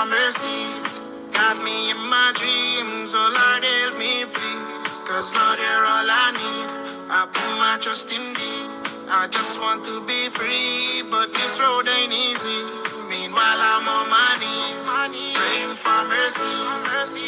for mercies. Got me in my dreams, oh Lord help me please. Cause Lord you're all I need, I put my trust in thee. I just want to be free, but this road ain't easy. Meanwhile I'm on my knees, praying for mercy.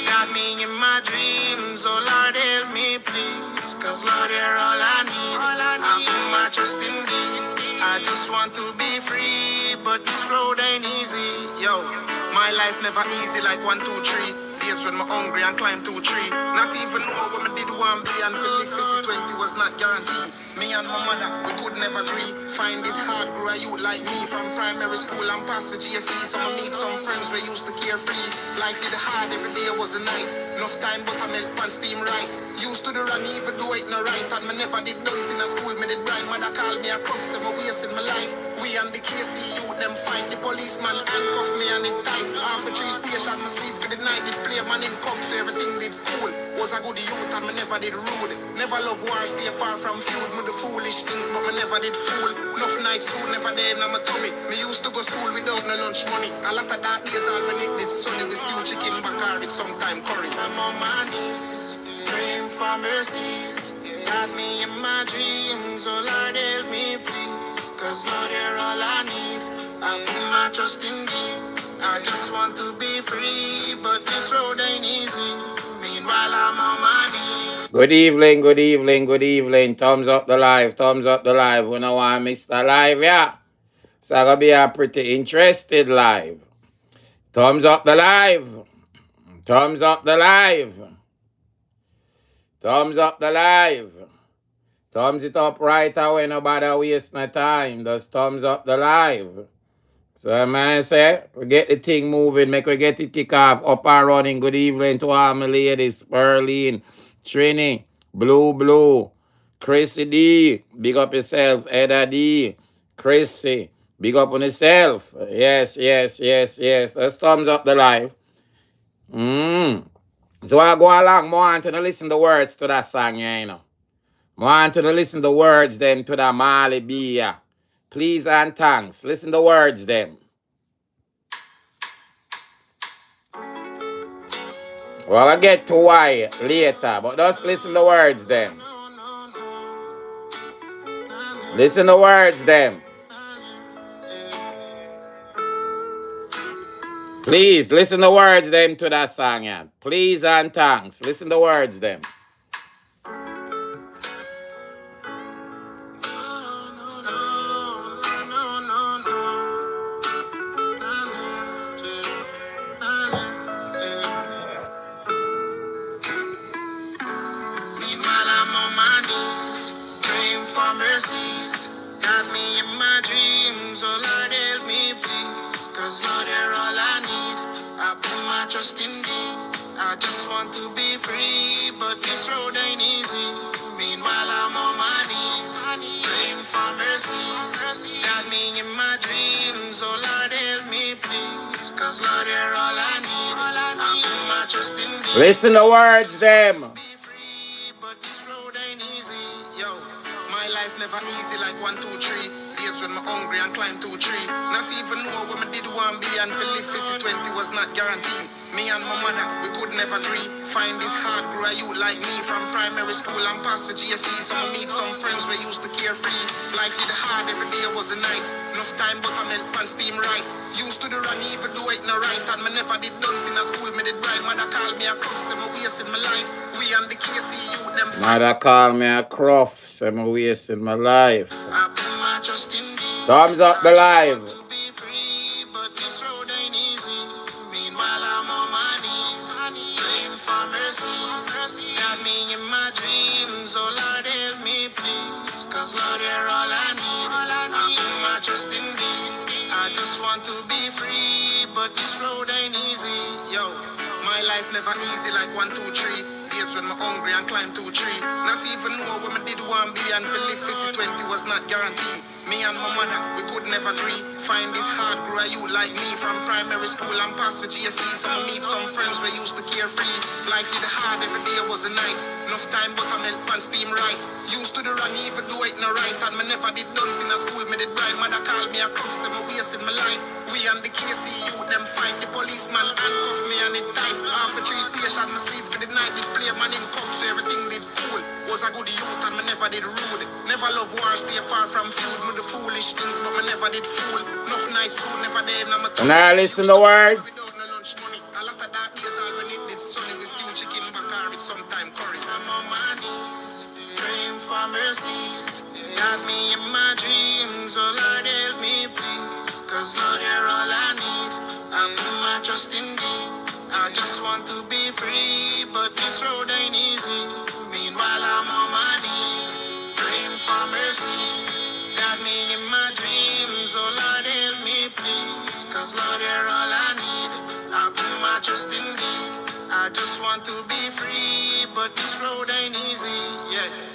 Got me in my dreams, oh Lord help me please. Cause Lord you're all I need, I put my trust in thee. I just want to be free, but this road ain't easy. Yo, my life never easy like 1, 2, 3. Days when I'm hungry and climb to a tree. Not even know what I did one be and feel if 20 was not guaranteed. Me and my mother, we could never agree. Find it hard, grow a youth like me. From primary school and pass for GSE. So I meet some friends we used to carefree. Life did hard, every day wasn't nice. Enough time buttermilk and steam rice. Used to the run even though it no right. And me never did dance in a school, me did right. Mother called me a cuff, say me wasting my life. We and the KC youth, them fight. The policeman handcuff me and it tight. Half a tree station, me sleep for the night. It play man in pub, so everything did cool. Was a good youth and me never did rude. Never love war, stay far from feud. Me the foolish things, but me never did fool. Enough nights food never there in my tummy. Me used to go school without no lunch money. A lot of dark days all when it did sunny. We stew chicken back or with sometime curry. I'm on my knees, praying for mercies. Got me in my dreams, oh Lord help me please. Cause Lord you're all I need, I put my trust in thee. I just want to be free, but this road ain't easy. Meanwhile, I'm on my knees. Good evening, good evening, good evening. Thumbs up the live, thumbs up the live. We know I missed the live, yeah. So it's gonna be a pretty interested live. Thumbs up the live. Thumbs up the live. Thumbs up the live. Thumbs it up right away, nobody waste no time. Just thumbs up the live. So man say, we get the thing moving, make we get it kick off, up and running. Good evening to all my ladies, Perlene, Trini, Blue, Chrissy D, big up yourself, Eda D, Chrissy, big up on yourself. Yes. Let's thumbs up the live. So I go along, more want to listen the words to that song, yeah, you know. More want to listen the words them to the Mali B, yeah. Please and thanks. Listen the words them. Well, I'll get to why later, but just listen the words them. Listen the words them. Please, listen the words them to that song, yeah. Please and thanks. Listen the words them. Got me in my dreams, oh Lord help me please. Cause Lord you're all I need, I put my trust in thee. I just want to be free, but this road ain't easy. Meanwhile I'm on my knees, praying for mercy. Got me in my dreams, oh Lord help me please. Cause Lord you're all I need, I put my trust in thee. Listen to words them. Life never easy like 1, 2, 3. Days when I'm hungry and climb to a tree. Not even know what I did one be and for live 20 was not guaranteed. Me and my mother, we could never agree. Find it hard, grow a youth like me. From primary school and pass for GSE. So I meet some friends we used to carefree. Life did hard, every day wasn't nice. Enough time buttermilk and steam rice. Used to the run even though it no right. And me never did dance in a school, me did right. Mother called me a cuff, say me wasting my life. We and the KC youth them. Mother called me a cruff, say me wasting my life. Thumbs up the live. Got me in my dreams, oh Lord help me please. Cause Lord you're all I need, I put my trust in thee. I just want to be free, but this road ain't easy. Yo, my life never easy like 1, 2, 3. Days when I'm hungry and climb to a tree. Not even know what I did one be and for live 20 was not guaranteed. Me and my mother, we could never agree. Find it hard, grow a youth like me. From primary school and pass for GSE. So I meet some friends we used to carefree. Life did hard, every day wasn't nice. Enough time buttermilk and steam rice. Used to the run even though it no right. And me never did dance in a school, me did right. Mother called me a cuff, say me wasting my life. We and the KC youth, them fight. The policeman cushion, my sleep for the night, did play man in cup, so everything did cool. Was a good youth and me never did rude. Never love war, stay far from feud. Me the foolish things, but me never did fool. Enough nights food, never dead, and I'm a Now listen to the words. without no lunch money. A lot of dark days already did sunny. We stew chicken back with sometime curry. I'm on my knees, praying for mercies. Got me in my dreams, oh Lord help me please. Cause Lord you're all I need. I put my trust in thee. I just want to be free, but this road ain't easy. Meanwhile I'm on my knees, praying for mercies. Got me in my dreams, oh Lord help me please. Cause Lord you're all I need. I put my trust in thee. I just want to be free, but this road ain't easy. Yeah.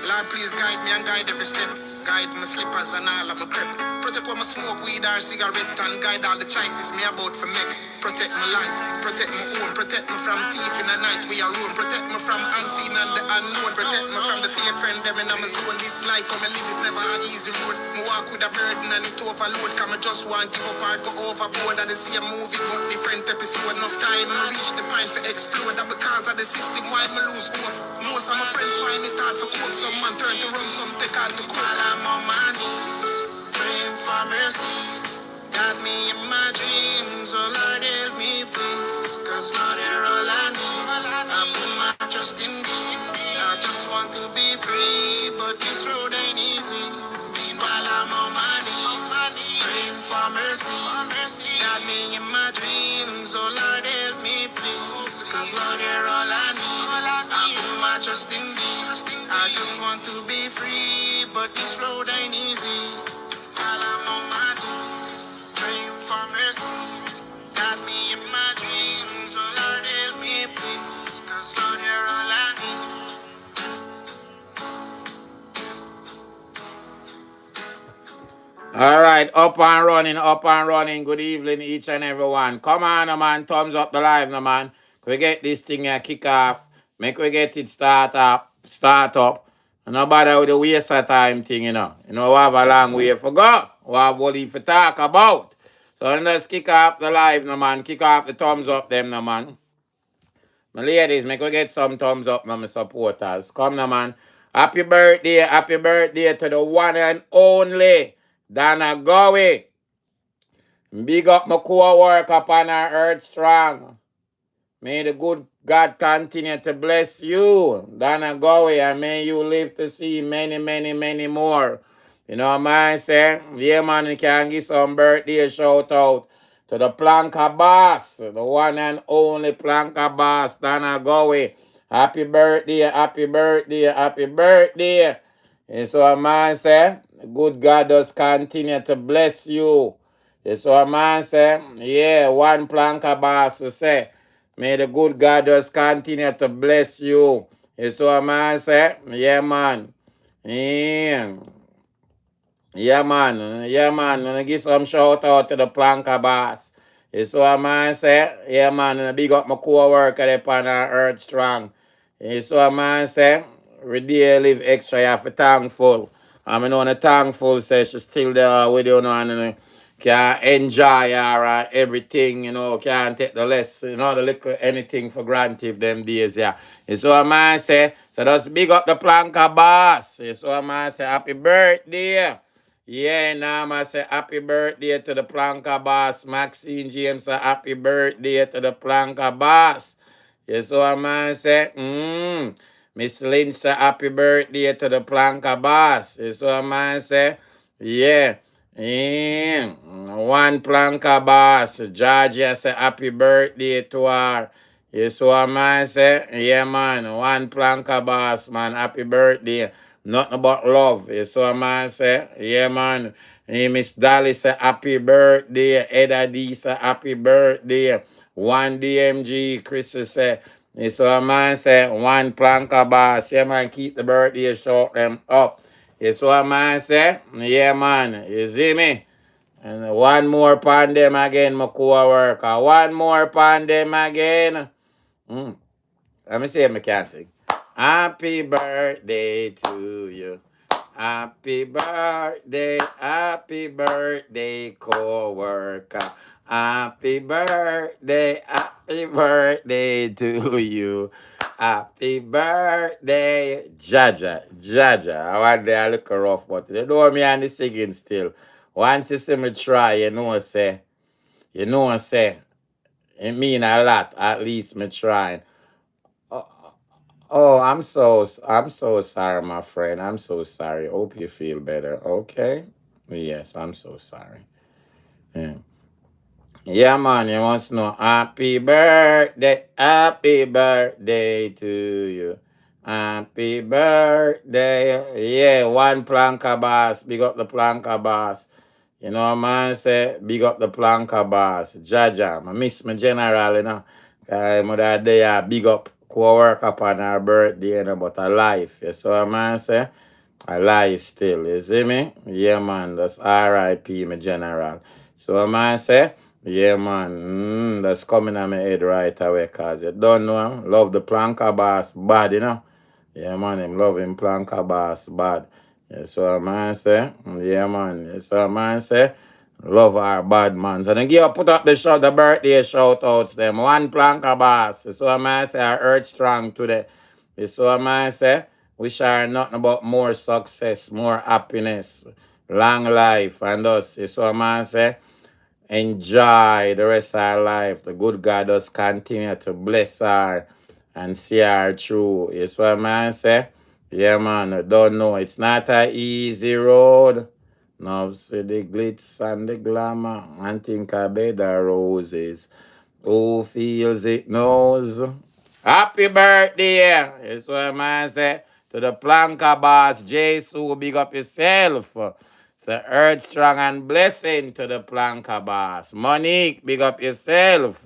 Lord, please guide me and guide every step. Guide my slippers and all of my crep. Protect when I smoke weed or cigarette and guide all the choices me about for make. Protect my life, protect my own, protect me from thief in the night we are ruined. Protect me from unseen and the unknown. Protect me from the fake friend them in my zone. This life for me live is never an easy road. Me walk with a burden and it overload. Cause I just want give up or go overboard. I see a movie but different episode. Enough time I reach the point for explode. That because of the system why me lose hope. Most of my friends find it hard for cope. Some man turn to run, some take hard to cope. While I'm on my knees, praying for mercies. Got me in my dreams, oh Lord help me please. Cause Lord you're all I need. I put my trust in thee. I just want to be free, but this road ain't easy. Meanwhile I'm on my knees, praying for mercy. Got me in my dreams, oh Lord help me please. Cause Lord you're all I need. I put my trust in thee. I just want to be free, but this road ain't easy. While I'm on my knees, praying for mercy. Got me in my dreams, oh Lord help me please. Cause Lord you're all I need. All right, up and running, up and running. Good evening, each and everyone. Come on, no man. Thumbs up the live, no man. We get this thing here kick off. Make we get it start up. No bother with the waste of time thing, you know. You know, we have a long way for go. We have what to talk about. So let's kick off the live, no man. Kick off the thumbs up, them, no man. My ladies, make we get some thumbs up, no, my supporters. Come, no man. Happy birthday to the one and only Dana Gowie. Big up my co-worker upon our earth strong. May the good God continue to bless you, Dana Gowie, and may you live to see many, many, many more. You know what I'm saying? Yeah, man, you can give some birthday shout out to the Planka Boss, the one and only Planka Boss, Dana Gowie. Happy birthday, happy birthday, happy birthday. And so a man say, good God does continue to bless you. And so a man say, yeah, one Planka Boss will say, may the good God just continue to bless you. And so a man say, yeah, man. Yeah. Yeah, man. Yeah, man. And I give some shout out to the Planka Boss. It's what man say. Yeah, man. And I big up my co-worker upon our earth strong. It's what man say. We dare live extra. You have to thankful. I mean, on the thankful say she's still there with you now and can enjoy her everything, you know, can't take the less, you know, the little anything for granted them days, yeah. It's what man say. So just big up the Planka Boss. It's what man say. Happy birthday. Yeah, now I say happy birthday to the Planka Boss. Maxine James, a happy birthday to the Planka Boss. Yes, so a man say, Miss Lynn say happy birthday to the Planka Boss. Yes, so a man say, yeah. One Planka Boss. Georgia say happy birthday to her. Yes, so a man say, yeah, man. One Planka Boss, man. Happy birthday. Nothing but love. Yes, so a man say, yeah, man. Hey, Miss Dolly say happy birthday. Eda D say happy birthday. One DMG. Chris say, yes, so a man say, one Planka Boss. Yeah, man. Keep the birthday short them up. Yes, so a man say, yeah, man. You see me? And one more pan them again, my co-worker. One more pan them again. Let me see if I can sing. Happy birthday to you. Happy birthday, co-worker. Happy birthday, Happy birthday to you. Happy birthday, Jaja. Jaja. I want to look rough, but you know me and the singing still. Once you see me try, you know, say, it mean a lot. At least me trying. Oh, oh, I'm so sorry, my friend. I'm so sorry. Hope you feel better. Okay. Yes, I'm so sorry. Yeah. Yeah, man, you must know. Happy birthday to you. Happy birthday. Yeah, one planka boss. Big up the planka boss. You know, man, say, big up the planka boss. Jaja, I miss my general, you know. Cause mother day, big up, co-work upon her birthday, you know, but alive. You so, man, say, alive still, you see me? Yeah, man, that's R.I.P. my general. So, man, say, yeah, man, that's coming on my head right away, cause you don't know him. Love the planka boss, bad, you know. Yeah, man, him love him planka boss, bad. Yeah, so a man say, yeah, man. Yeah, so a man say, love our bad man. So then give put up the birthday shout outs them. One planka boss. So a man say, I earth strong today. Yeah, so a man say, we share nothing but more success, more happiness, long life, and us. Yeah, so a man say, enjoy the rest of our life. The good God does continue to bless her and see her through. Is what man say? Yeah, man, I don't know. It's not a easy road. Now see the glitz and the glamour and think about the roses. Who feels it knows. Happy birthday. Is what man say. To the planka boss, Jesus, big up yourself. So earth strong and blessing to the planka boss. Monique, big up yourself.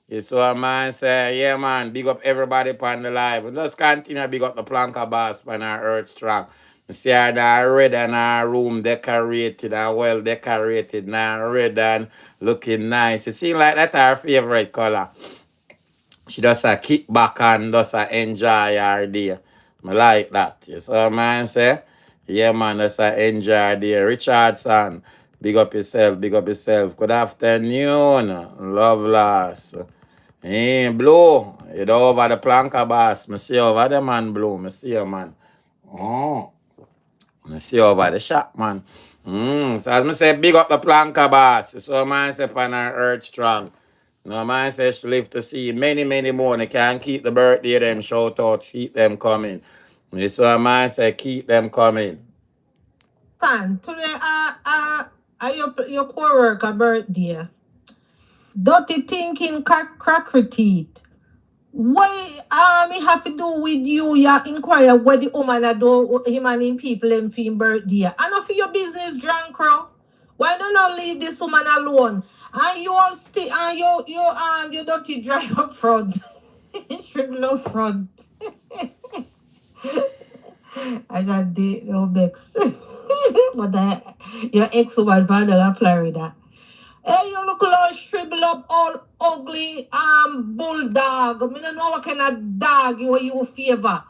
You saw a man say, yeah, man, big up everybody upon the live. Just continue big up the planka boss upon our earth strong. You see her now red and our room decorated and well decorated now, red and looking nice. It seems like that's our favorite color. She just a kick back and just a enjoy her day. I like that. You see what man say? Yeah, man, just a enjoy her day. Richardson, big up yourself, big up yourself. Good afternoon. Love loss. Hey, Blue, you know over the planka boss. Me see over the man, Blue. Me see you, man. Oh, me see over the shop, man. So as me say, big up the planka boss. So man say, pan her earth strong. No man says she live to see many, many more. They can't keep the birthday them shout out, keep them coming. This one man say keep them coming. Son, today your co-worker birthday. Dirty thinking cracker teeth. Why me have to do with you? Ya inquire what the woman a do him and him people them for him birthday. I know for your business, drunk crow. Why don't you leave this woman alone? And you all stay and you dirty dry up front. Shrivel up front. I got the no vex. But your ex woman found in Florida. Hey, you look like shrivel up all ugly bulldog. I don't know what kind of dog you favor.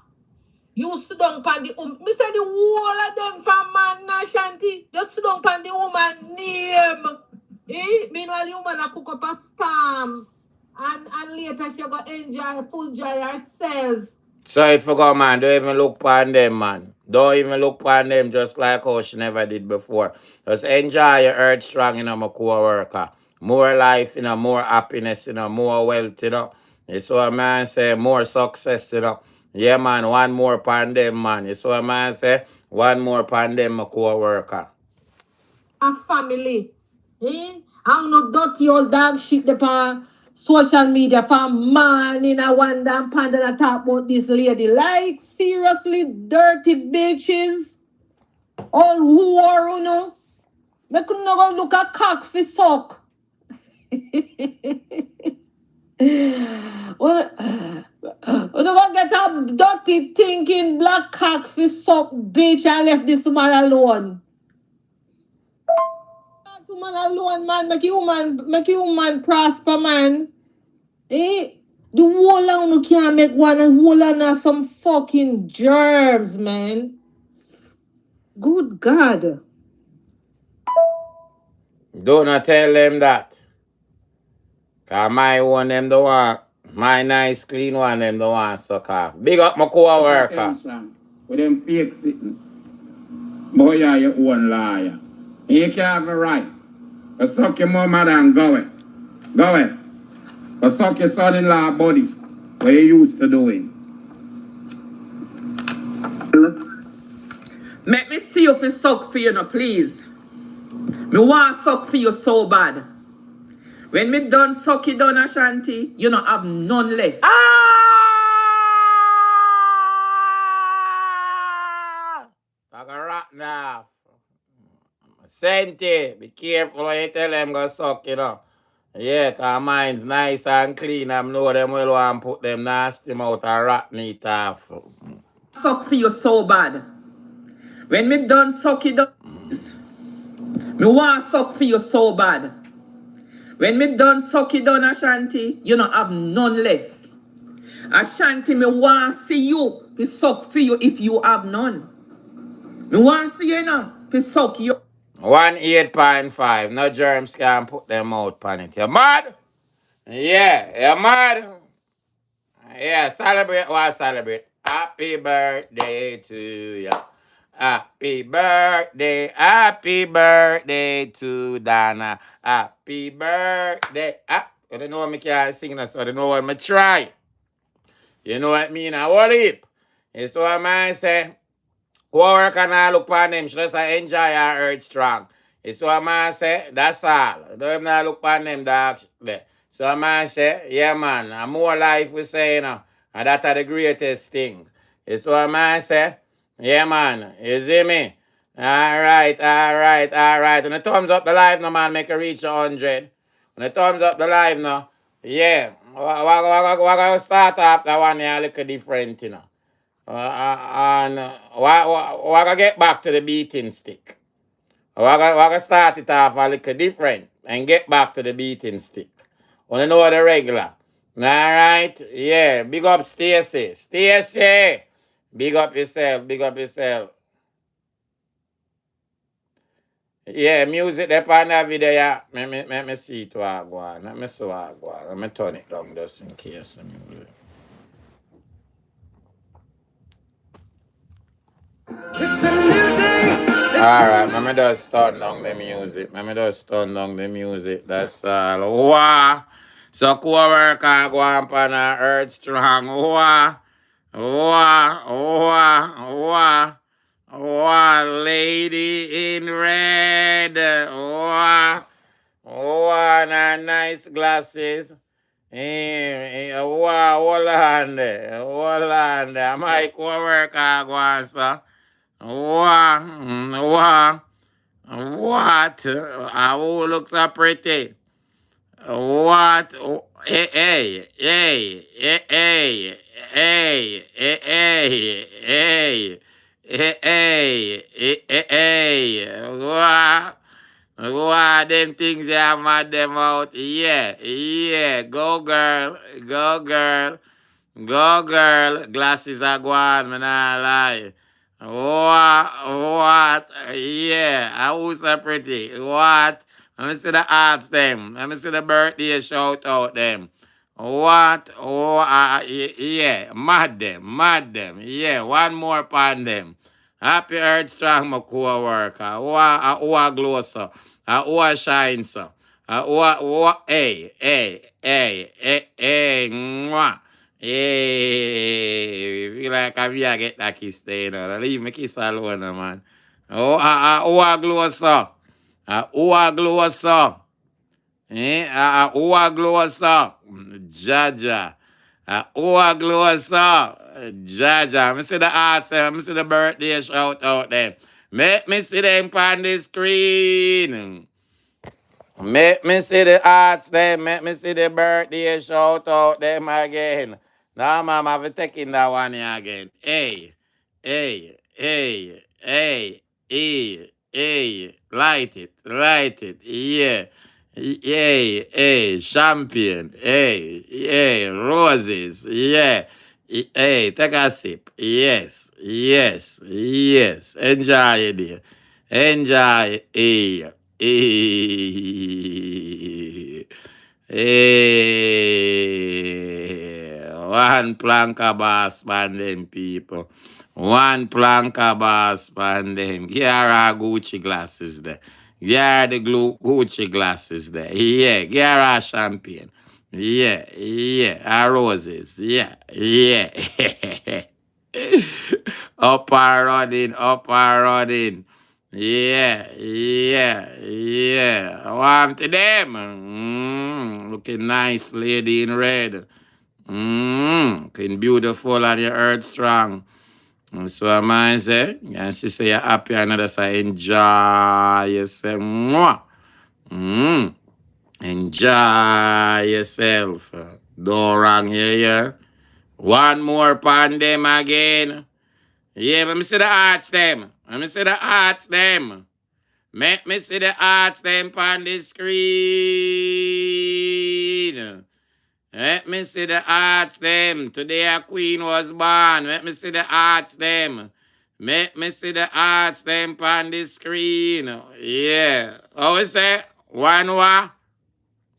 You sit down pan the me say the whole of them from man Shanti. Just sit down pan the woman name. Meanwhile you man a cook up a storm. And later she go enjoy full joy herself. So it forgot, man. Don't even look upon them, man. Don't even look upon them just like how she never did before. Just enjoy your earth strong, my co-worker. More life, more happiness, more wealth, It's what a man say, more success, Yeah, man, one more upon them, man. It's what a man say, one more upon them, my co-worker. A family. I don't know dirty old dog shit the on social media for man in a one damn panda that talk about this lady. Like seriously, dirty bitches. All who are Me could not go look a cock for suck. When you get a dirty thinking black cock for suck bitch and left this woman alone. Woman alone, man, make you man prosper, man. The whole of you can't make one and whole of some fucking germs, man. Good God. Do not tell them that. Cause my one them the one, my nice clean one them the one suck off. Big up my co-worker. With them fake sitting. Boy, you're your own liar. You can't have a right. But suck your mama and go it. Go it. But suck your son-in-law body. What you used to doing. Make me see you fi suck for you now, please. Me want suck for you so bad. When me done suck you down, Ashanti, you not have none left. Like a rat now. Senti, be careful when you tell them go suck, you know. Yeah, cause mine's nice and clean. I know them will want put them nasty mouth and rat meat off. Suck for you so bad. When me done suck you down, me want suck for you so bad. When me done suck you down, Ashanti, you not have none left. Ashanti, me want see you fi suck for you if you have none. Me want see you now fi suck you. 1 8.5. No germs can put them out on it. You mad? Yeah, you mad? Yeah, celebrate what celebrate. Happy birthday to you. Happy birthday to Donna. Happy birthday. I don't know what I can't sing that, so I don't know what I try. You know what I mean? I what it. It's what I say. Go work and I look on them. She just enjoy her earth strong. It's what I say. That's all. Don't even look on them dog. So I say, yeah man, and more life we say, you know. And that's the greatest thing. It's what I say. Yeah man. You see me? Alright. When the thumbs up the live now, man, make it reach 100. When the thumbs up the live now, yeah. We're going to start off that one here a little different, you know. And we gonna get back to the beating stick. We gonna start it off a little different and get back to the beating stick. Wanna know the regular? Alright? Yeah. Big up Stacy. Stacy! Big up yourself. Big up yourself. Yeah, music up on that video. Yeah. Let me see it what go on. Let me see what go on. Let me turn it down just in case. Alright, let me just turn down the music. That's all. Wow. So co-worker go on pan a earth strong. Wow. Lady in red. And her nice glasses. Hold on there. My co-worker go on, sir. What? Who looks so pretty? What? Hey, hey, hey, hey, hey, hey, hey, hey, hey, what? What? Them things you have mad them out? Yeah, go girl, go girl. Go girl, glasses are gone, man, I lie. What? Yeah, I was so pretty. What? Let me see the arts them. Let me see the birthday shout out them. What? Yeah, mad them. Yeah, one more upon them. Happy Earth Strong, my co-worker. What glow, sir. What shine, sir. Hey, mwah. Hey, feel like I get that kiss there, you know. Leave me kiss alone, man. A glow, sir. Glow, sir. Glow, sir. Jaja. Glow, sir. Jaja. Me see the arts, me see the birthday shout out there. Make me see them on the screen. Make me see the arts them. Make me see the birthday shout out them again. Now, mom, I've taken that one here again. Light it. Yeah. Champion. Roses. Yeah. Hey, take a sip. Yes. Enjoy it, dear. Enjoy. Hey, one planka boss pan them people. One planka boss pan them. Here are Gucci glasses there. Here are the Gucci glasses there. Yeah, here are champagne. Yeah, yeah, our roses. Yeah, yeah. Up and running, up and running. Yeah, yeah, yeah. Warm to them. Looking nice, lady in red. Looking beautiful and your earth strong. That's what mine say. And she say you're happy and others say enjoy yourself. Mwah. Mm. Enjoy yourself. Don't wrong here, yeah. One more pan them again. Yeah, let me see the arts them. Let me see the arts them. Make me see the arts them on the screen. Let me see the arts them. Today a queen was born. Let me see the arts them. Make me see the arts them on the screen. Yeah. How we say? One wa?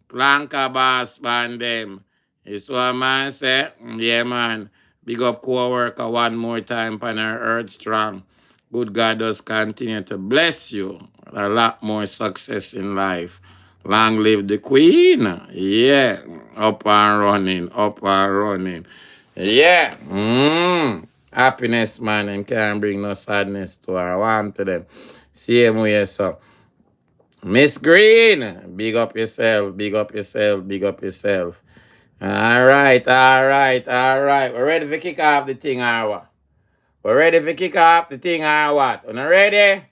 Planka boss band them. It's what man say. Yeah, man. Big up co-worker one more time on her earth strong. Good God does continue to bless you. A lot more success in life. Long live the queen. Yeah. Up and running. Up and running. Yeah. Happiness, man, and can't bring no sadness to her. Warm to them. Same way, so. Miss Green, big up yourself, big up yourself, big up yourself. All right, all right, all right. We're ready to kick off the thing, or what? We're ready to kick off the thing, or what? Are you ready?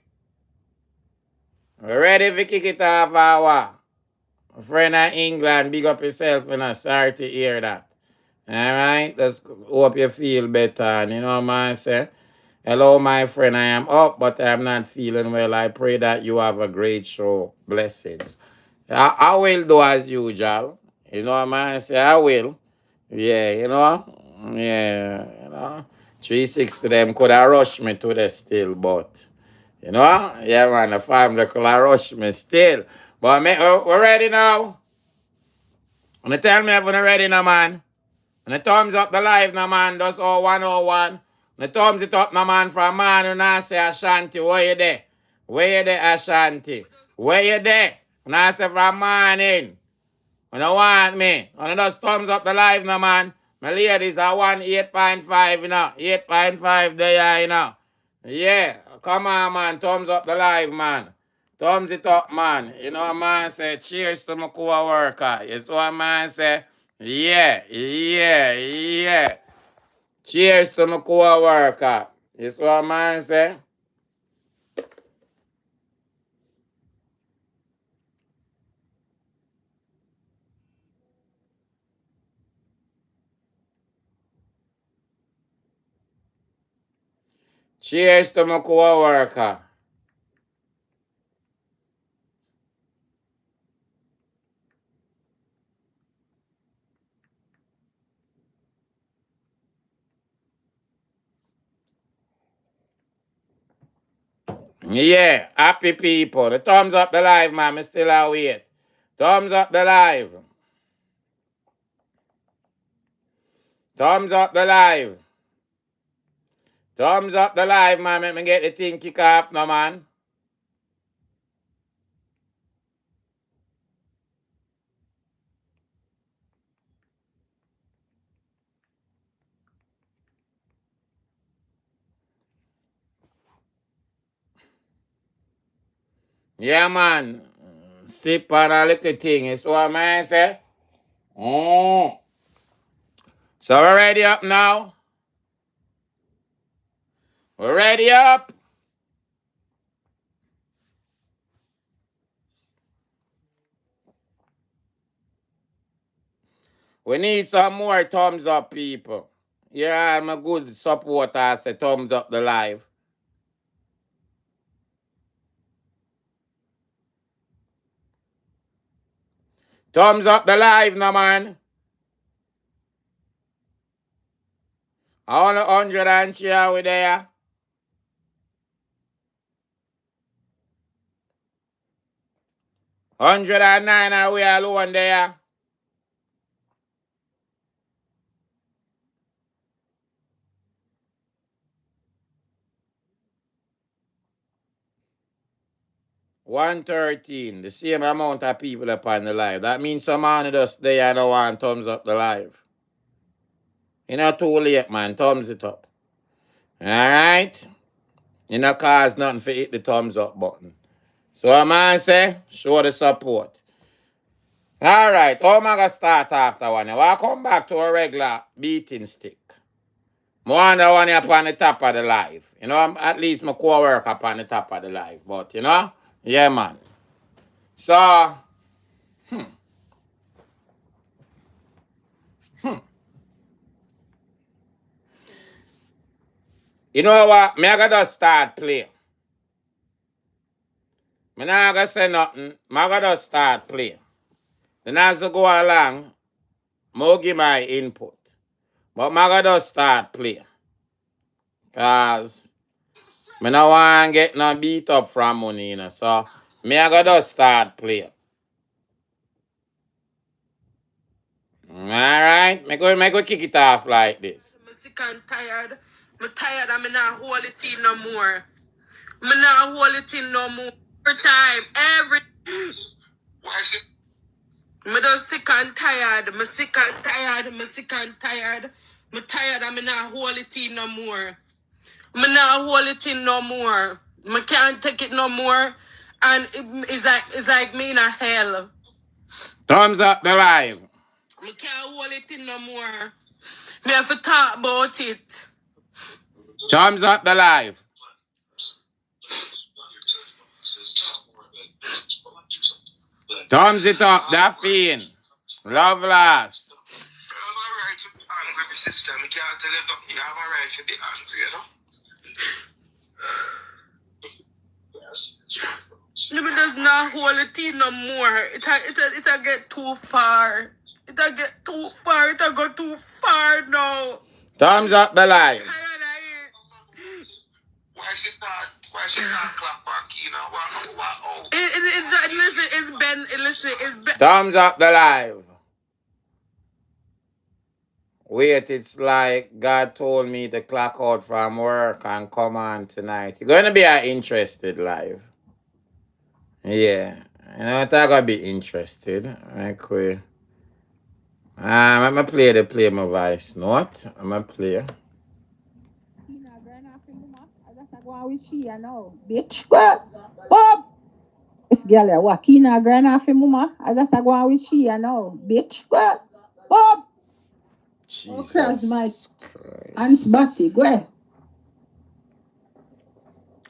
We're ready to kick it off, or what? A friend of England, big up yourself, and I'm sorry to hear that. All right, just hope you feel better. And you know what I say? Hello, my friend. I am up, but I'm not feeling well. I pray that you have a great show. Blessings. I will do as usual. You know what I say? I will. Yeah, you know? Yeah, you know? 360 them could have rushed me to the still, but, you know? Yeah, man, the family could have rushed me still. But we're ready now. And they tell me if we're ready now, man. And the thumbs up the live now, man. That's all 101. The thumbs it up now, man, from man who not say Ashanti. Where you there? Where you there, Ashanti? Where you there? And I say from morning. When you want me. And you just thumbs up the live now, man. My ladies are 8.5, you know. 8.5 there, you know. Yeah. Come on, man. Thumbs up the live, man. Thumbs it up, man. You know what man say? Cheers to my co-worker. You know what man say? Yeah, yeah, yeah. Cheers to my co-worker. You know what man say? Cheers to my co-worker. Yeah, happy people. The thumbs up the live, man. Me still await. Thumbs up the live. Thumbs up the live. Thumbs up the live, man. Let me get the thing kick off now, man. Yeah, man. Sip on a little thing. Is what man say? Mm. So we're ready up now. We're ready up. We need some more thumbs up, people. Yeah, I'm a good supporter. I say thumbs up the live. Thumbs up the live now, man. I want 100 and share with there. 109 are we alone there. 113. The same amount of people upon the live. That means some man just there and don't want thumbs up the live. You not too late, man. Thumbs it up. Alright? You not cause nothing for hit the thumbs up button. So a man say, show the support. Alright, how am I gonna start after one? Now I come back to a regular beating stick. I wonder one upon the top of the live. You know, at least my co-work upon the top of the live. But you know, yeah man. So you know what? Me I gotta just start playing. Me not gonna say nothing. Me I gotta just start playing. Then as I go along, I'll give my input. But I gotta just start playing. Cause I don't want to get no beat up from money, you know. So me I gotta just start playing. Alright? Me go kick it off like this. I'm sick and tired. I'm tired and I'm not hold it in no more. I'm not hold it in no more. Every time, every... Why is it? I'm just sick and tired. I'm sick and tired. I'm sick and tired. I'm tired and I'm not hold it in no more. I'm not hold it in no more. I can't take it no more. And it's like me in a hell. Thumbs up the live. I can't hold it in no more. Me have to talk about it. Thumbs up the live. Thumbs it up, that fiend. Love last. You have a right to be angry, my sister. I can't tell you nothing. You have a right to be angry, you know? Let me just not hold it in no more. It'll get too far. It'll get too far. It'll go too far now. Thumbs up the live. Why she not clap back, you know? What? It's just, listen, it's Ben. Thumbs up the live. Wait, it's like God told me to clock out from work and come on tonight. It's going to be an interested live. Yeah. You know, I'm going to be interested. Okay. I'm going to play my voice note. I'm going to play. With she, you know, bitch. Bob! This girl here, what? Kina grand off him, mama. I just go on with she, you know, bitch. Bob! Jesus Christ, my Christ. hands batty, go ahead.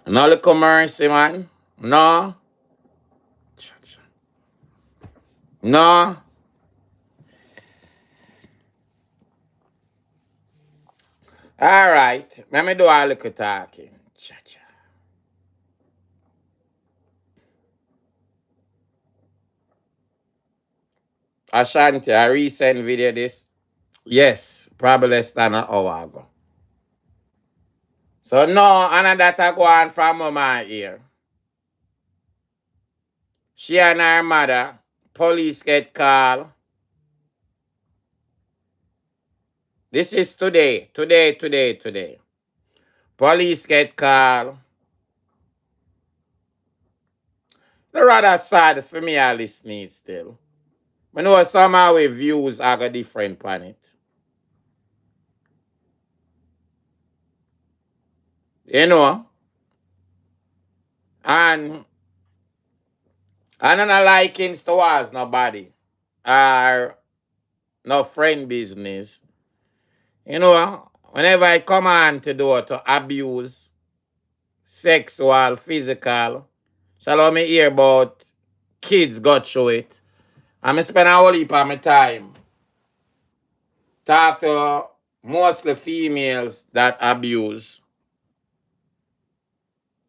No little mercy, man. No. No. All right. Let me do a little talking. Cha-cha. Ashanti, a recent video this? Yes, probably less than an hour ago. So no, and that I go on from mama here. She and her mother, police get called. This is today. Police get called. They're rather sad for me, I listen still. I know somehow with views are a different planet. You know? And I'm not liking towards nobody. Or no friend business. You know, whenever I come on to do to abuse, sexual, physical, shall me hear about kids got through it. I'm spend a whole heap of my time talk to mostly females that abuse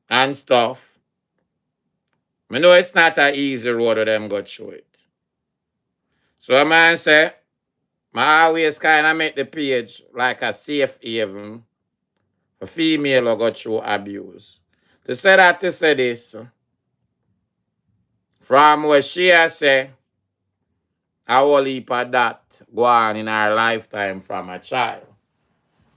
and stuff. I know it's not an easy road of them got through it. So a man say, I always kind of make the page like a safe haven for female who got through abuse. To say that to say this, from what she has said, a whole heap of that go on in our lifetime from a child.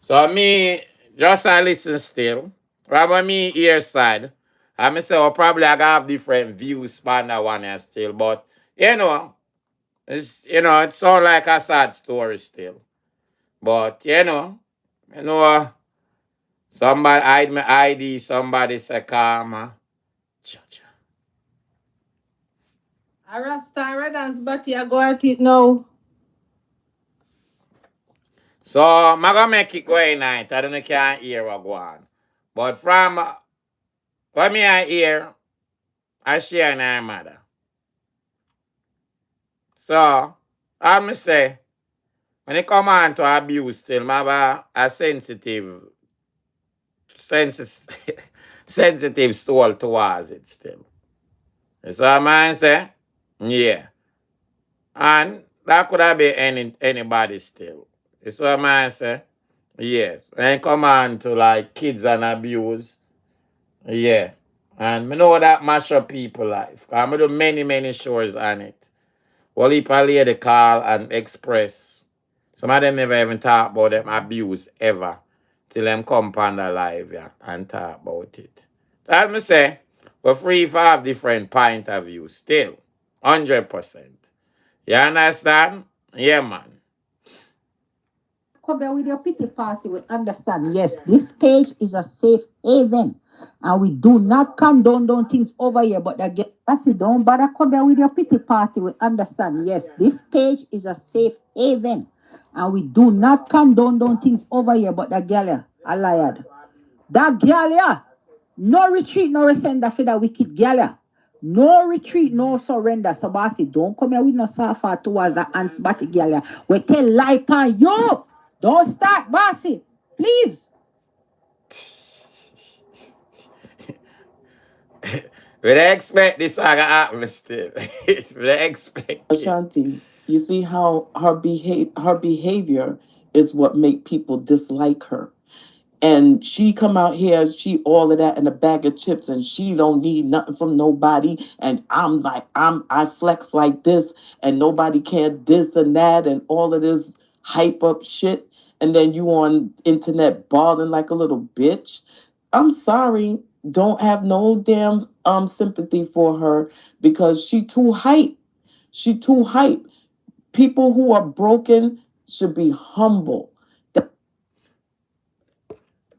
So me, just I listen still. From me ear side, I say, well, probably I have different views on that one here still, but it sounds like a sad story still. But somebody hide my ID, somebody say karma. Cha-cha. Arasta dance, but you go at it now. So I'm gonna make it go night. I don't know if you can hear what go on. But from what me I hear, I share in her mother. So I say, when it come on to abuse still, I have a sensitive sensitive soul towards it still. So I might say, yeah. And that could have been anybody still. So I might say, yes. When it come on to like kids and abuse, yeah. And I know that mash up people life. I do many shows on it. Well, if I lay the call and express, some of them never even talk about them abuse ever. Till them come on the live, yeah, and talk about it. So as me say, we're free for have different point of view still. 100%. You understand? Yeah, man. Come here with your pity party, we understand. Yes, this page is a safe haven. And we do not condone down things over here, but again, I say don't bother come here with your pity party. We understand. Yes, this page is a safe haven. And we do not condone down things over here, but that girl, a liar. That girl, yeah. No retreat, no surrender for that wicked girl, yeah. No retreat, no surrender. So, bossy, don't come here with no suffer towards that ants batty girl, yeah. We tell lie on you. Don't start, bossy. Please. We don't expect this saga happen still. We don't expect it. Ashanti, you see how her behavior is what make people dislike her. And she come out here, she all of that in a bag of chips, and she don't need nothing from nobody. And I flex like this, and nobody can this and that, and all of this hype up shit. And then you on internet balling like a little bitch. I'm sorry, don't have no damn sympathy for her because she too hype. She too hype. People who are broken should be humble.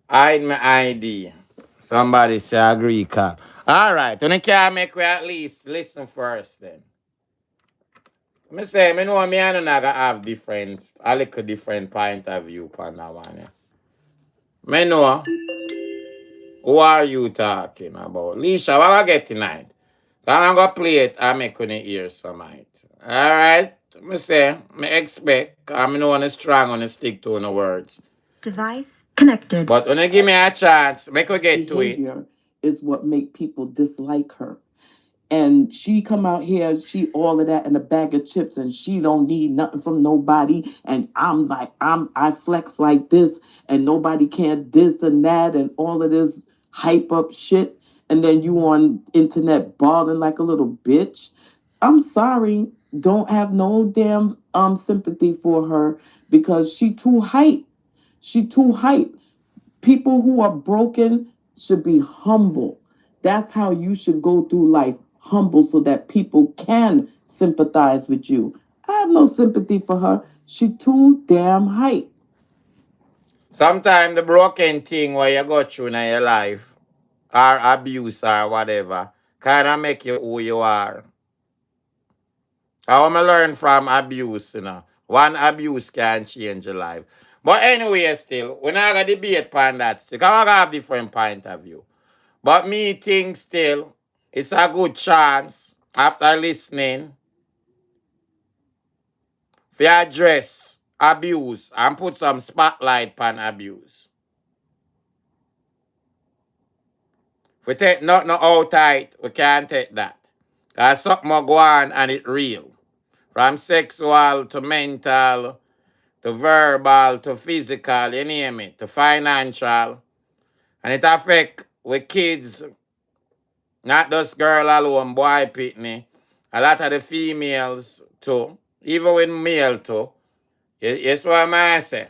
Hide my ID. Somebody say agree, Carl. All right. When you can make we at least listen first then. Me say, me know me and Naga have a little different point of view on that one. Yeah. Me know who are you talking about? Leash, what I get tonight? So I'm gonna play it and make you hear some night. All right. Me say, me expect, I know I'm strong on the stick to the words. Device connected. But when you give me a chance, make we get to it. Behavior is what make people dislike her. And she come out here, she all of that in a bag of chips, and she don't need nothing from nobody. And I flex like this, and nobody can this and that, and all of this hype up shit. And then you on internet balling like a little bitch. I'm sorry, don't have no damn sympathy for her because she too hype. She too hype. People who are broken should be humble. That's how you should go through life, humble so that people can sympathize with you. I have no sympathy for her. She too damn hype. Sometimes the broken thing where you go through in your life, or abuse or whatever, kind of make you who you are. I want to learn from abuse. One abuse can change your life. But anyway, still, we're not going to debate upon that still. I have different point of view. But me think still, it's a good chance after listening for address abuse and put some spotlight on abuse. If we take nothing out tight, we can't take that. Because something more go on and it real. From sexual to mental to verbal to physical, you name it, to financial. And it affect with kids, not just girl alone, boy pitney. A lot of the females too, even with male too. Yes, what I say.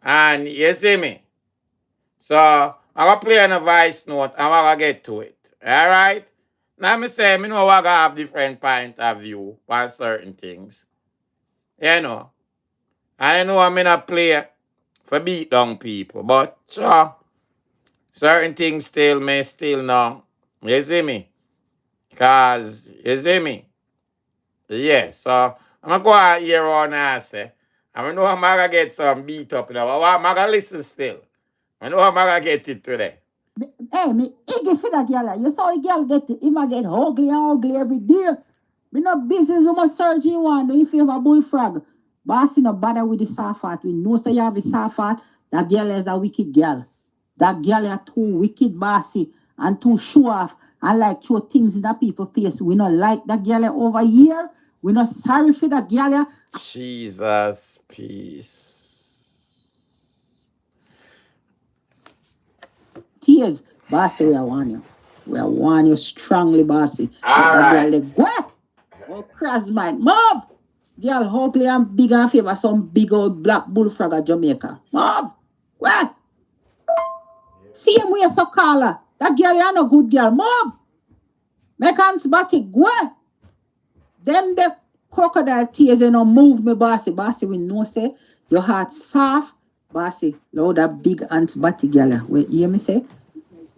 And you see me. So, I will play on a voice note and I will get to it. Alright? Now me say, me know I have different point of view on certain things. You know. I know I'm in a play for beat down people, but sure, certain things still may still know. You see me? Cause you see me? Yeah, so I'm gonna go out here on and say, I know I'm gonna get some beat up now. I'm gonna listen still. I know I'm gonna get it today. Hey, me eager for that girl. You saw a girl get it. Him a get ugly and ugly every day. Me no business with my surgery one. If you have a bullfrog. Bossy no bother with the soft heart. We know say you have a soft heart. That girl is a wicked girl. That girl is too wicked bossy and too show off and like throw things in that people's face. We not like that girl over here. We not sorry for that girl. Jesus, peace. Tears. Bossy, we are warn you. We are warn you strongly, bossy. Let that girl Alright. go. Oh, cross mind. Move! Girl, hopefully I'm big and favor some big old black bullfrog of Jamaica. Move! What? See him where so call her. That girl is no good girl. Move! Make hands body go. Them the crocodile tears you know move me, bossy. Bossy, we know say your heart soft. Bossy, load that big hands body girl. Wait, you hear me say?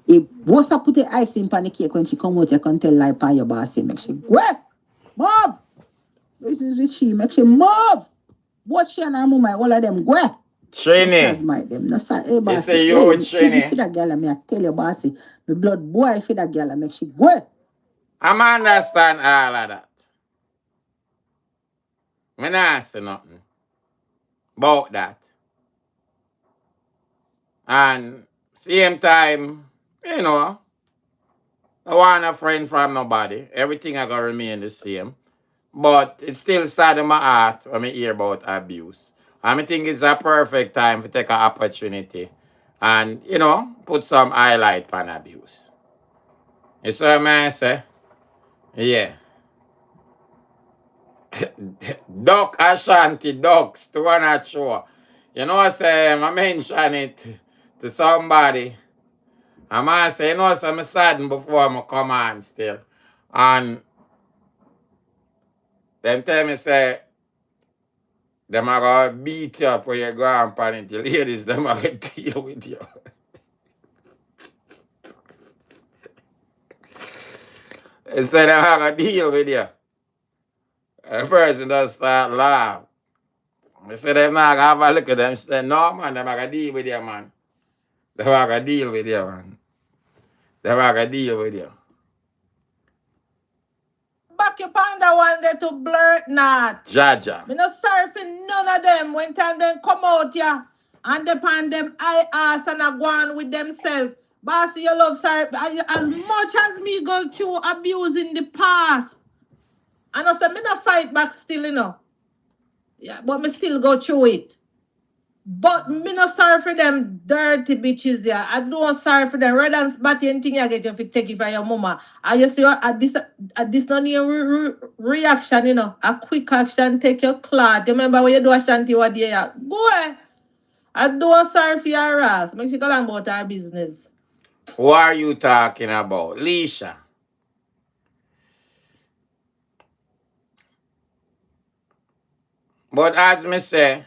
If what's up put the icing on the cake when she come out, you can tell lie on your bossy. Make she go. Move! This is the she. Make she move. Watch she and her mama, all of them go. Trini. Them. No, sir. Hey, You bossy. say you Hey, with me eager for Trini. that girl. Me I tell you, bossy. My blood boil for that girl. Make she go. I'm understand all of that. Me not say nothing about that. And same time, you know, I want a friend from nobody. Everything I gotta remain the same. But it's still sad in my heart when I hear about abuse. And I think it's a perfect time to take an opportunity and, you know, put some highlight on abuse. You see what I say? Yeah. Duck Ashanti, ducks, to one at show. You know, I say, I mention it to somebody. I say, you know, so I'm saddened before I come on still. And them tell me, say, them are going to beat you up when you go on pan the ladies, them are going to deal with you. They say them are going to deal with you. A person does start laugh. They say them not going to have a look at them. Say, no, man, them are going to deal with you, man. Them are going to deal with you, man. Them are going to deal with you. Back your panda one day to blurt not. Jaja. Me no sorry for none of them when time them come out here and depend them I ass and a go on with themselves. Bossy, you love sorry. As much as me go through abuse in the past, and I say me not fight back still, you know. Yeah, but me still go through it. But me not sorry for them dirty bitches there. I don't sorry for them. Rather than spot anything you get if you take it for your mama. I just see at this not your reaction, you know. A quick action, take your clot. You remember when you do a shanty what day? Boy, I don't sorry for your ass. Make she go on about our business. Who are you talking about? Leisha. But as me say,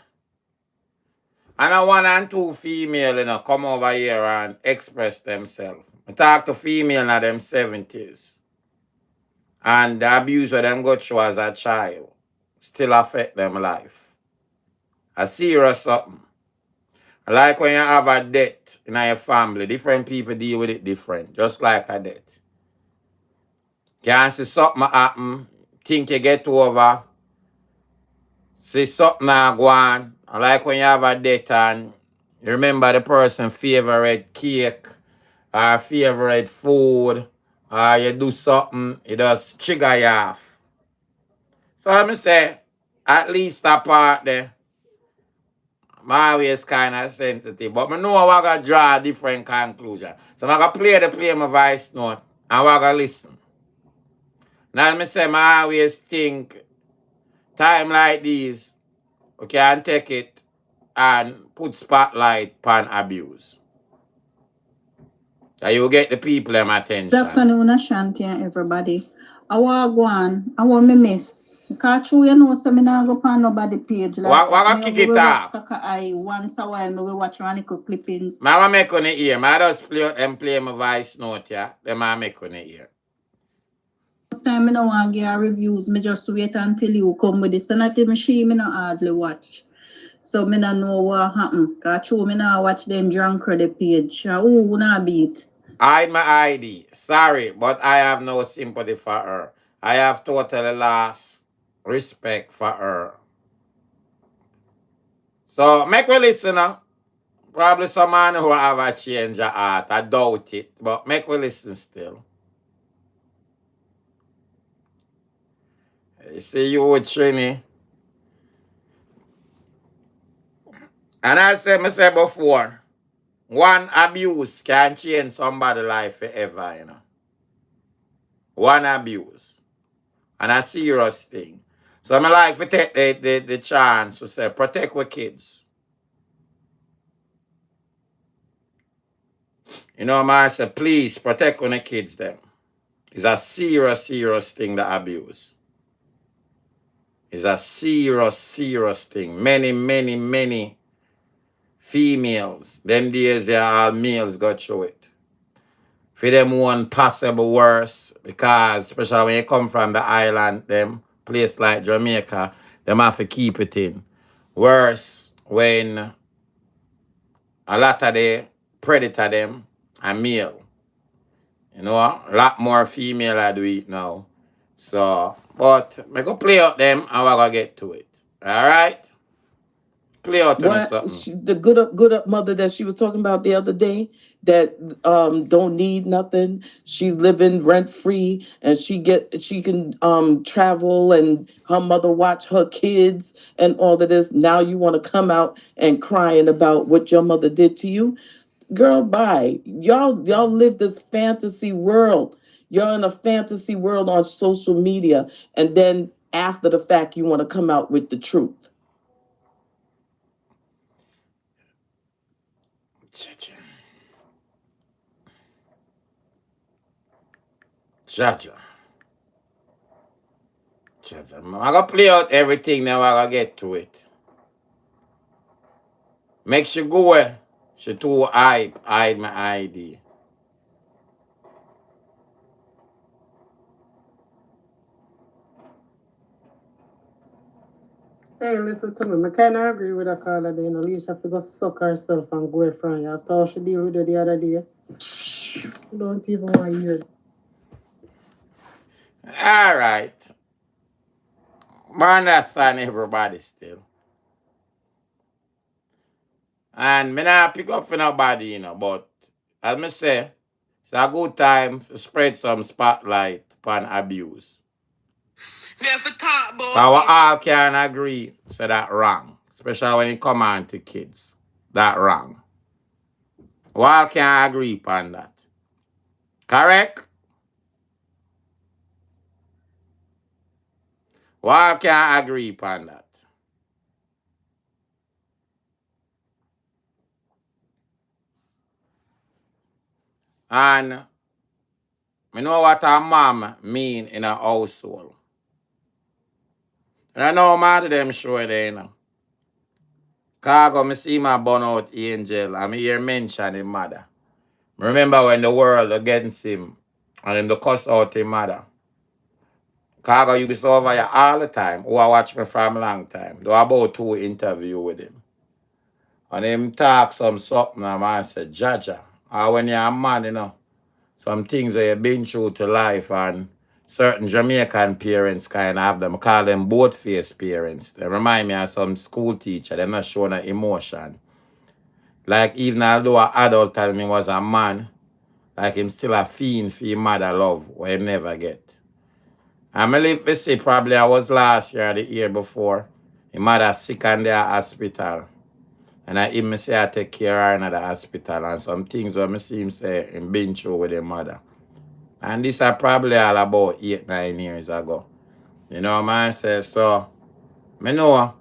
and I one and two female, you know, come over here and express themselves. I talk to female in them 70s. And the abuse of them go through as a child still affect them life. A serious something. Like when you have a death in your family, different people deal with it different, just like a death. Can't see something happen, think you get over, see something go on. Like when you have a death and you remember the person's favorite cake or favorite food, or you do something, it does trigger you off. So let me say, at least that part there, my always kind of sensitive. But I know I gotta draw a different conclusion. So I'm gonna play my voice note and I gotta listen. Now me say I always think time like these, we can take it and put spotlight on abuse. So you get the people them attention. Good afternoon, Ashanti and everybody. I want to go on. I want me miss. Because true, you know, so me not go on nobody page like What that. Me kick go it watch off? Kaka Eye once a while. Me watch Ranico clippings. I make on the ear. I just play out and play my voice note, yeah. Them I make on the ear. This time I don't want to get reviews. Me just wait until you come with this. And not even she, me not hardly watch. So me not know what happen. Because true, me not watch them drunk credit page. Who not beat? Hide my ID. Sorry, but I have no sympathy for her. I have totally lost respect for her. So make we listen now. Probably some man who have a change of heart. I doubt it. But make we listen still. You see you with Trini. And I said before, one abuse can change somebody's life forever, you know. One abuse. And a serious thing. So I like to take the chance to say, protect our kids. You know, I say, please protect our kids them. It's a serious, serious thing, the abuse. It's a serious, serious thing. Many females, them days they are all males got through it. For them one possible worse, because especially when you come from the island, them place like Jamaica, them have to keep it in. Worse when a lot of the predator them are male. You know, a lot more female I do it now. So, but I go play out them and we're gonna get to it. Alright? Play out on something. The good up mother that she was talking about the other day that don't need nothing. She living rent free and she can travel and her mother watch her kids and all of this. Now you want to come out and crying about what your mother did to you? Girl, bye. Y'all live this fantasy world. You're in a fantasy world on social media, and then after the fact you want to come out with the truth. Jaja. I'm gonna play out everything now. I'm gonna get to it. Make sure go where she too hide my ID. Hey, listen to me. I kind of agree with that call day. Leash have to go suck herself and go from you. After how she deal with it the other day. Don't even want to hear it. All right. I understand everybody still. And me not pick up for nobody, you know, but as me say, it's a good time to spread some spotlight upon abuse. Our all can agree, so that wrong. Especially when it come on to kids. That wrong. We all can agree upon that. Correct? We all can agree upon that. And I know what a mom mean in a household. And I know man of them show there, you know. Cause I see my burn out angel and I hear mention his mother. Remember when the world against him and him the cuss out his mother. Cause you be over here all the time. Who I watch me from a long time. Do about 2 interview with him. And him talk something and I say, Jaja. Or when you're a man, you know, some things that you've been through to life and certain Jamaican parents kind of have them, call them both-faced parents. They remind me of some school teacher. They're not showing an emotion. Like even although an adult tell me was a man, like him still a fiend for his mother love, what he never get. And I live to see probably I was last year or the year before. His mother sick in the hospital. And I even say I take care of her in the hospital and some things where I see him say him been through with his mother. And this are probably all about 8-9 years ago. You know what I say? So, I know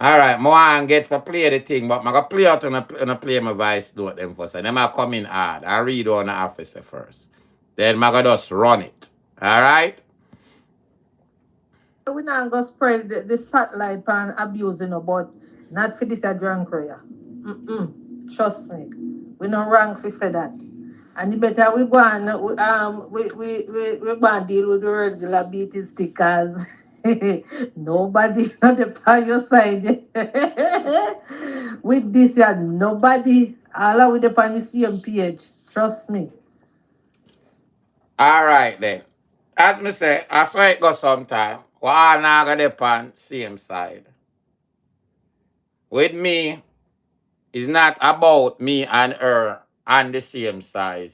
All right, I want get for play the thing, but I go play out and I play my voice note them first. And then I come in hard. I read on the officer first. Then I go just run it. All right? We not gonna spread the spotlight on abusing, but not for this a drunk yeah. Trust me. We not wrong for say that. And the better we go on, we go and deal with the regular beating stickers. Nobody on the on your side. With this, yeah, nobody all with the on the same page. Trust me. All right then. As me say, I saw it go sometime. Why not go the same side? With me, it's not about me and her on the same side.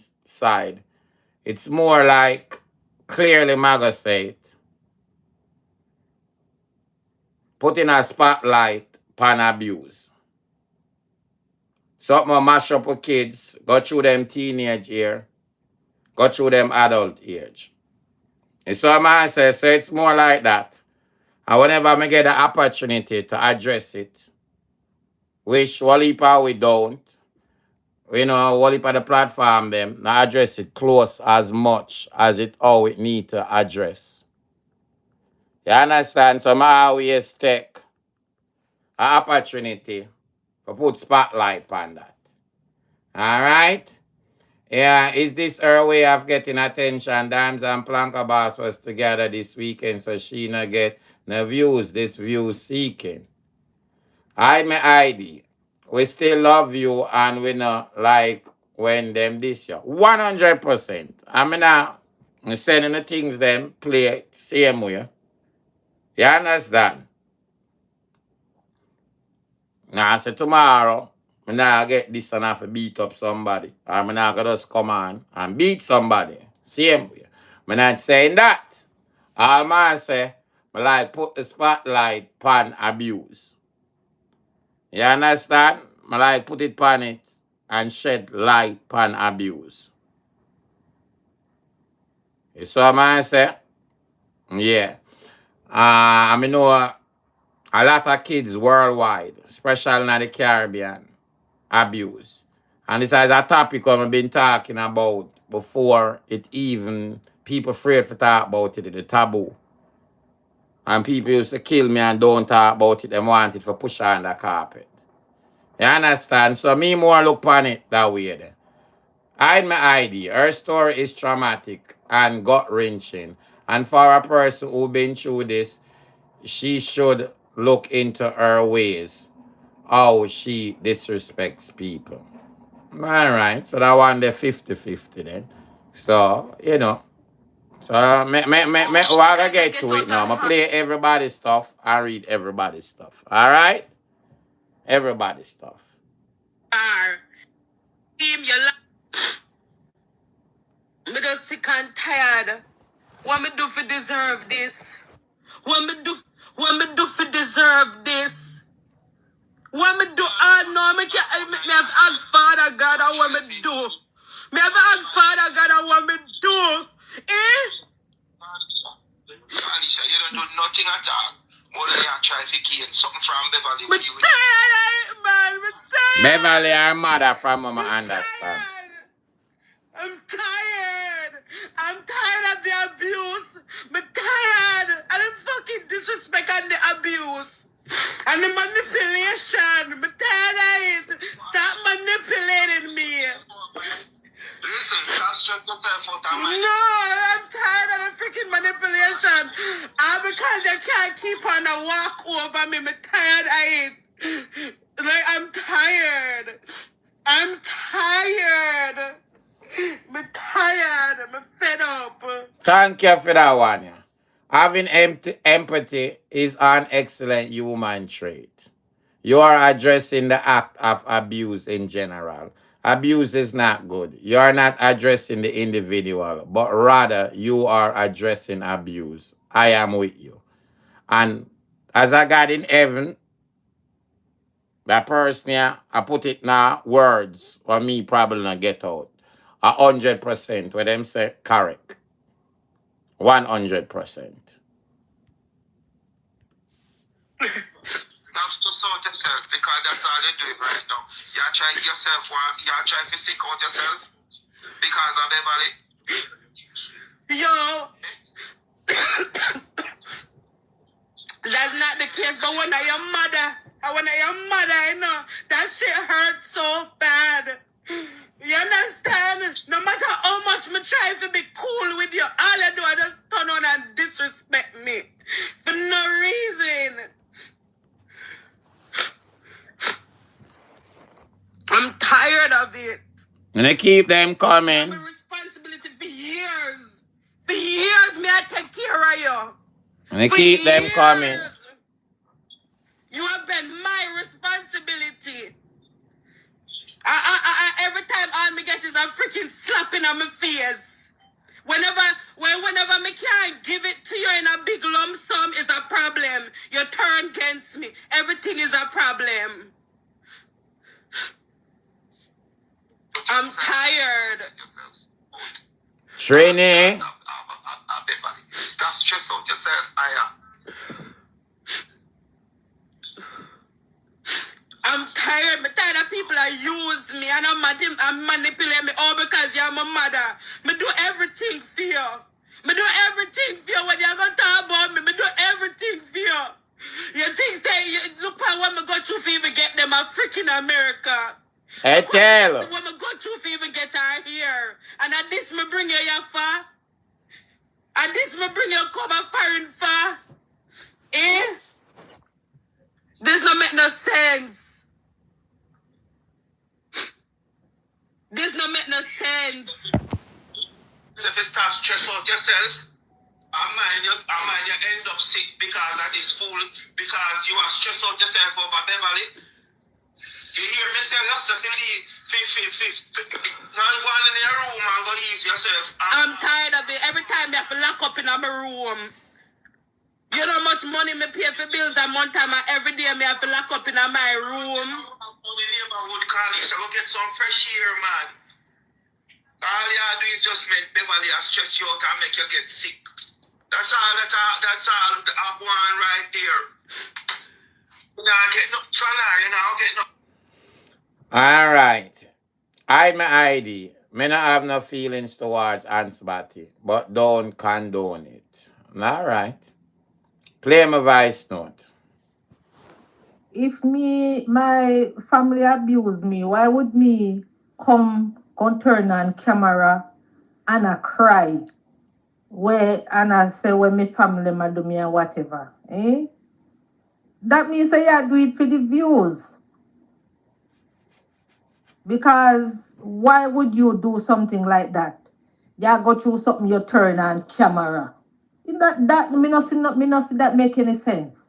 It's more like clearly Maga say it. Putting a spotlight pan abuse. Something mash up with kids, go through them teenage year, go through them adult age. And so I say, so it's more like that. And whenever I get the opportunity to address it, which Walipa we don't, Walipa the platform them, now address it close as much as it all it need to address. You understand? So I always take an opportunity to put spotlight on that. All right? Yeah, is this her way of getting attention? Dimes and Planka Boss was together this weekend, so she not get no views, this view seeking. I my ID. We still love you and we not like when them this year. 100%. I mean now sending the things them play same way. You understand? Now say tomorrow, I now get this and have to beat up somebody. I'm not gonna just come on and beat somebody. Same way. I'm not saying that. All man say, I like put the spotlight pan abuse. You understand? I like put it pan it and shed light pan abuse. You saw what I say? Yeah. I mean know a lot of kids worldwide, especially in the Caribbean, abuse. And this is a topic I've been talking about before it even people afraid to talk about it, the taboo. And people used to kill me and don't talk about it, they want it for push on the carpet. You understand? So me more look on it that way then. Hide my ID. Her story is traumatic and gut-wrenching. And for a person who been through this, she should look into her ways, how she disrespects people. All right, so that one the 50-50 then. So, So, I gotta get to it now. I'm gonna play everybody's stuff. I read everybody's stuff. All right? Everybody's stuff. Team, you me just sick and tired. What me do for deserve this? What me do for deserve this? What me do? No, me have asked Father God I what me do. Me have asked Father God I what me do. Alicia, you don't do nothing at all. More than you try to gain something from Beverly. Me tired, man. Me tired. Beverly, her mother from Mama understand. I'm tired. I'm tired of the abuse. I'm tired. And the fucking disrespect and the abuse. And the manipulation. I'm tired of it. Stop manipulating me. Listen, no, I'm tired of the freaking manipulation. Because you can't keep on a walk over me. I'm tired of it. Like, I'm tired. I'm tired. I'm tired. I'm fed up. Thank you for that one. Yeah. Having empathy is an excellent human trait. You are addressing the act of abuse in general. Abuse is not good. You are not addressing the individual, but rather you are addressing abuse. I am with you. And as I got in heaven, that person here, I put it now, words, for me probably not get out. 100%, where them say correct. 100%. out yourself because that's all you're doing right now. You're trying yourself, you're trying to sick out yourself because of Beverly. Yo, that's not the case, but when I am mother, I know that shit hurts so bad. You understand? No matter how much me try to be cool with you, all you do is just turn on and disrespect me for no reason. I'm tired of it. And I keep them coming. My responsibility for years. For years, me I take care of you. And I For keep them years. coming. You have been my responsibility. Every time all me get is a freaking slapping on my face. Whenever me can't give it to you in a big lump sum is a problem. You turn against me. Everything is a problem. I'm tired. Trini. Stop stress out yourself, Aya. I'm tired. I'm tired of people that use me and I'm manipulate me all because you're my mother. Me do everything for you. Me do everything for you when you're going to talk about me. Me do everything for you. You think say, look at what me go through for even get them a freaking America. Hey, tell. What me go through for even get her here. And at this me bring you here for. And this me bring you come a foreign for. Eh? This no make no sense. This no make no sense. If you start stress out yourself, I mind you end up sick because of this fool, because you are stressed out yourself over Beverly. You hear me tell you something, not go in your room and go ease yourself. I'm tired of it. Every time I have to lock up in my room. You know how much money me pay for bills a month and every day I have to lock up in my room. The neighborhood call you, so go get some fresh air, man. All you do is just make Beverly stress you out and make you get sick. That's all I want right there. You don't get no trouble, you don't get no. All right. Hide my ID. Me not have no feelings towards Ansbati, but don't condone it. All right. Play my voice note. If my family abuse me, why would me come turn on camera and I cry? And I say when my family ma do me and whatever. Eh? That means I do it for the views. Because why would you do something like that? You go through something, you turn on camera. That me not see that make any sense.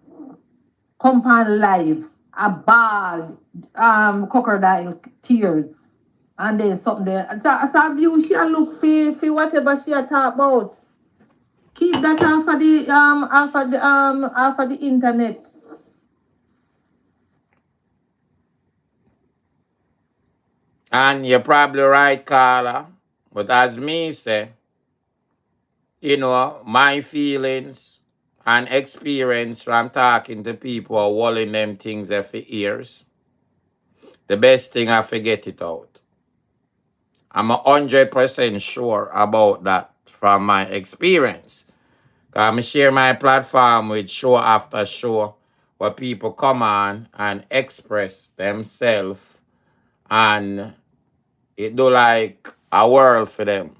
Come on live, a ball, crocodile tears, and then something there. So view she look for whatever she talk about. Keep that off of the internet. And you're probably right, Carla. But as me say, you know, my feelings and experience from talking to people or walling them things for ears, the best thing I forget it out. I'm 100% sure about that from my experience. I share my platform with show after show where people come on and express themselves and it do like a world for them.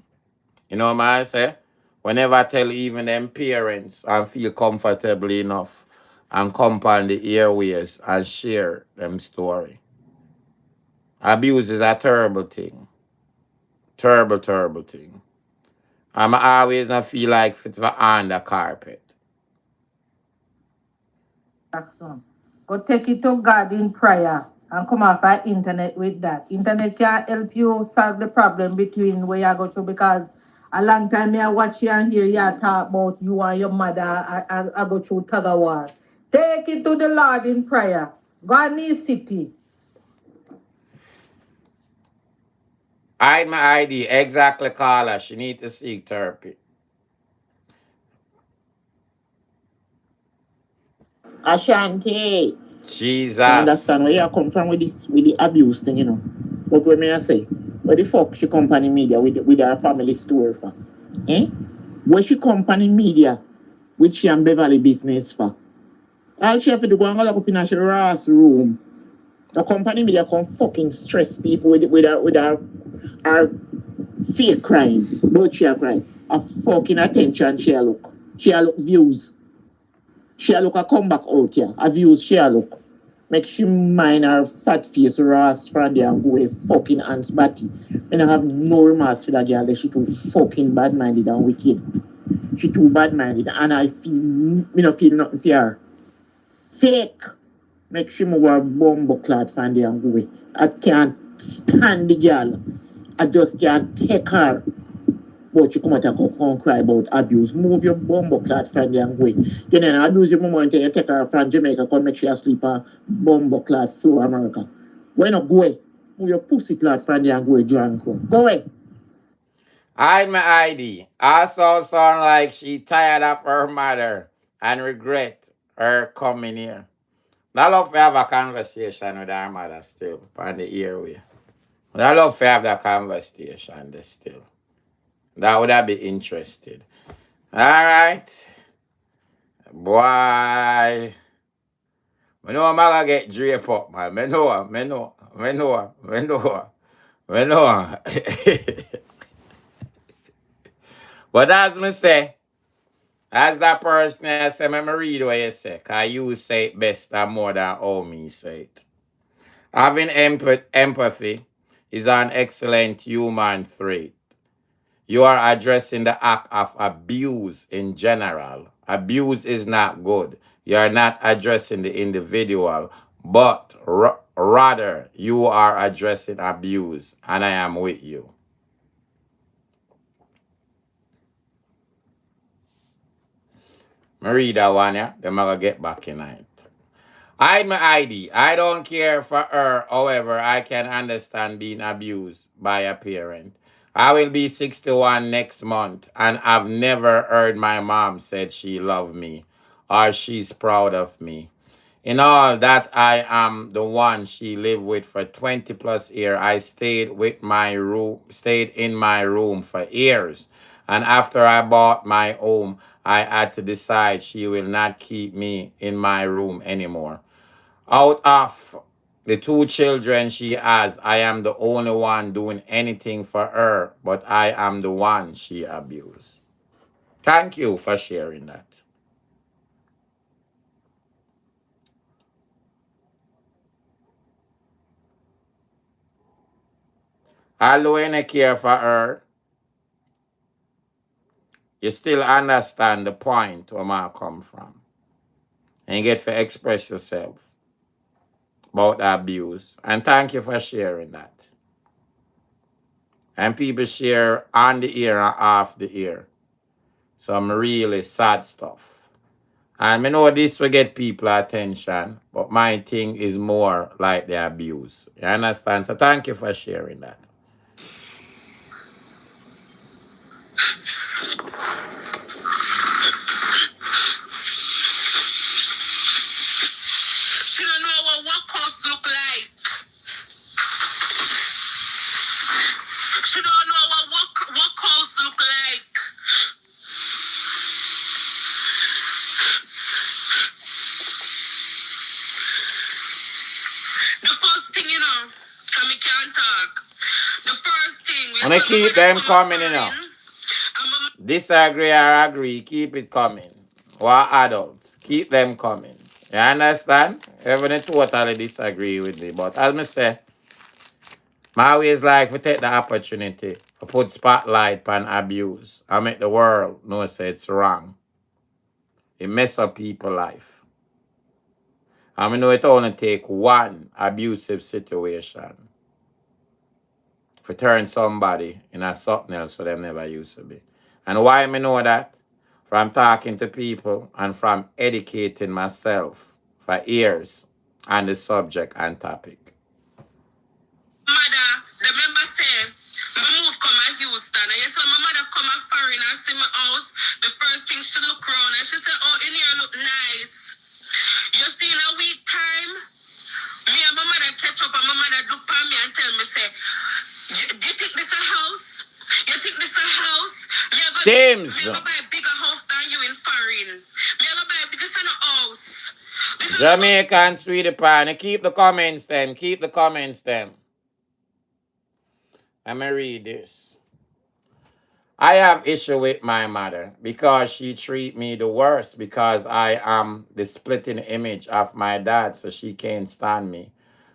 You know what I say? Whenever I tell even them parents and feel comfortable enough and come on the airways and share them story. Abuse is a terrible thing. Terrible, terrible thing. I'm always not feel like fit for on the carpet. Son. Go take it to God in prayer and come off our internet with that. Internet can help you solve the problem between where you go through because a long time I watch you and hear you talk about you and your mother I go through tug of war. Take it to the Lord in prayer. God needs city. Hide my ID. Exactly, Carla. She need to seek therapy. Ashanti, Jesus. You understand where you come from with this with the abuse thing, you know. But what may I say? What the fuck she come on the media with her family story for? Eh? Where she come on the media with she and Beverly business for? All she have to do go and lock up in her ass room. The company media come fucking stress people with her fake crime. But she a crime. A fucking attention she a look. She a look views. She a look a come back out here. A views she a look. Make she mind her fat face ass from there and go a fucking Aunt's Batty. And I have no remorse for that girl. She too fucking bad minded and wicked. She too bad minded and I feel me no feel nothing for her. Fake. Make she move her bumbo clad from there and go away. I can't stand the girl. I just can't take her. But you come out and cry about abuse. Move your bumbo clad from there and go away. You know, abuse your mama until you take her from Jamaica, come make sure sleep on bumbo clad floor America. Why not go away? Move your pussy clad from there and go away, drunk. Go away. Hide my ID. Also sound like she tired of her mother and regret her coming here. I love to have a conversation with her mother still on the airway. I love to have that conversation there still. That would I be interested. All right. Boy. I know I'm gonna get draped up, man. I know. But as me say, as that person I say, me read what you say, cause you say it best and more than how me say it. Having empathy is an excellent human trait. You are addressing the act of abuse in general. Abuse is not good. You are not addressing the individual, but rather you are addressing abuse, and I am with you. I read that one, yeah? Then I'm going to get back in it. Hide my ID. I don't care for her. However, I can understand being abused by a parent. I will be 61 next month, and I've never heard my mom said she loved me or she's proud of me. In all that I am the one she lived with for 20 plus years. I stayed in my room for years. And after I bought my home, I had to decide she will not keep me in my room anymore. Out of the two children she has, I am the only one doing anything for her, but I am the one she abused. Thank you for sharing that. Although I care for her, you still understand the point where I come from. And you get to express yourself about the abuse. And thank you for sharing that. And people share on the ear and off the ear. Some really sad stuff. And I know this will get people attention, but my thing is more like the abuse. You understand? So thank you for sharing that. She don't know what workhouse look like. She don't know what workhouse look like. The first thing, you know, because me can't talk. The first thing, I'm going to keep them coming, you know. Disagree or agree, keep it coming. We're adults. Keep them coming. You understand? Even totally disagree with me. But as I say, my always like to take the opportunity to put spotlight on abuse and make the world know say it's wrong. It mess up people's life. And we know it only take one abusive situation to turn somebody into something else for them never used to be. And why I know that? From talking to people and from educating myself for years on the subject and topic. Mother, the member say, me move come to Houston. And yes, my mother come a foreign and see my house. The first thing she look around and she said, oh, in here look nice. You see, in a week time, me and my mother catch up and my mother look at me and tell me, say, do you think this a house? You think this a house? Sims. Me go buy a bigger house than you in foreign. Me go buy this a house. This Jamaican sweetie pie. Keep the comments then. Keep the comments then. Let me read this. I have issue with my mother because she treat me the worst because I am the splitting image of my dad, so she can't stand me.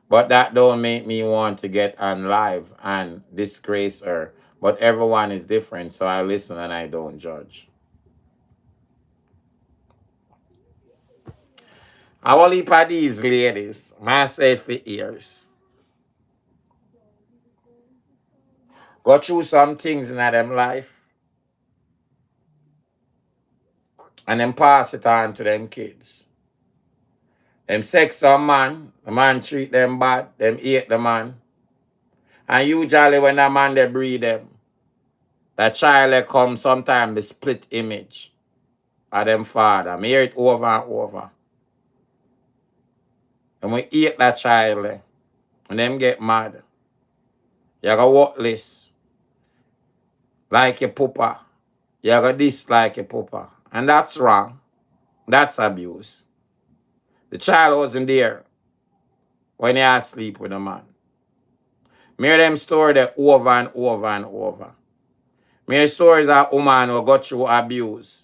But that don't make me want to get on live and disgrace her. But everyone is different, so I listen and I don't judge. I will leave at these ladies, myself for years. Go through some things in them life. And then pass it on to them kids. Them sex some man, the man treat them bad, them hate the man. And usually when a man they breed them, that child they come sometimes the split image of them father. I hear it over and over. And we hate that child and them get mad. You go worthless. Like your papa. You go dislike your papa. And that's wrong. That's abuse. The child wasn't there when you are asleep with a man. Me hear them story there over and over and over. Me hear stories of woman who got through abuse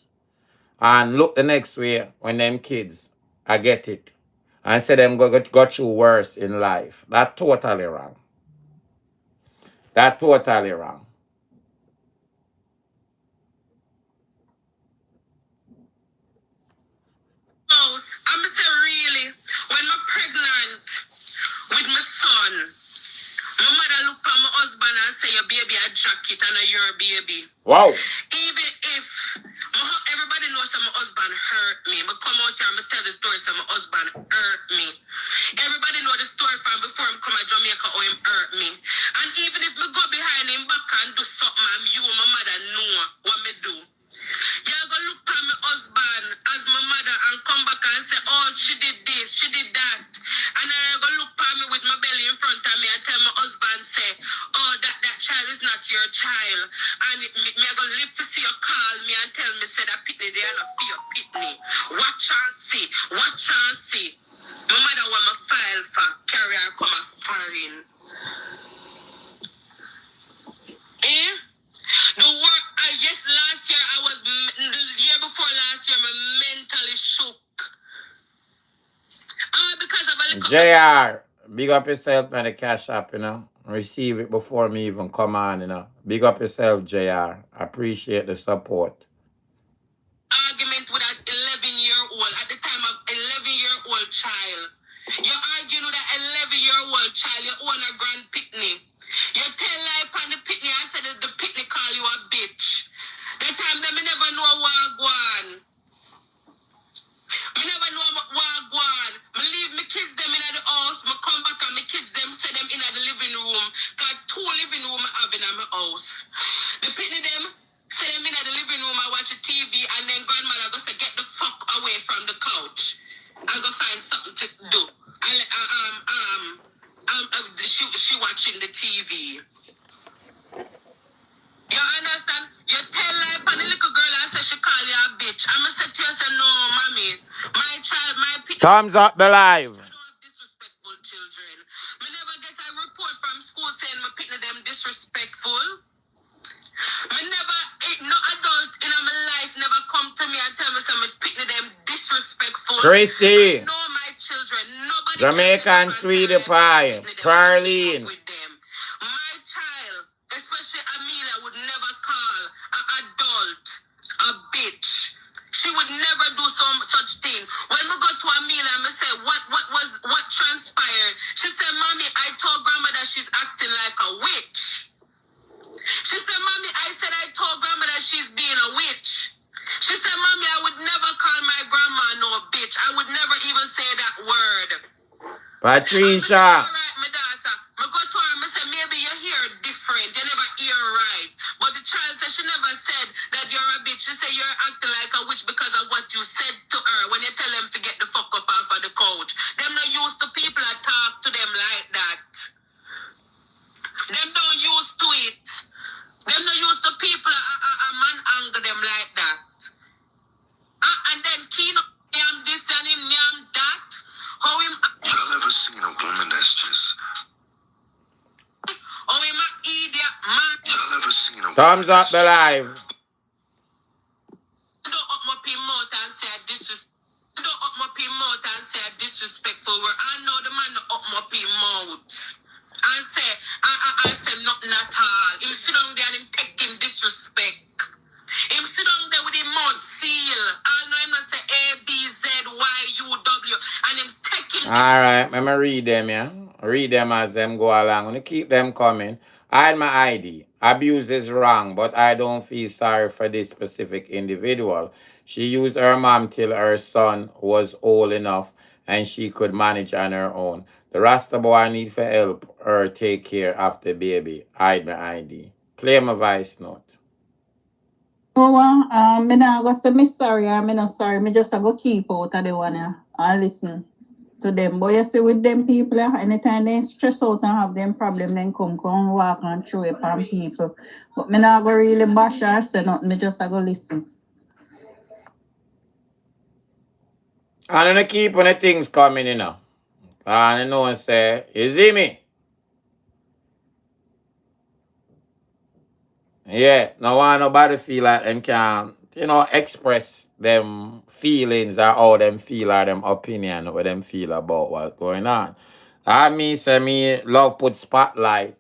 and look the next way when them kids I get it and say them got through worse in life. That totally wrong. That totally wrong. I'm say really, when I'm pregnant with my son, my mother look at my husband and say, your baby a jacket and your baby. Wow. Even if everybody knows that my husband hurt me. I come out here and I tell the story that my husband hurt me. Everybody know the story from before him come to Jamaica or him hurt me. And even if me go behind him back and do something, you and my mother know what me do. Y'all go look at my husband as my mother and come back and say, oh, she did this, she did that. And then I go look at me with my belly in front of me and tell my husband, say, oh, that child is not your child. And me I go live to see you call me and tell me, say, that pitney, they are not for your pitney. Watch and see, watch and see. My mother want my file for carry her come a foreign. Eh? The work, yes, last year the year before last year, my mentally shook. Because of a little... JR, big up yourself on the cash app, you know. Receive it before me even come on, you know. Big up yourself, JR. Appreciate the support. Argument with an 11-year-old, at the time of 11-year-old child. You're arguing with an 11-year-old child, you own a grand pitney. You tell lie upon the pitney and said that the pitney call you a bitch. That time them never know what go on. Me never know what go on. Me leave my kids them in the house, me come back and my kids them say them in the living room. Cause 2 living room I have in my house. The pitney them say them in the living room, I watch a TV, and then grandmother go say, get the fuck away from the couch. I go find something to do. She watching the TV. You understand? You tell like on the little girl and say she call you a bitch. I'ma say to you, say, no, mommy. My child, my people. Thumbs up the live. I don't have disrespectful children. Me never get a report from school saying my picking them disrespectful. Me never, no adult in my life never come to me and tell me some picking them disrespectful. Chrissy. I know my children. Nobody Jamaican sweetie pie. Parlene. With them. My child, especially Amelia, would never call an adult a bitch. She would never do such thing. When we go to Amelia and we say, what transpired? She said, Mommy, I told Grandma that she's acting like a witch. She said, Mommy, I told Grandma that she's being a witch. She said, Mommy, I would never call my grandma no bitch. I would never even say that word. Patricia. All right, my daughter. I go to her and I say, maybe you hear different. different. You never hear right. But the child said she never said that you're a bitch. She said you're acting like a witch because of what you said to her when you tell them to get the fuck up off of the couch. Them not used to people that talk to them like that. Them don't used to it. Them not used to people a man anger them like that. And then Keno am this and him am that. How him? Y'all ever seen a woman that's just? How him a idiot man? Y'all ever seen a? Thumbs up the live. Don't up my mouth and say disrespect. Don't up my mouth and say disrespectful word. I know the man don't up my mouth and say I say nothing at all. Him sit down there and him take him disrespect. Him sit down there with him mouth seal. I know him not say ABZYUW and him take him. All right, let me read them, yeah. Read them as them go along. I'm gonna keep them coming. Hide my ID. Abuse is wrong, but I don't feel sorry for this specific individual. She used her mom till her son was old enough and she could manage on her own. The Rasta boy need for help her take care of the baby. Hide my ID. Play my voice note. Me not go say me sorry or me not sorry. Me just go keep out of the one and listen to them. But you see with them people, anytime they stress out and have them problem, then come walk and throw it on people. But me not go really bash or say nothing. Me just go listen. I'm gonna keep on the things coming, you know. And I know and say, you see me? Yeah, no want nobody feel like them can, express them feelings or how them feel or them opinion what them feel about what's going on. I mean, say me love put spotlight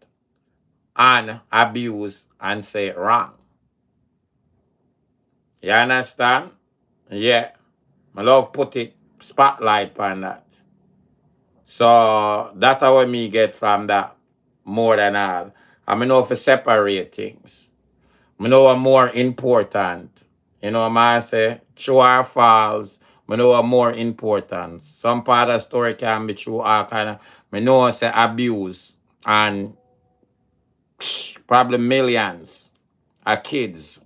on abuse and say it wrong. You understand? Yeah. I love put it spotlight on that. So that's what me get from that more than all. I mean, know for separate things. I know what more important. You know what I say? True or false. I know what more important. Some part of the story can be true or kind of. I know say abuse and probably millions of kids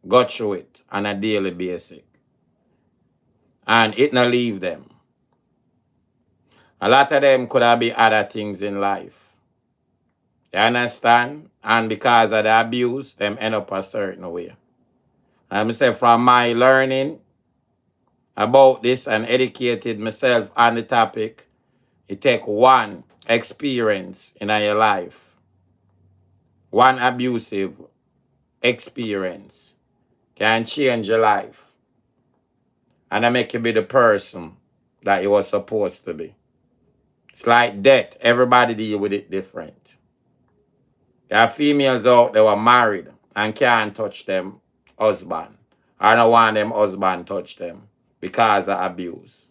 go through it on a daily basis. And it not leave them. A lot of them could have been other things in life. You understand? And because of the abuse, them end up a certain way. And I say from my learning about this and educated myself on the topic, it take one experience in your life. One abusive experience can change your life. And I make you be the person that you were supposed to be. It's like death. Everybody deal with it different. There are females out that were married and can't touch them husband. I don't want them husband touch them because of abuse.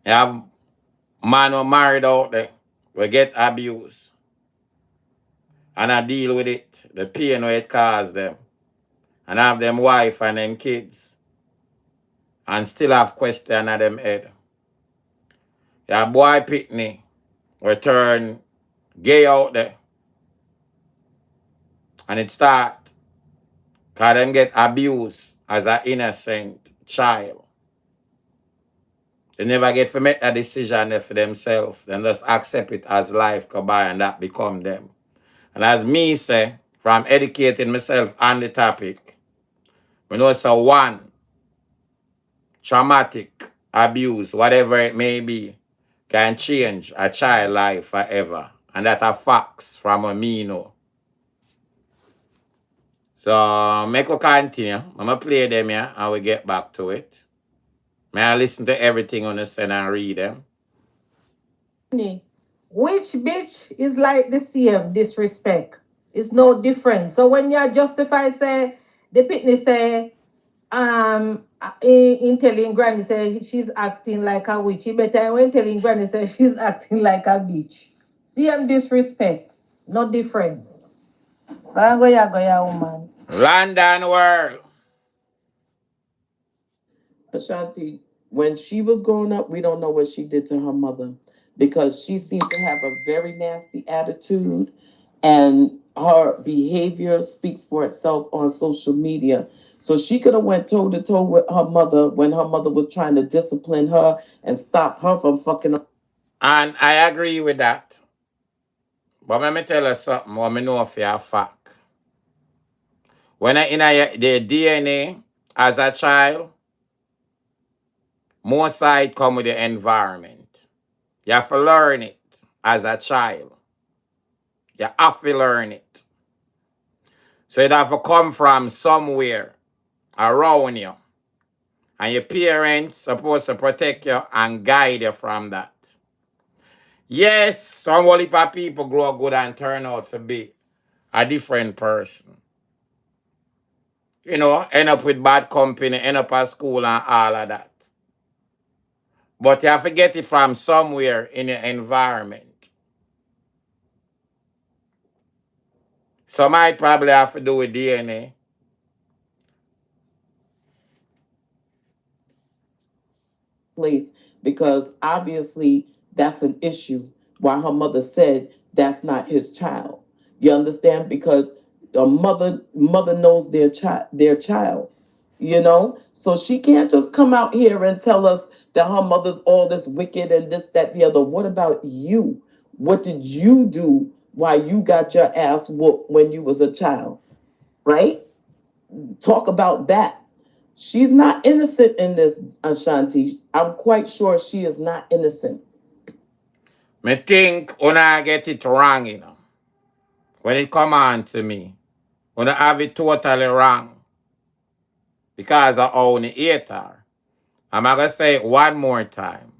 You have man who married out there will get abused. And I deal with it, the pain where it caused them. And have them wife and them kids. And still have question at them head. Your boy Pitney will turn gay out there. And it start because them get abused as an innocent child. They never get to make a decision for themselves. Then just accept it as life go by and that become them. And as me say, from educating myself on the topic, we know so one traumatic abuse, whatever it may be, can change a child life forever. And that are facts from a me know. So make we continue. I'm gonna play them here and we get back to it. May I listen to everything on the send and read them? Which bitch is like the same disrespect? It's no different. So when you justify say the pitney say in telling granny say she's acting like a witch, you better when telling granny say she's acting like a bitch. Same disrespect, no difference. Go ya woman. London world. Ashanti, when she was growing up, we don't know what she did to her mother. because she seemed to have a very nasty attitude, and her behavior speaks for itself on social media. So she could have went toe to toe with her mother when her mother was trying to discipline her and stop her from fucking up. And I agree with that. But let me tell you something what I know for a fact. When I in the DNA as a child, most side come with the environment. You have to learn it as a child. You have to learn it. So it have to come from somewhere around you. And your parents supposed to protect you and guide you from that. Yes, some heap of people grow up good and turn out to be a different person. You know, end up with bad company, end up at school and all of that. But you have to get it from somewhere in your environment. Some might probably have to do with DNA. Place, because obviously that's an issue. Why her mother said that's not his child. You understand? Because a mother knows their child. You know, so she can't just come out here and tell us that her mother's all this wicked and this, that, the other. What about you? What did you do while you got your ass whooped when you was a child? Right? Talk about that. She's not innocent in this, Ashanti. I'm quite sure she is not innocent. Me think when I get it wrong, you know. When it come on to me, when I have it totally wrong. Because I own the hater. I'm going to say it one more time.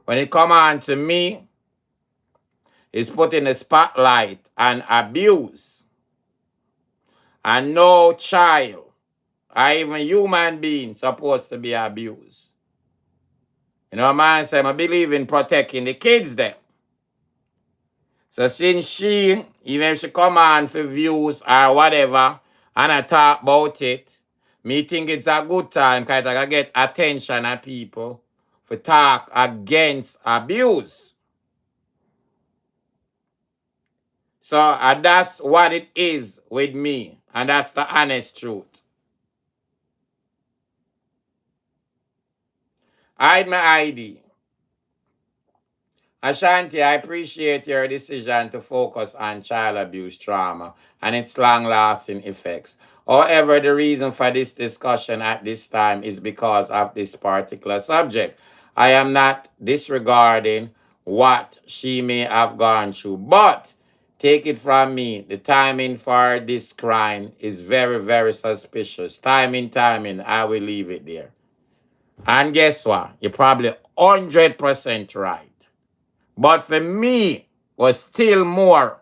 When it come on to me, it's putting the spotlight on abuse. And no child, or even human being, supposed to be abused. You know, man say, I believe in protecting the kids then. So since she, even if she come on for views or whatever, and I talk about it, me think it's a good time because I get attention of people for talk against abuse. So that's what it is with me. And that's the honest truth. Hide my ID. Ashanti, I appreciate your decision to focus on child abuse trauma and its long-lasting effects. However, the reason for this discussion at this time is because of this particular subject. I am not disregarding what she may have gone through, but take it from me, the timing for this crime is very, very suspicious. Timing, I will leave it there. And guess what? You're probably 100% right. But for me, was still more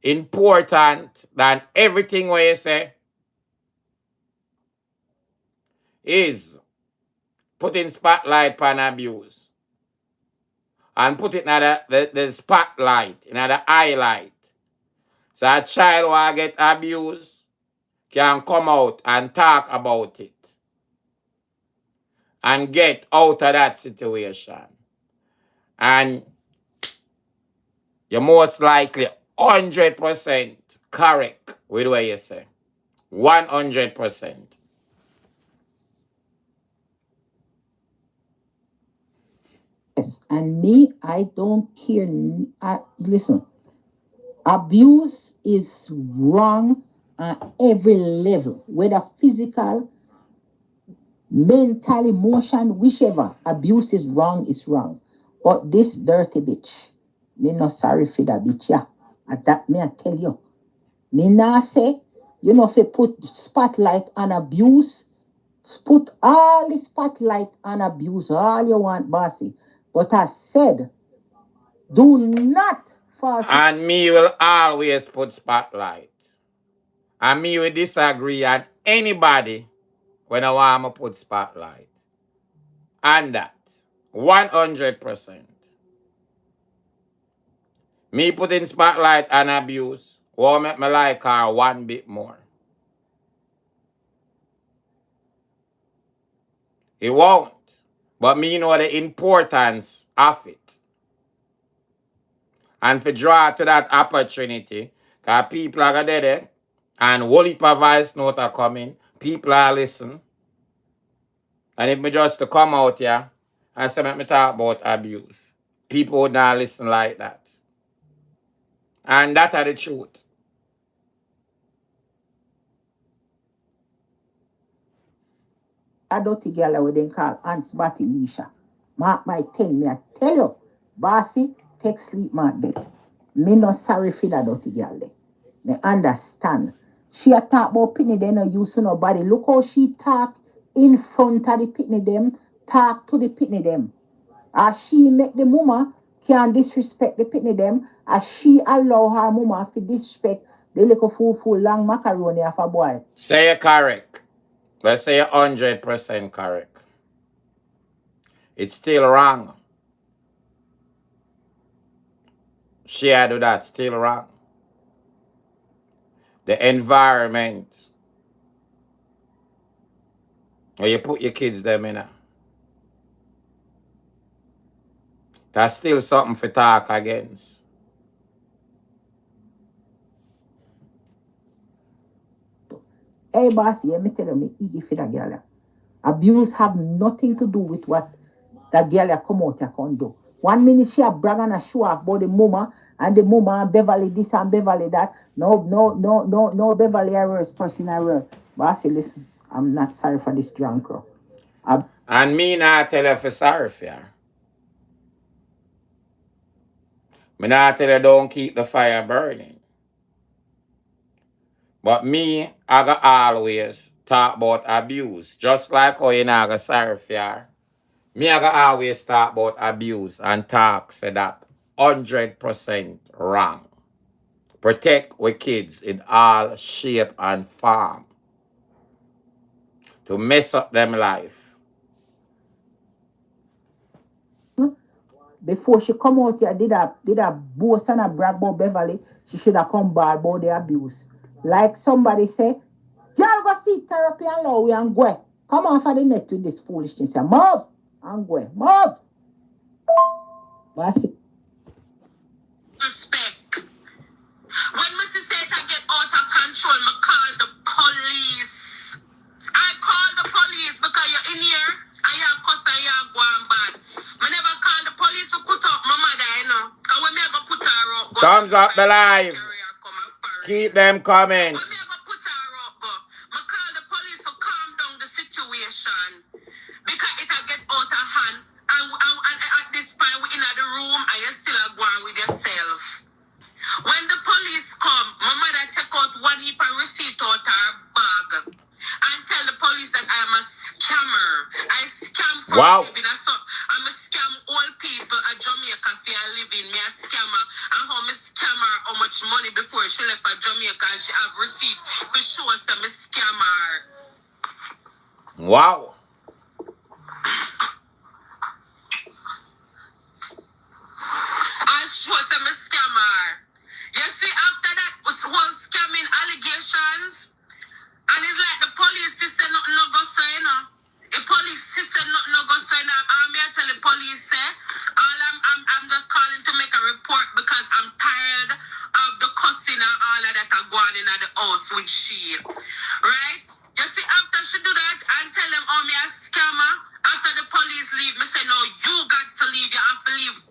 important than everything what you say is putting spotlight on abuse. And put it in the spotlight, in the highlight. So a child who get abused can come out and talk about it. And get out of that situation. And you're most likely 100% correct with what you say. 100%. Yes, and me, I don't care. Listen, abuse is wrong at every level, whether physical, mental, emotion, whichever. Abuse is wrong, is wrong. But this dirty bitch, me not sorry for that bitch, yeah. At that, me I tell you. Me nah say, you know, if you put spotlight on abuse, put all the spotlight on abuse, all you want, bossy. But I said, do not falsify. And me will always put spotlight. And me will disagree on anybody when I want to put spotlight. And that. 100%. Me putting spotlight on abuse won't make me like her one bit more. It won't. But me know the importance of it. and for draw to that opportunity, because people are there, and whole heap of voice note are coming, people are listening. And if me just to come out here and say, let me talk about abuse, people would not listen like that. And that are the truth. A dirty girl we then call Aunt Batty Leash. Mark my 10, me I tell you. Bossy, take sleep, mark bet. Me no sorry for that dirty girl there. Me understand. She a talk about pitney they no use to nobody. Look how she talk in front of the pitney them, talk to the pitney them. As she make the mama can disrespect the pitney them, as she allow her mama to disrespect the little fool long macaroni of a boy. Say it correct. Let's say 100% correct. It's still wrong. She had do that, still wrong. The environment where you put your kids them in, that's still something for talk against. Hey, boss, yeah, me tell you, me eager for that girl. Abuse have nothing to do with what that girl come out here can do. 1 minute she a brag and a show off about the mama and Beverly this and Beverly that. No, Beverly a worst person I world. Bossy, listen, I'm not sorry for this drunk girl. And me not tell her for sorry for her. Me not tell her don't keep the fire burning. But me, I got always talk about abuse. Just like how you not got sorry for her. Me, I got always talk about abuse and talk say that 100% wrong. Protect our kids in all shape and form. To mess up them life. Before she come out here, did a boast and a brag about Beverly, she should have come bad about the abuse. Like somebody say, y'all go see therapy and law and go. Come off of the net with this foolishness. Move and go. Move. Bossy. Respect. When Mrs. Seta get out of control, me call the police. I call the police because you're in here and you're cussing, you're going bad. I never call the police to put up my mother, you know. Because when me I go put her up, Thumbs up the live. Keep them coming. When me I go put her up, I call the police to calm down the situation. Because it will get out of hand. And at this point, we're in the room and you're still going with yourself. When the police come, my mother take out one heap of receipt out her bag and tell the police that I am a scammer. I scam for a living. I'm a scam all people at Jamaica for a living. Me a scammer. And how me scammer how much money before she left for Jamaica and she have receipt for show us I'm a scammer. Wow. And show us I'm a scammer. You see, after that was scamming allegations, and it's like the police said nothing no go say, you know. The police said nothing no go say. Now I'm here tell the police say, all I'm just calling to make a report because I'm tired of the cussing and all of that are going in at the house with she. Right? You see, after she do that and tell them, oh, me a scammer, after the police leave, me say, no, you got to leave. You have to leave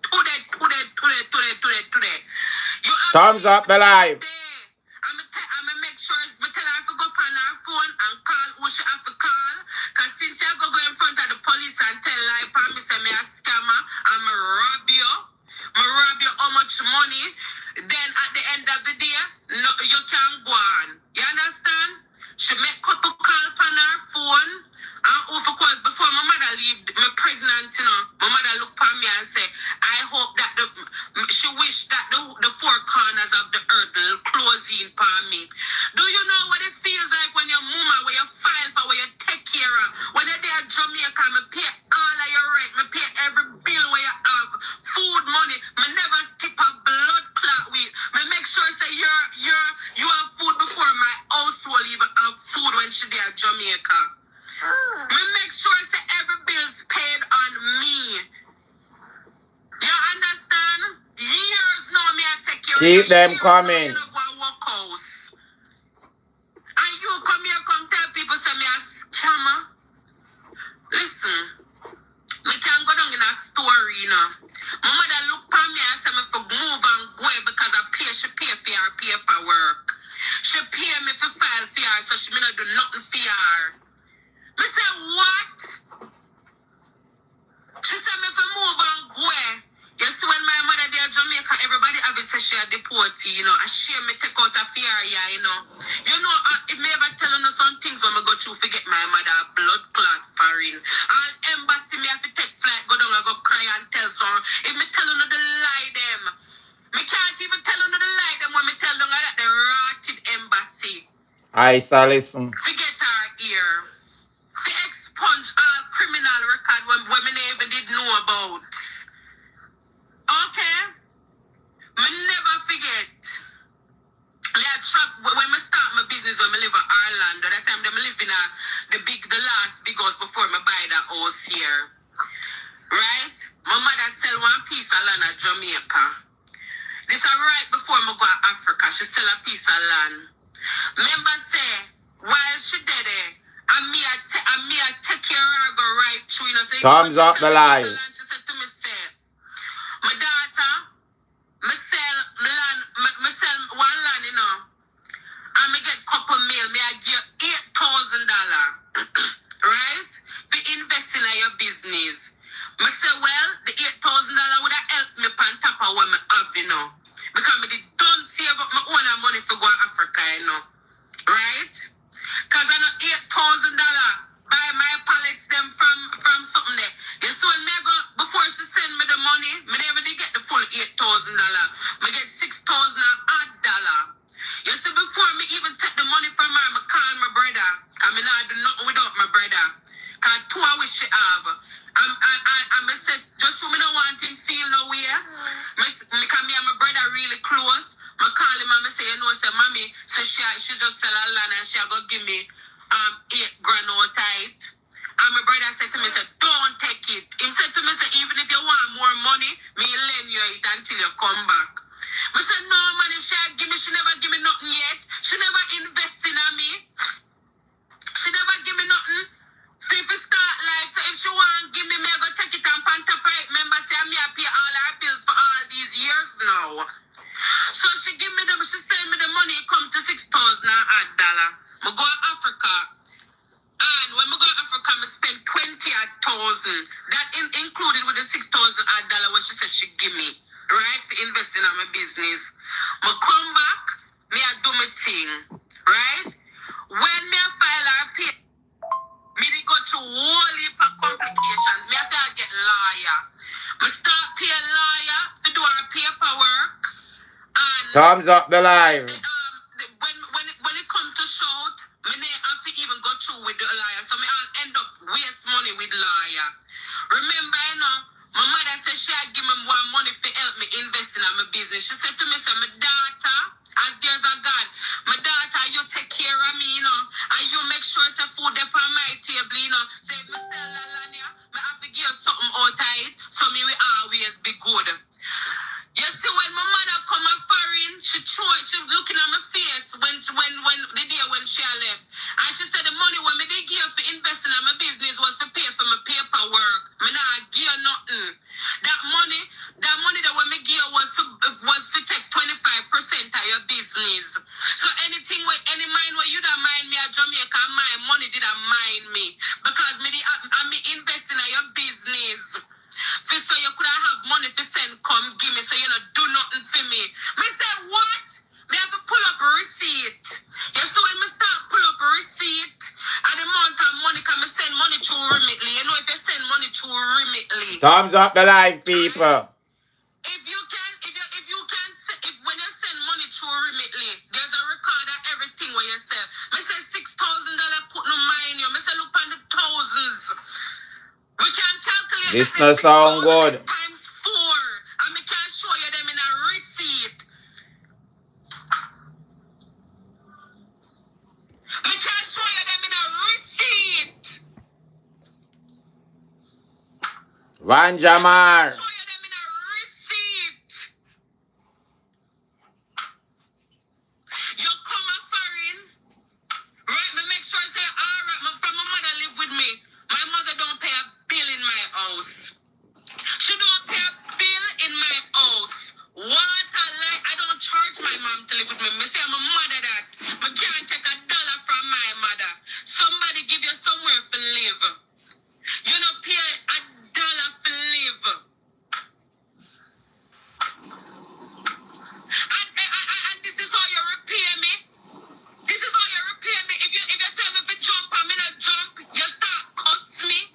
today. Thumbs up the live. I'm make sure me tell her to go on her phone and call who she have to call. Because since you go in front of the police and tell lie, me say me a scammer and me rob you. Me rob you how much money. Then at the end of the day, no, you can't go on. You understand? She make couple call on her phone. And of course, before my mother leave, me pregnant, you know, my mother look at me and say, I hope that she wish that the four corners of the earth will close in for me. Do you know what it feels like when your mama, when you file for, when you take care of, when you're there at Jamaica, me pay all of your rent, me pay every bill where you have, food money, me never skip a blood clot week. Me make sure say you have food before my household even have food when she there at Jamaica. Me make sure say every bill's paid on me. You understand? Years now me I Keep them coming. You know, go and walk house. And you come here, come tell people, say me a scammer. Listen, me can go down in a story, you know. My mother look for me and say me for move and go because she pay for her paperwork. She pay me for file for her, so she me not do nothing for her. Me say, what? She said me for move and go. You see, when my mother there in Jamaica, everybody have it say she a deportee, you know. I share me take out a fear, yeah, you know. You know, if me ever tell you some things when me go through, forget my mother, blood clot foreign. All embassy, me have to take flight, go down and go cry and tell some. If me tell you the lie them, me can't even tell you the lie them when me tell them that the rotted embassy. I shall listen. Forget her ear. To expunge all criminal record when me never did know about. Okay? Me never forget. When I start my business when I live in Ireland, at that time I live in the last big house before I buy that house here. Right? My mother sell one piece of land at Jamaica. This is right before I go to Africa. She sell a piece of land. Remember say, while she did it, and me I take care of her go right through, you know. So Thumbs up the line. she said to me, say, my daughter, me sell one land, you know. And me get couple meal, me I give $8,000, right? For investing in your business. Me say, well, the $8,000 would have helped me on top of what me have, you know. Because me don't save up my own money for go to Africa, you know. Right? Because I know $8,000 buy my pallets them from something there. You see when me go, before she send me the money, me never did get the full $8,000. Me get $6,000 odd dollar. You see, before me even take the money from her, I call my brother. Because I not do nothing without my brother. Because two I wish she have. I said, just so me don't want him feel nowhere. Because me and my brother really close. I call him and I say, you know, say, mommy, so she just sell her land and she go give me $8,000 out tight. And my brother said to me, say, don't take it. He said to me, say, even if you want more money, me lend you it until you come back. I said, no, man, if she give me, she never give me nothing yet. She never invest in me. She never give me nothing. So if you start life, so if she want give me, I go take it and panta pipe. Remember, say, me I pay all her bills for all these years now. So she give me she send me the money, it come to $6,000 odd dollar. I go to Africa. And when I go to Africa, I spend 20,000. That included with the $6,000 odd dollar what she said she give me. Right? To invest in my business. I come back, me I do my thing. Right? When me I file a pay, me they go through whole heap of complications. Me have to get lawyer. Me start pay a lawyer to do our paperwork. And Thumbs up the line. When it come to shout, me have to even go through with the lawyer. So me I'll end up waste money with lawyer. Remember, you know, my mother said she had give me more money to help me invest in my business. She said to me, say, my daughter, as there's a God, my daughter, you take care of me, you know, and you make sure the food up on my table, you know. So if I sell la lanya, I have to give you something out of it, so me will always be good. You see, when my mother come a foreign, she looking at my face when the day when she left. And she said the money when me they give for investing in my business was to pay for my paperwork. Me not give nothing. That money that when me give was for take 25% of your business. So anything with any mind where you don't mind me at Jamaica, my money did not mind me. Because I'm investing in your business. So you could have money to send, come give me, so you know, do nothing for me. Me say, what? Me have to pull up a receipt. You see, when me start pull up a receipt, and the amount of money, can me send money through Remitly. You know, if you send money through Remitly. Thumbs up the live, people. If when you send money through Remitly, there's a record of everything when you sell. Me say $6,000 put no mind you. Me say look on the thousands. We can calculate This that no sound good. times 4, and we can show you them in a receipt. We can show you them in a receipt. Van Jamar. Show you them in a receipt. mom to live with me. Me say I'm a mother that. I can't take $1 from my mother. Somebody give you somewhere to live. You don't pay $1 for live. And this is how you repay me. This is how you repay me. If you tell me to jump, I'm gonna jump. You start cuss me.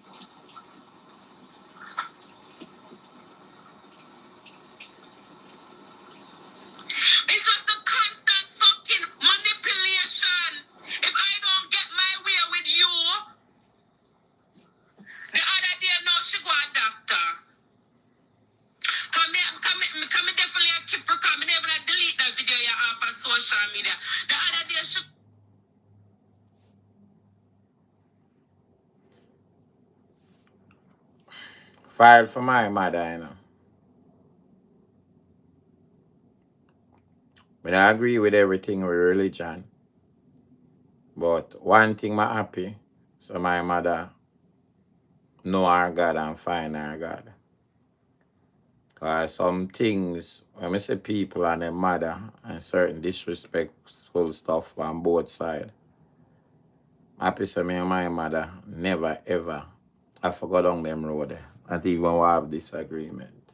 It's just the constant fucking manipulation. If I don't get my way with you, the other day now she go a doctor. Come me definitely keep recording. Me never delete that video you off of social media. The other day she File for my mother, you know. But I agree with everything with religion. But one thing I'm happy, so my mother know our God and find our God. Because some things, when I say people and their mother and certain disrespectful stuff on both sides, happy say me and my mother never ever I forgot on them road. Not even we have disagreement.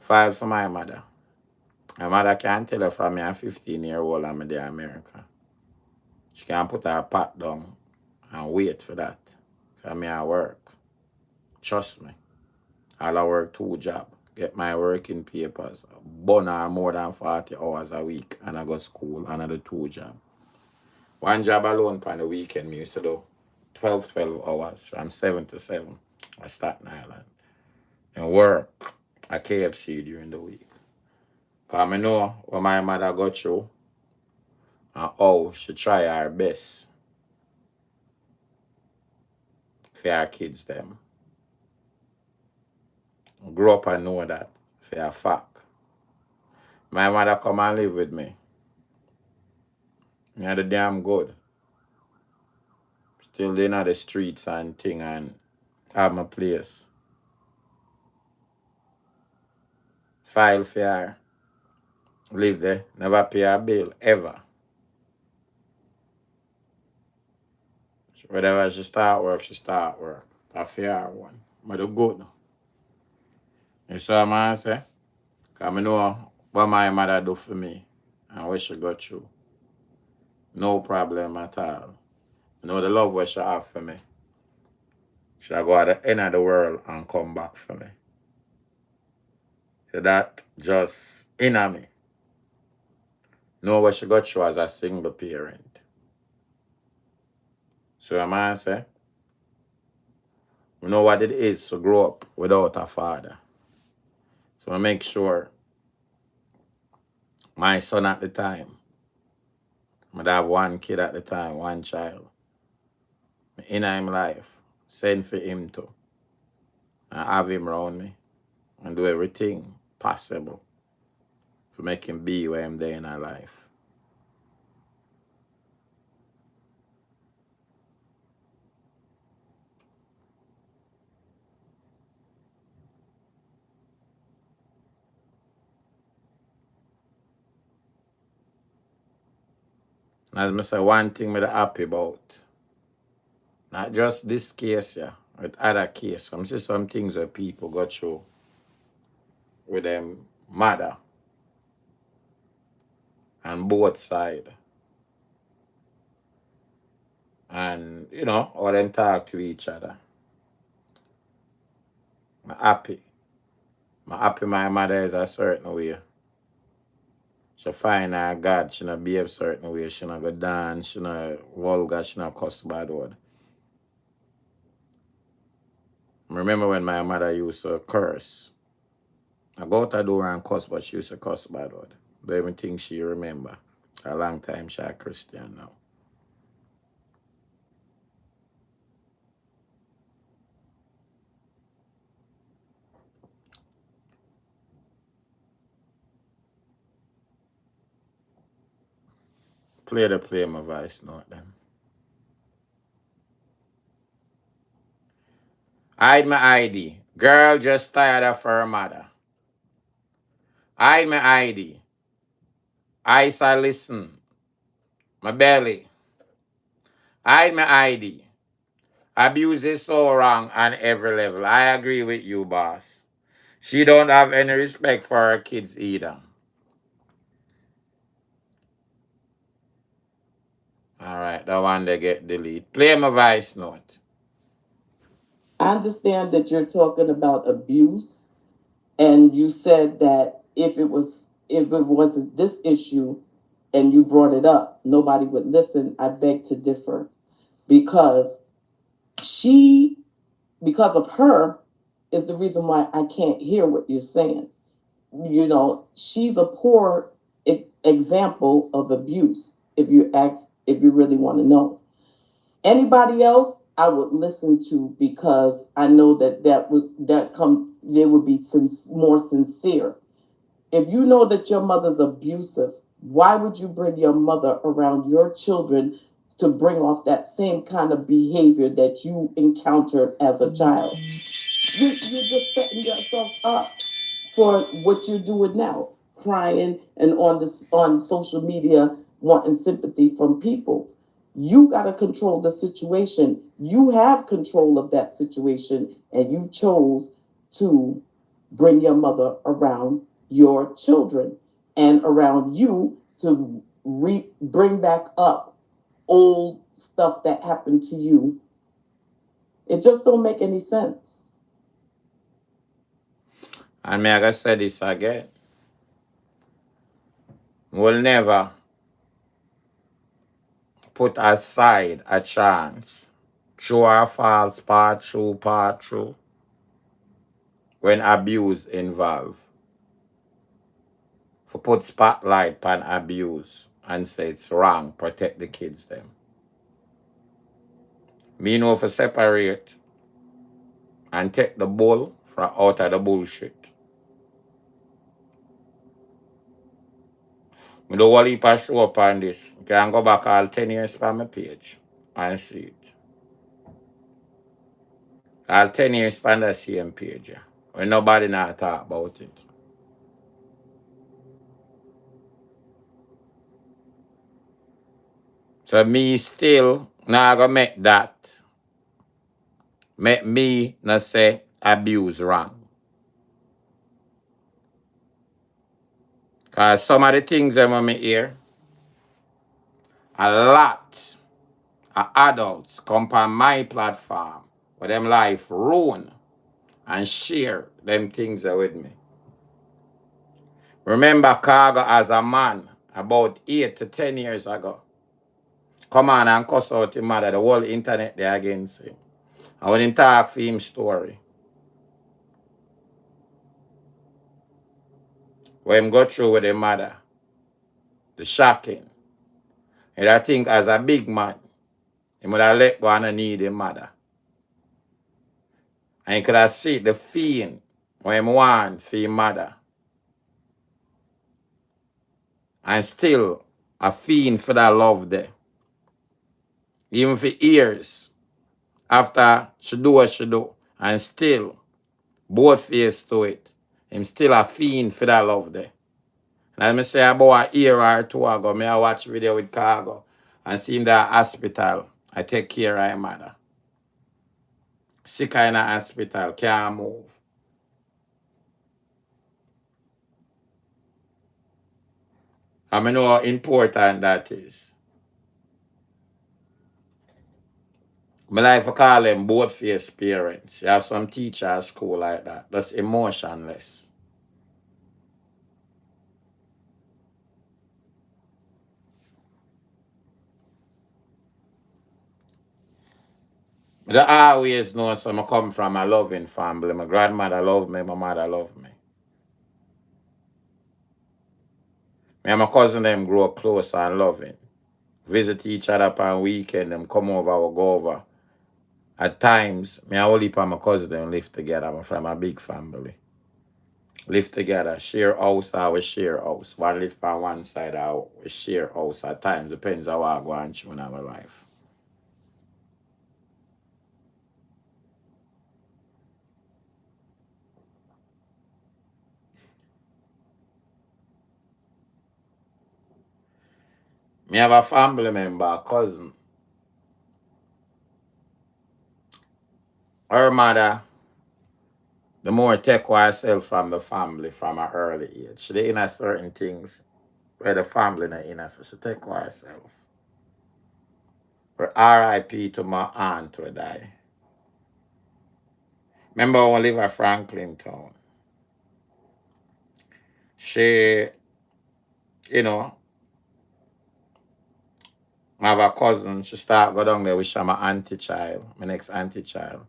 File for my mother. My mother can't tell her from me a 15-year-old I'm there in America. She can put her pot down and wait for that. Because me I work. Trust me. I work 2 jobs. Get my working papers. Burn her more than 40 hours a week. And I go to school and I do 2 jobs. 1 job alone on the weekend, me used to do 12 hours from 7 to 7 at Staten Island. And work at KFC during the week. Because I know what my mother got through and how she try her best for her kids them. Grow up and know that for a fact. My mother come and live with me. Me the damn good. Still in the streets and thing and have my place. File for her. Live there. Never pay a bill. Ever. Whenever she start work, she start work. That's for her one. But the good. You see what I say? Because I know what my mother do for me and what she got through. No problem at all. You know the love what she have for me. She'll go at the end of the world and come back for me. So that just inner me. Know what she got through as a single parent. So a man say, we know what it is to grow up without a father. So I make sure my son at the time, I'd have 1 kid at the time, 1 child. In him life, send for him to. And have him around me. And do everything possible to make him be where I'm there in our life. And as I say, one thing I'm happy about, not just this case, yeah, with other cases. I'm see some things that people go through with them mother and both sides. And, you know, all them talk to each other. I'm happy. I'm happy my mother is a certain way. She find her God, she not behave certain way, she not go dance, she not vulgar, she not cuss bad word. I remember when my mother used to curse. I go out the door and cuss, but she used to cuss bad word. Don't even think she remember. A long time she a Christian now. Play my voice note then. Hide my ID. Girl just tired of her mother. Hide my ID. Eyes I listen. My belly. Hide my ID. Abuse is so wrong on every level. I agree with you, boss. She don't have any respect for her kids either. All right, that one they get delete. Play my voice note. I understand that you're talking about abuse, and you said that if it wasn't this issue and you brought it up, nobody would listen. I beg to differ, because she because of her is the reason why I can't hear what you're saying. You know, she's a poor example of abuse. If you really want to know, anybody else, I would listen to, because I know they would be more sincere. If you know that your mother's abusive, why would you bring your mother around your children to bring off that same kind of behavior that you encountered as a child? You're just setting yourself up for what you're doing now, crying and on social media wanting sympathy from people. You got to control the situation. You have control of that situation, and you chose to bring your mother around your children and around you to bring back up old stuff that happened to you. It just don't make any sense. And me I gotta say this again. We'll never put aside a chance, true or false, part true, part true, when abuse involved. For put spotlight on abuse and say it's wrong, protect the kids them. Me know for separate and take the bull from out of the bullshit. Me do want to show up on this. You can go back all 10 years from my page and see it. All 10 years from the same page. Yeah. When nobody not talk about it. So me still not gonna make that. Make me not say abuse wrong. Cause some of the things that when me hear, a lot of adults come on my platform with them life ruin and share them things with me. Remember Cargo as a man about 8 to 10 years ago. Come on and cuss out him mother, the whole internet there against him. And when him talk for him story, when him go through with the mother, the shocking. And I think as a big man, he would have let go and need him mother. And he could have seen the feeling when he want for him mother. And still a fiend for that love there. Even for years after she do what she do. And still, both face to it. Him still a fiend for that love there. And as I say about a year or two ago, I watch video with Cargo and see him that hospital. I take care of him mother. Sick in a hospital, can't move. And I know how important that is. I like to call them both face parents. You have some teacher at school like that. That's emotionless. But I always know so I come from a loving family. My grandmother loved me, my mother loved me. Me and my cousin them grow up close and loving. Visit each other on weekend, them come over or go over. At times, me and only my cousin them live together. I'm from a big family. Live together, share house or we share house. One live on one side or we share house at times. Depends how I go on through in our life. Me have a family member, a cousin. Her mother, the more take herself from the family from an early age. She in a certain things where the family not in, so she take herself. But R.I.P. to my aunt who die. Remember when I live at Franklin Town? She, you know, I have a cousin, she start go down there with my auntie child, my next auntie child.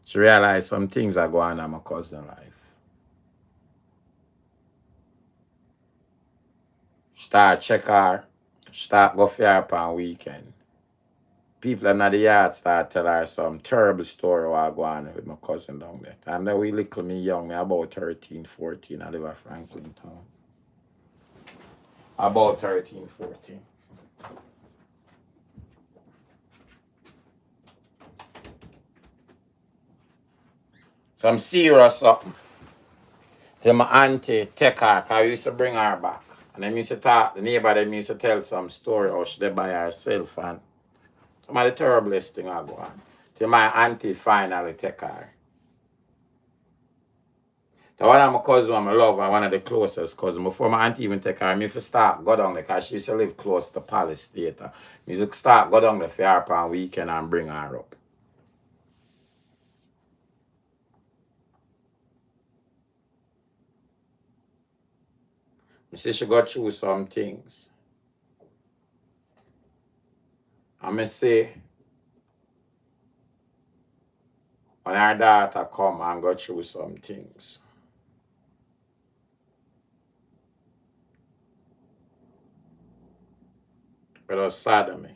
She realized some things are going on in my cousin life. Start check her, start go for her on weekend. People in the yard start tell her some terrible story what going on with my cousin down there. And then we little me young, me about 13, 14, I live at Franklin Town. About 13, 14. Some serious something. Till my auntie take her, because I used to bring her back. And them used to talk, the neighbor them used to tell some story how she did by herself and some of the terriblest thing I go on. Till my auntie finally take her. So one of my cousins I love and one of the closest cousins, before my auntie even take her, I used to start go down there because she used to live close to Palace Theatre. I used to start go down there for her on weekend and bring her up. I see she got through some things. I say when her daughter come and go through some things. It was sad to me.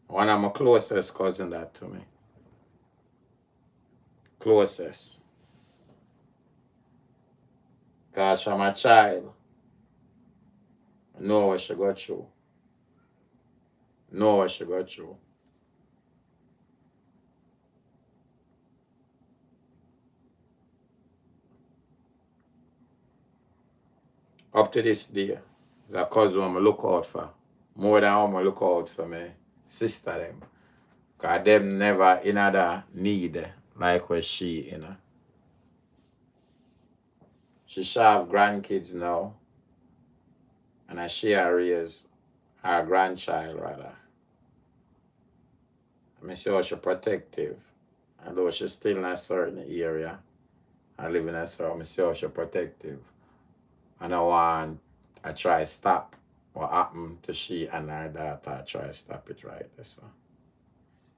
One of my closest cousin that to me. Closest. Because from a child, I know what she got through. Know what she got through. Up to this day, it's a cousin I look out for. More than I look out for my sister them. Because them never in other need like what she, you know. She should have grandkids now. And I she raise her grandchild rather. I mean, sure she's protective. Although she's still in a certain area. I live in a certain, I'm sure she's protective. And I try stop what happened to she and her daughter. I try stop it right there. So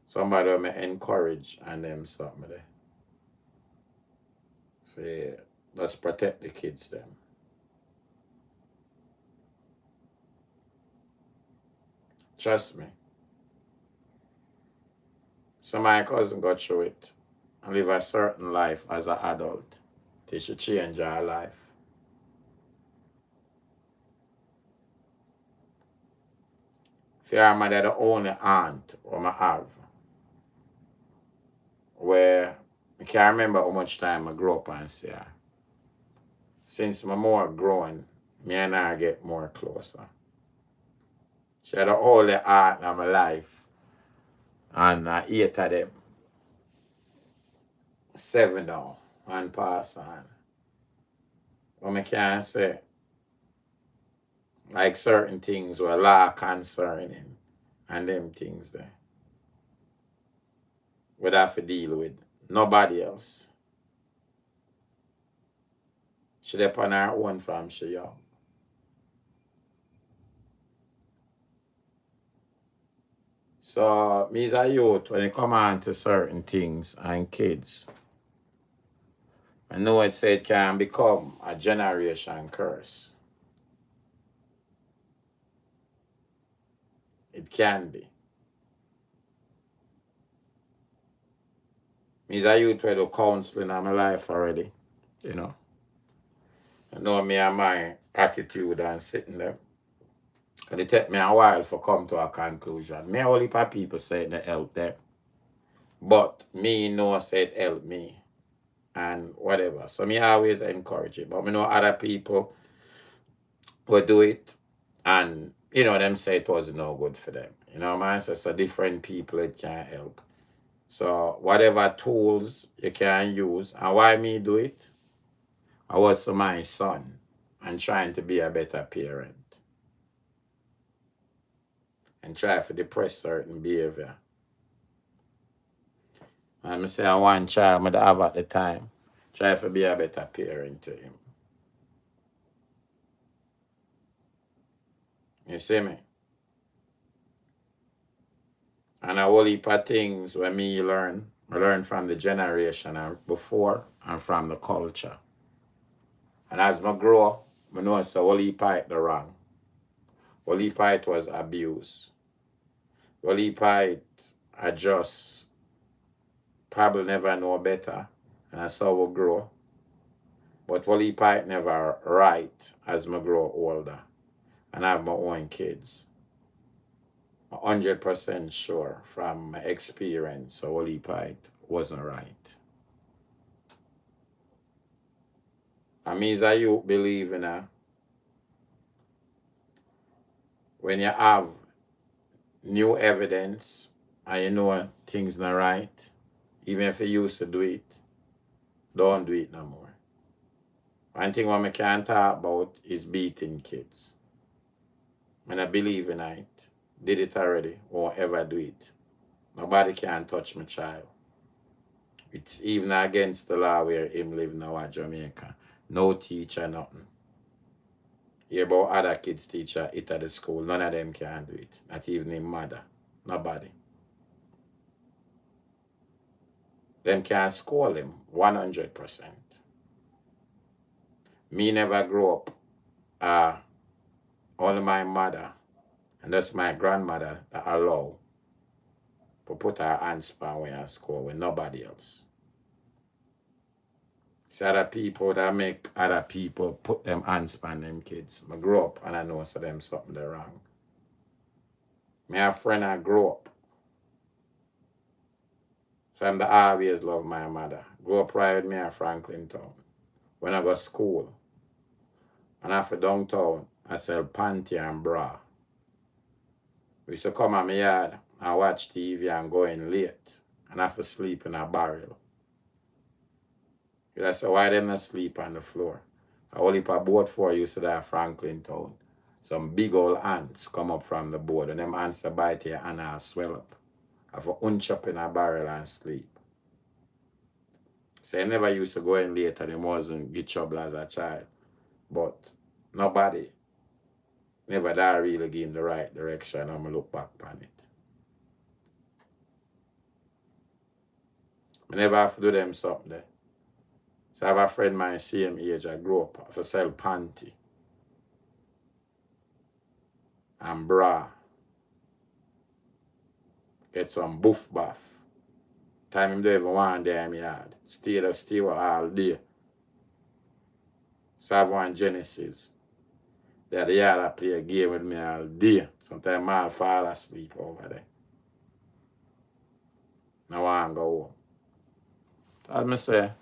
somebody will me encourage and them something there. So let's protect the kids them. Trust me. So my cousin got through it and live a certain life as an adult till she change her life. For her mother the only aunt I have where I can't remember how much time I grew up and see her. Since I'm more growing, me and her get more closer. She had the only aunt in my life. And 8 of them. 7 now. One pass on. But I can't say like certain things were law concerning and them things there. We'd have to deal with nobody else. She dep on her own from she young. So me as a youth, when it come on to certain things and kids, I know it said can become a generation curse. It can be. Me as a youth, I do counseling in my life already, you know. I know me and my attitude and sitting there. And it take me a while for come to a conclusion. Me only for people say it help them. But me know say it help me. and whatever. So me always encourage it. But me know other people will do it and them say it was no good for them. Man, so different people it can help. So whatever tools you can use, and why me do it? I was to my son and trying to be a better parent and try to depress certain behavior. And I say I one child I have at the time, try to be a better parent to him. You see me? And a whole heap of things when me learn, I learn from the generation before and from the culture. And as I grow up, I know it's a whole heap of it the wrong. Whole heap of it was abuse. Whole heap of it I just probably never know better. And that's how we grow. But whole heap of it never right as I grow older. And I have my own kids. I'm 100% sure from my experience, so whole heap of it wasn't right. And me as a youth believe in when you have new evidence and you know things not right, even if you used to do it, don't do it no more. One thing what I can't talk about is beating kids. When I believe in it, did it already, won't ever do it. Nobody can touch my child. It's even against the law where him live now at Jamaica. No teacher, nothing. Hear about other kids teacher it at the school. None of them can do it. Not even his mother. Nobody. Them can scold him 100%. Me never grew up. Only my mother and that's my grandmother that allow to put her hands on when I score with nobody else. It's other people that make other people put them hands on them kids. I grew up and I know so them something they wrong. Me a friend I grew up. So I'm the always love my mother. Grew up right with me in Franklin Town. When I go to school, and after downtown, I sell panty and bra. We used to come at my yard and watch TV and go in late and have to sleep in a barrel. I said, why them not sleep on the floor? I only put a boat for you to that Franklin Town. Some big old ants come up from the board and them ants to bite your hand and swell up. I have to hunch up in a barrel and sleep. So I never used to go in late and it wasn't get trouble as a child. But nobody never that really give him the right direction. I'm going to look back on it. I never have to do them something there. So I have a friend my same age, I grew up, I have to sell panty and bra. Get some buff bath. Time him don't even want there in my yard. Stay all day. So I have one Genesis. There the yard I play a game with me all day. Sometimes I'll fall asleep over there. Now I want to go home. As I say,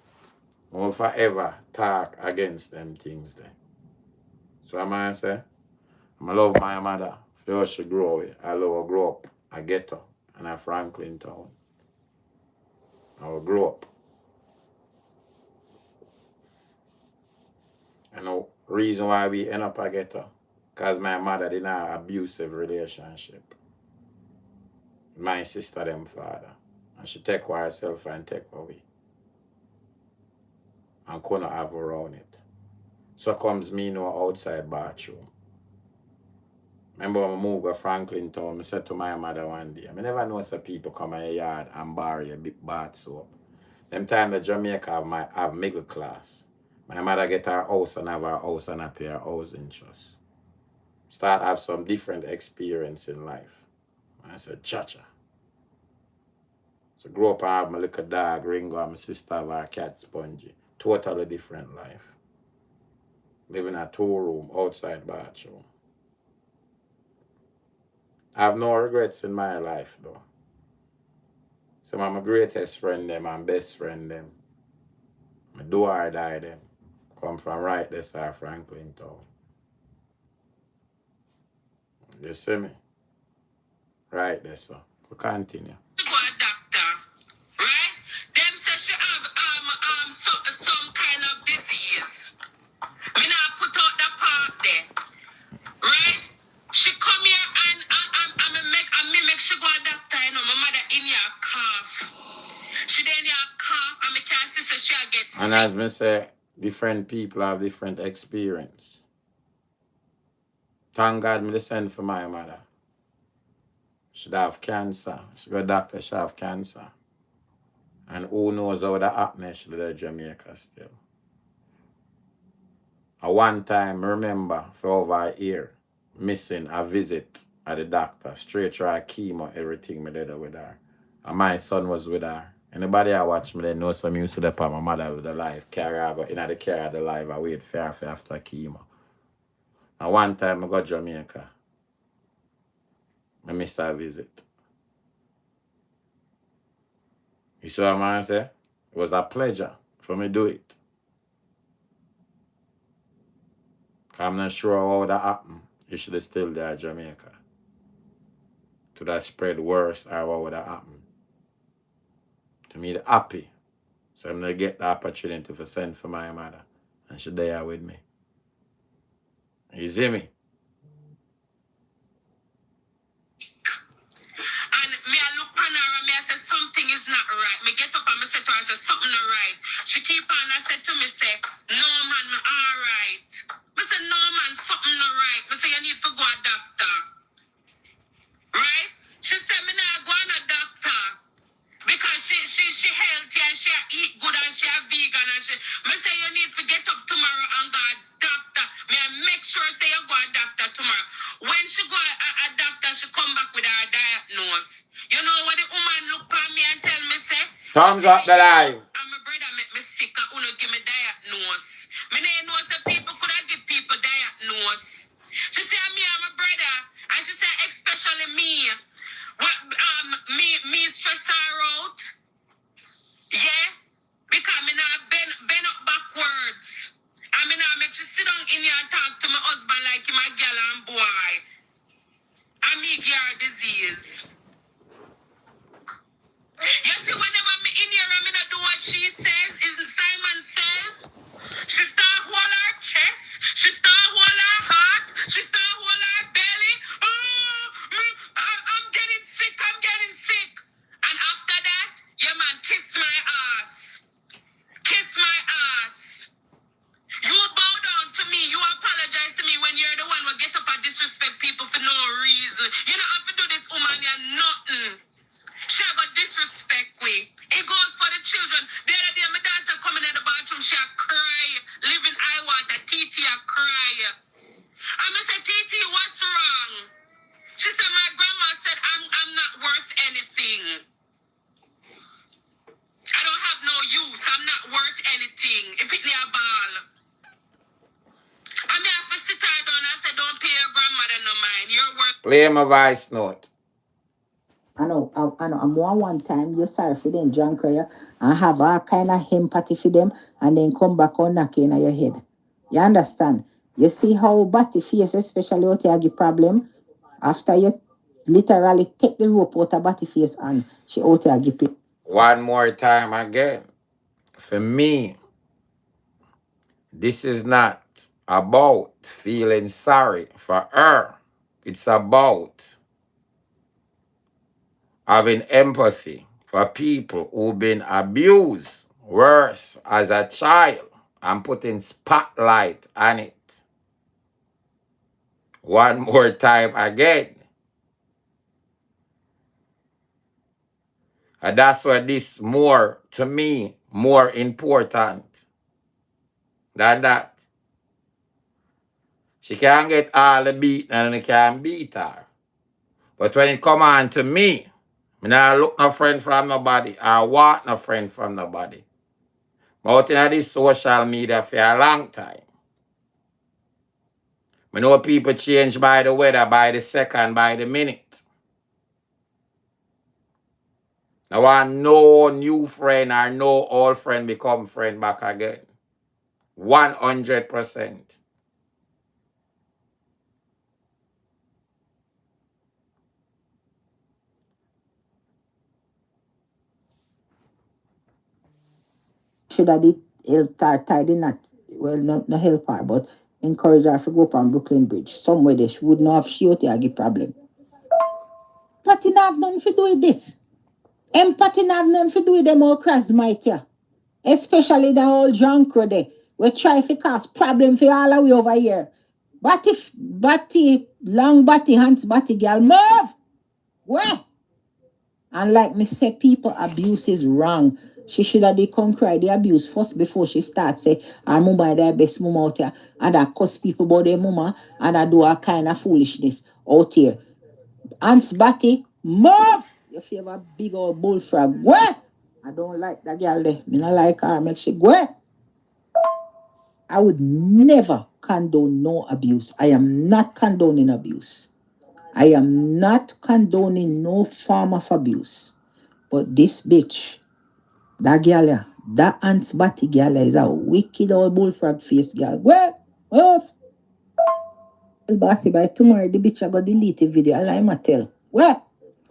I won't forever talk against them things there. So I say, I love my mother. For how she grow up. I love her grow up. I get her. And I Franklin Town. I will grow up. And the reason why we end up a ghetto, because my mother didn't have an abusive relationship. My sister, them father. And she take for herself and take away. And couldn't have around it. So comes me no outside bathroom. Remember when I moved to Franklin Town, I said to my mother one day, I never know some people come in your yard and borrow a big bath soap. Them time the Jamaica have middle class. My mother get her house and have her house and pay her housing trust. Start have some different experience in life. I said, cha-cha. So grow up and have my little dog, Ringo, and my sister have her cat, Spongy. Totally different life. Living in a 2-room outside bathroom. I have no regrets in my life though. Some of my greatest friend them and best friend them. My do or die them. Come from right there, sir, Franklin Town. You see me? Right there, sir. We continue. She go a doctor, right? Them say she have some kind of disease. Me not put out the part there, right? She come here and me make she go a doctor. You know, my mother in here cough. She then here cough and me can't see so she get sick. And as me say, different people have different experience. Thank God me send for my mother. She have cancer. She go doctor, she have cancer. And who knows how that happened, she did in Jamaica still. At one time, remember, for over a year, missing a visit at the doctor, straight try chemo, everything me did with her. And my son was with her. Anybody I watch me, they know some used to the part my mother with the life, carry her, but in the care of the life, I wait for her after chemo. And one time I go to Jamaica. I missed her visit. You see what I say? It was a pleasure for me to do it. I'm not sure how that happened. You should have still there in Jamaica. To that spread worse or what would have happened. To me, happy. So I'm going to get the opportunity to send for my mother. And she there with me. You see me? And me I look on her and me I say something is not right. Me get up and me say to her, I say something not right. She keep on and said to me, say, no man, me alright. Me say, no man, something not right. Me say, you need to go a doctor. Right? She said, me not go on a doctor. Because she healthy and she eat good and she a vegan and she me say you need to get up tomorrow and go a doctor. Me I make sure say you go a doctor tomorrow. When she go a doctor, she come back with her diagnosis. You know what the woman look at me and tell me say? Thumbs up the live. And my brother make me sick and uno give me diagnosis. Me know say people could have give people diagnosis. She say me and my brother and she say especially me. What me stress her out? Yeah? Because me not bend up backwards. I mean I make you sit down in here and talk to my husband like him a girl and boy. I me give her disease. You see, whenever me in here and me not do what she says, is Simon says, she start hold her chest, she start hold her heart, she start hold her belly. Oh, I'm getting sick, I'm getting sick. And after that, yeah man, kiss my ass. Kiss my ass. You bow down to me, you apologize to me when you're the one who get up and disrespect people for no reason. You don't have to do this, woman, you're nothing. She got disrespect we. It goes for the children. The other day, my daughter coming in the bathroom, she a cry. Living eye water, Titi a cry. And I said, Titi, what's wrong? She said, my grandma said, I'm not worth anything. I don't have no use. I'm not worth anything. It picked me a ball. I mean, I have to sit her down and say, don't pay your grandmother no mind. You're worth. Play my voice note. I know, I'm one time, you're sorry for them, John Cryer, and have all kind of empathy for them, and then come back on knocking on your head. You understand? You see how batty face, especially out here, give problem, after you literally take the rope out of batty face and she out here give it. One more time again. For me, this is not about feeling sorry for her. It's about having empathy for people who've been abused worse as a child and putting spotlight on it. One more time again. And that's why this more, to me, more important than that. She can't get all the beat and they can't beat her. But when it come on to me, I not look no friend from nobody. I want no friend from nobody. But in this social media for a long time. I know people change by the weather, by the second, by the minute. I want no new friend or no old friend become friend back again. 100%. Should have did help her tidy not well not help her, but encourage her to go up on Brooklyn Bridge. Somewhere there she would not have shot her give problem. Empathy not have nothing to do with this. Empathy not have nothing to do with them all cross mighty. Especially the whole drunk there. We try to cause problem for all the way over here. But if Batty, long Batty, hands Batty girl, move! Where? And like me say, people abuse is wrong. She should have they come cry the abuse first before she starts say, our mama is their best mama out here. And I cuss people about their mama and I do all kind of foolishness out here. Aunts Batty, move! You feel a big old bullfrog. Where? I don't like that girl there. Me not like her. Make she go. I would never condone no abuse. I am not condoning abuse. I am not condoning no form of abuse. But this bitch, that girl, that Aunt's Batty girl is a wicked old bullfrog face girl. Well, off. Well, bossy, by tomorrow the bitch I go delete the video. I like tell. Well,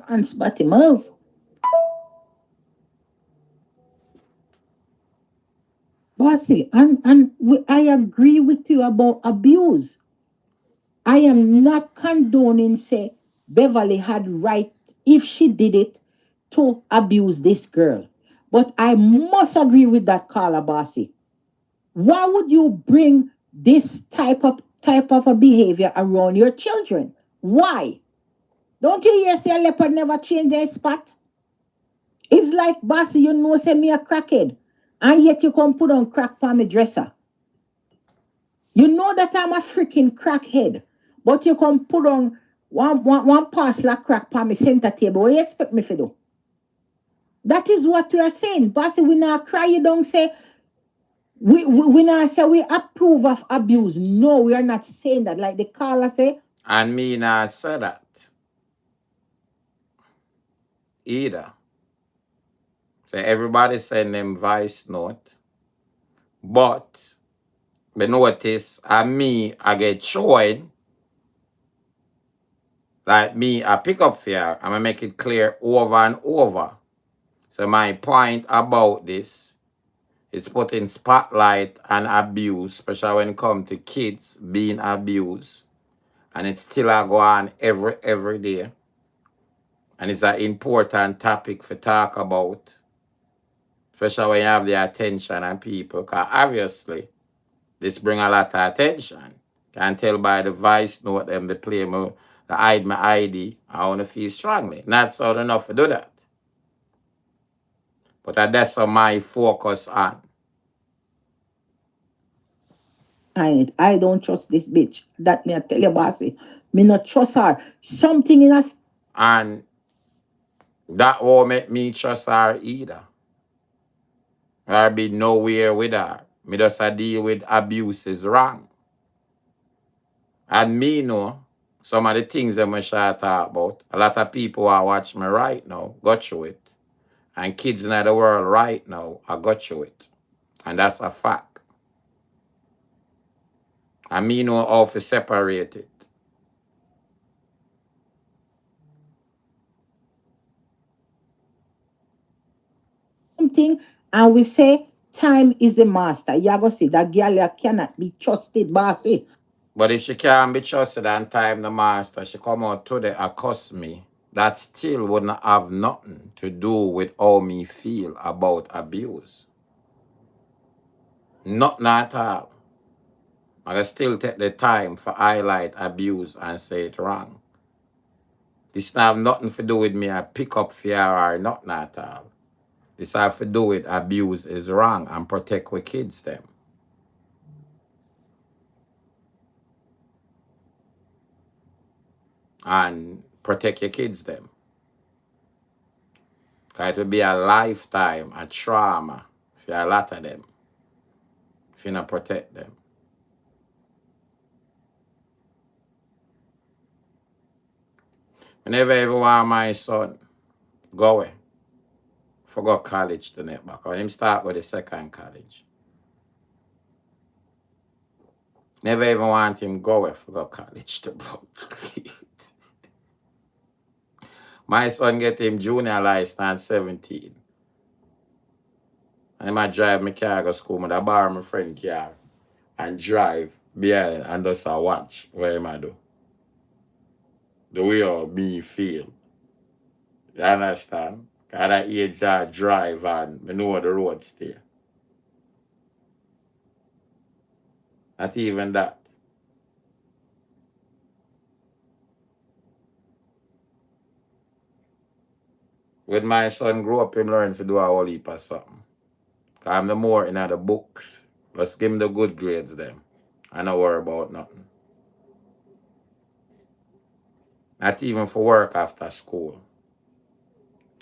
Aunt's Batty move. Bossy, I agree with you about abuse. I am not condoning say Beverly had right if she did it to abuse this girl. But I must agree with that Carla Bossy. Why would you bring this type of a behavior around your children? Why? Don't you hear say a leopard never change their spot? It's like Bossy, you know say me a crackhead. And yet you come put on crack for me dresser. You know that I'm a freaking crackhead, but you come put on one parcel of crack on my center table. What you expect me to do? That is what we are saying. Bossy, we not cry, you don't say, we not say we approve of abuse. No, we are not saying that. Like the caller say. And me not say that either. So everybody send them voice note. But but notice I get showing like me I pick up fear. I'm gonna make it clear over and over. So my point about this is putting spotlight on abuse, especially when it comes to kids being abused. And it's still a go on every day. And it's an important topic for talk about, especially when you have the attention of people. Because obviously, this bring a lot of attention. Can tell by the voice note them they play me, the hide my ID. I want to feel strongly. Not so enough to do that. But that's what my focus on. I don't trust this bitch. That me I tell you, Bossy. Me not trust her. Something in us. And that won't make me trust her either. I'll be nowhere with her. Me just a deal with abuse is wrong. And me know some of the things that I shall talk about. A lot of people are watching me right now, got through it. And kids in the world right now are got through it. And that's a fact. And me know how to separate it. Something and we say time is a master. You go see that girl cannot be trusted, Bossy. But if she can't be trusted and time the master, she come out today and cuss me. That still wouldn't have nothing to do with how me feel about abuse. Nothing at all. I still take the time for highlight abuse and say it wrong. This have nothing to do with me. I pick up fear or nothing at all. This have to do with abuse is wrong and protect our kids them. And protect your kids them. Because it will be a lifetime, a trauma for a lot of them. If you not protect them. I never ever want my son go away. forgot college to net back. When him start with the second college. Never even want him go away for college to block. My son get him junior license 17. And I drive my car go school. I borrow my friend car and drive behind and just watch what am I do. The way of me feel. You understand? At that age I drive and I know the road stay. Not even that. When my son grow up, him learn to do a whole heap of something. Cause I'm the more in the books. Let's give him the good grades them. I don't worry about nothing. Not even for work after school.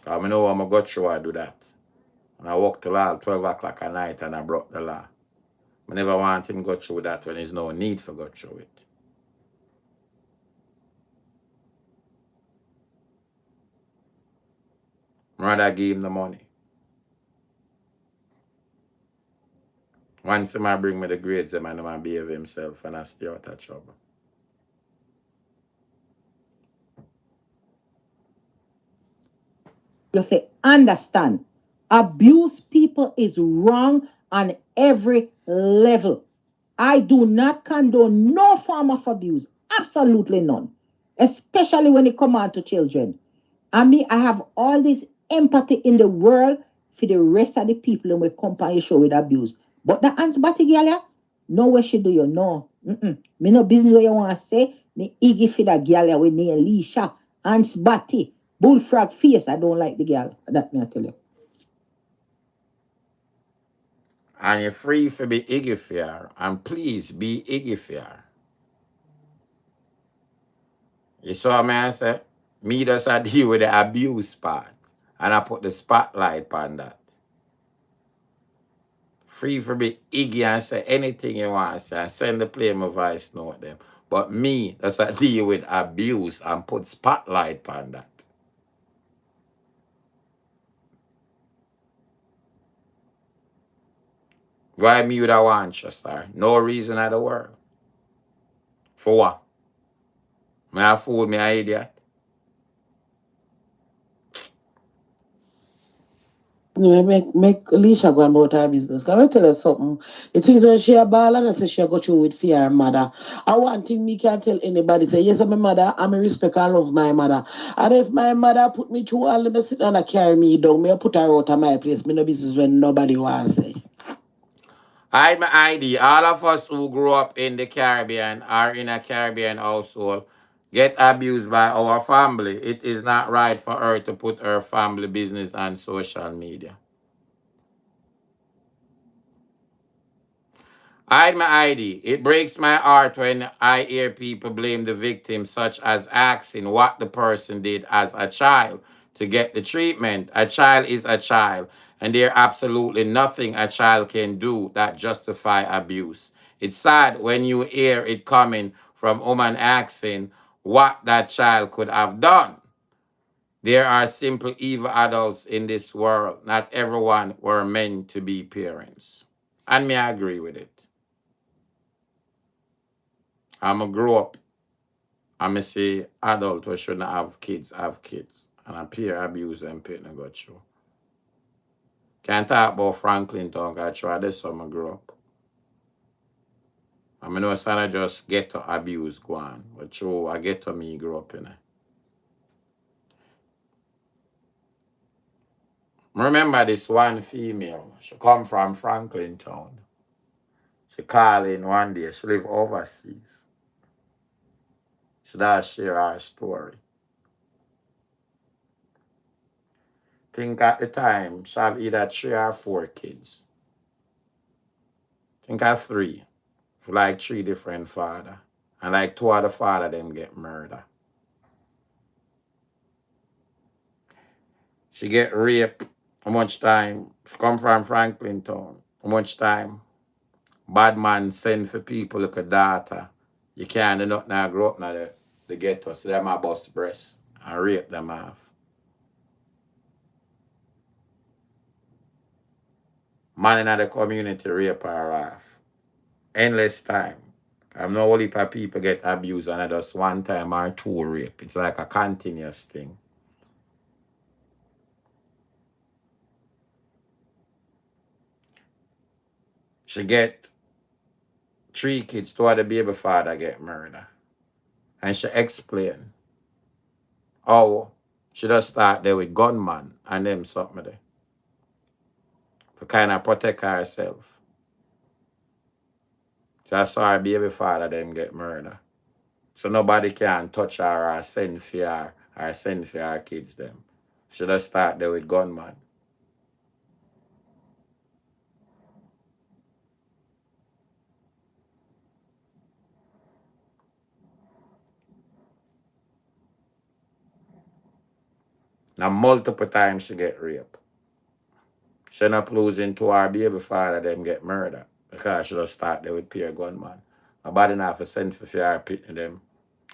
Cause I know I'm going to go through I do that. And I work till all 12 o'clock at night and I broke the law. I never want him to go through that when there's no need for go through it. Rather give him the money. Once he might bring me the grades, the man might behave himself and I stay out of trouble. You have to understand, abuse people is wrong on every level. I do not condone no form of abuse, absolutely none, especially when it comes on to children. I mean, I have all this empathy in the world for the rest of the people who will come on your show with abuse. But the Aunt Batty girl, yeah, no way she do you know. Me no business what you want to say. Me iggy for that girl yeah, with name Leash, Aunt Batty, bullfrog face. I don't like the girl. That me I tell you. And you're free to be iggy fair. And please be iggy fair. You saw me I say? Me just I deal with the abuse part. And I put the spotlight on that. Free for be iggy and say anything you want to say. And send the play my voice note them. But me, that's I deal with abuse and put spotlight on that. Why me would I want you, sir? No reason in the world. For what? May I fool me, an idiot? No, make Alicia go about her business. Can I tell her something? The things when she a ball and I say she go through with fear her mother. I one thing me can tell anybody say, yes, I'm my mother, I'm a respect and love my mother. And if my mother put me through all the sit down and carry me down, me put her out of my place. Me no business when nobody wants say. I my ID. All of us who grew up in the Caribbean or in a Caribbean household get abused by our family. It is not right for her to put her family business on social media. Hide my ID. It breaks my heart when I hear people blame the victim, such as asking what the person did as a child to get the treatment. A child is a child, and there's absolutely nothing a child can do that justify abuse. It's sad when you hear it coming from woman asking what that child could have done. There are simple evil adults in this world. Not everyone were meant to be parents. And me, I agree with it. I'm a grow up. I'm a say adult who shouldn't have kids. And I peer abuse and pit and go through. Can't talk about Franklin Town, I try this summer grow up. I know son I just get to abuse go on. But true, I get to me grow up in it. Remember this one female. She come from Franklin Town. She call in one day. She live overseas. She does share her story. Think at the time she have either 3 or 4 kids. Think of 3. Like 3 different father. And like 2 of the father them get murdered. She get raped. How much time? She come from Franklin Town. How much time? Bad man send for people like a daughter. You can't do nothing now grow up now the ghetto. So them a bust breast and rape them off. man in the community rape her off. Endless time. I know only people get abused and just one time or two rape. It's like a continuous thing. She get 3 kids to the baby father get murdered. And she explain how she just start there with gunman and them something there. To kind of protect herself. So I saw her baby father them get murdered. So nobody can touch her or send for her or send for her kids them. She just start there with gunman. Now multiple times she get raped. She not losing to her baby father them get murdered. Because she just start there with pure gunman. Nobody not for send for her pitting them.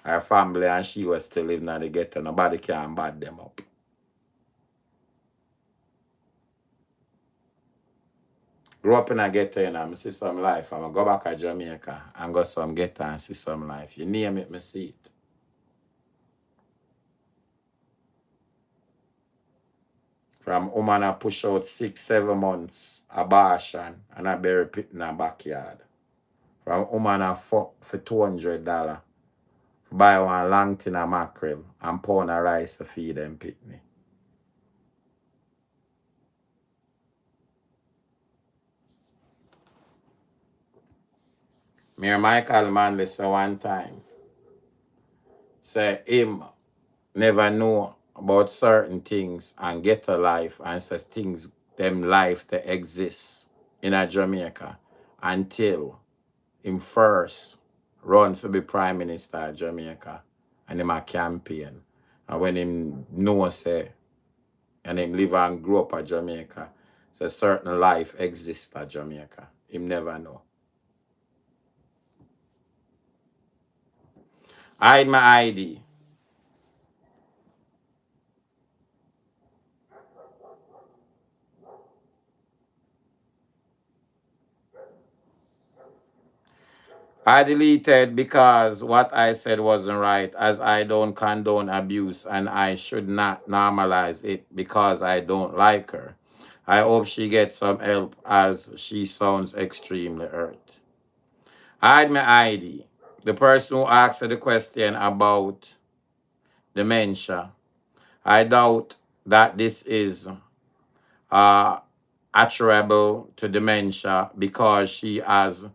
Her family and she was still living in the ghetto. Nobody can bad them up. Grew up in a ghetto, you know, I see some life. I'm going to go back to Jamaica and go some ghetto and see some life. You name it, me see it. From woman I push out 6, 7 months abortion and I bury pit in her backyard. From woman I fuck for $200. Buy one long tin of mackerel and pound of rice to feed them pitney. Me and Michael Manley say one time, say him never know about certain things and get a life and says things, them life that exist in a Jamaica until him first run for be Prime Minister of Jamaica and him a campaign. And when him know say, and him live and grow up at Jamaica, so certain life exists at Jamaica. Him never know. Hide my ID. I deleted because what I said wasn't right, as I don't condone abuse and I should not normalize it because I don't like her. I hope she gets some help as she sounds extremely hurt. Hide my ID. The person who asked the question about dementia, I doubt that this is attributable to dementia because she has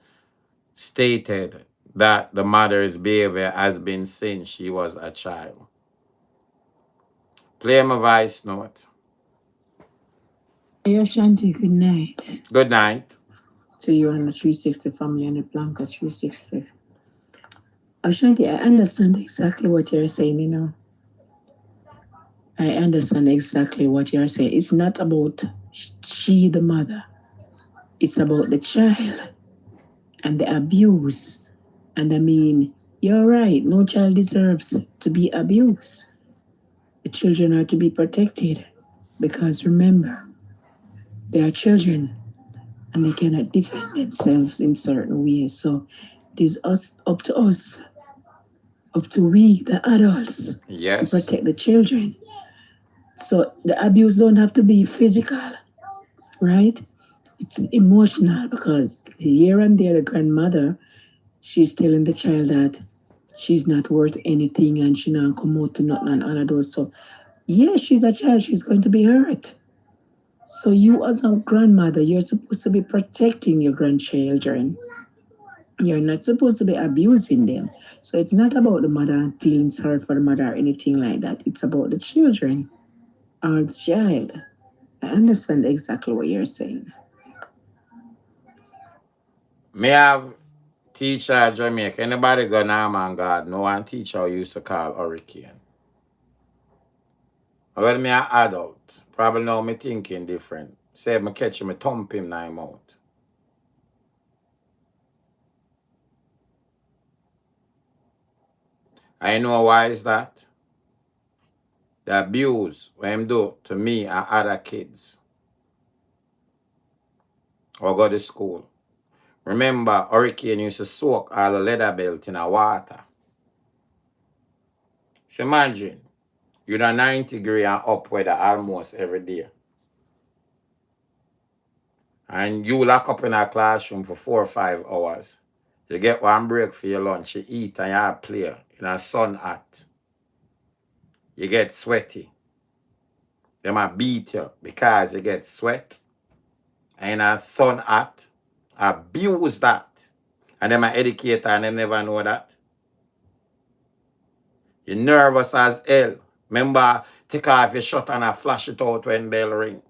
stated that the mother's behavior has been since she was a child. Play my voice note. Hey, Ashanti, good night. Good night. To you and the 360 family and the Blanca 360. Ashanti, I understand exactly what you're saying, you know. I understand exactly what you're saying. It's not about she, the mother. It's about the child and the abuse. And I mean, you're right. No child deserves to be abused. The children are to be protected because remember, they are children and they cannot defend themselves in certain ways. So it is up to us, up to we, the adults, to protect the children. So the abuse don't have to be physical, right? It's emotional because here and there, the grandmother, she's telling the child that she's not worth anything and she not come out to nothing and all of those stuff. Yeah, she's a child, she's going to be hurt. So you as a grandmother, you're supposed to be protecting your grandchildren. You're not supposed to be abusing them. So it's not about the mother feeling sorry for the mother or anything like that. It's about the children or the child. I understand exactly what you're saying. Me have teacher at Jamaica. Anybody go now, man, God? No one teacher used to call hurricane. When me an adult, probably now me thinking different. Say me catch him, me thump him now him out. I know why is that? The abuse when him do to me and other kids or go to school. Remember, hurricane used to soak all the leather belt in the water. So imagine, you're at 90 degree and up weather almost every day. And you lock up in a classroom for 4 or 5 hours. You get one break for your lunch, you eat and you have play in a sun hot. You get sweaty. They might beat you because you get sweat. And in a sun hot, abuse that. And them are educator and they never know that. You're nervous as hell. Remember, take off your shirt and I flash it out when bell ring.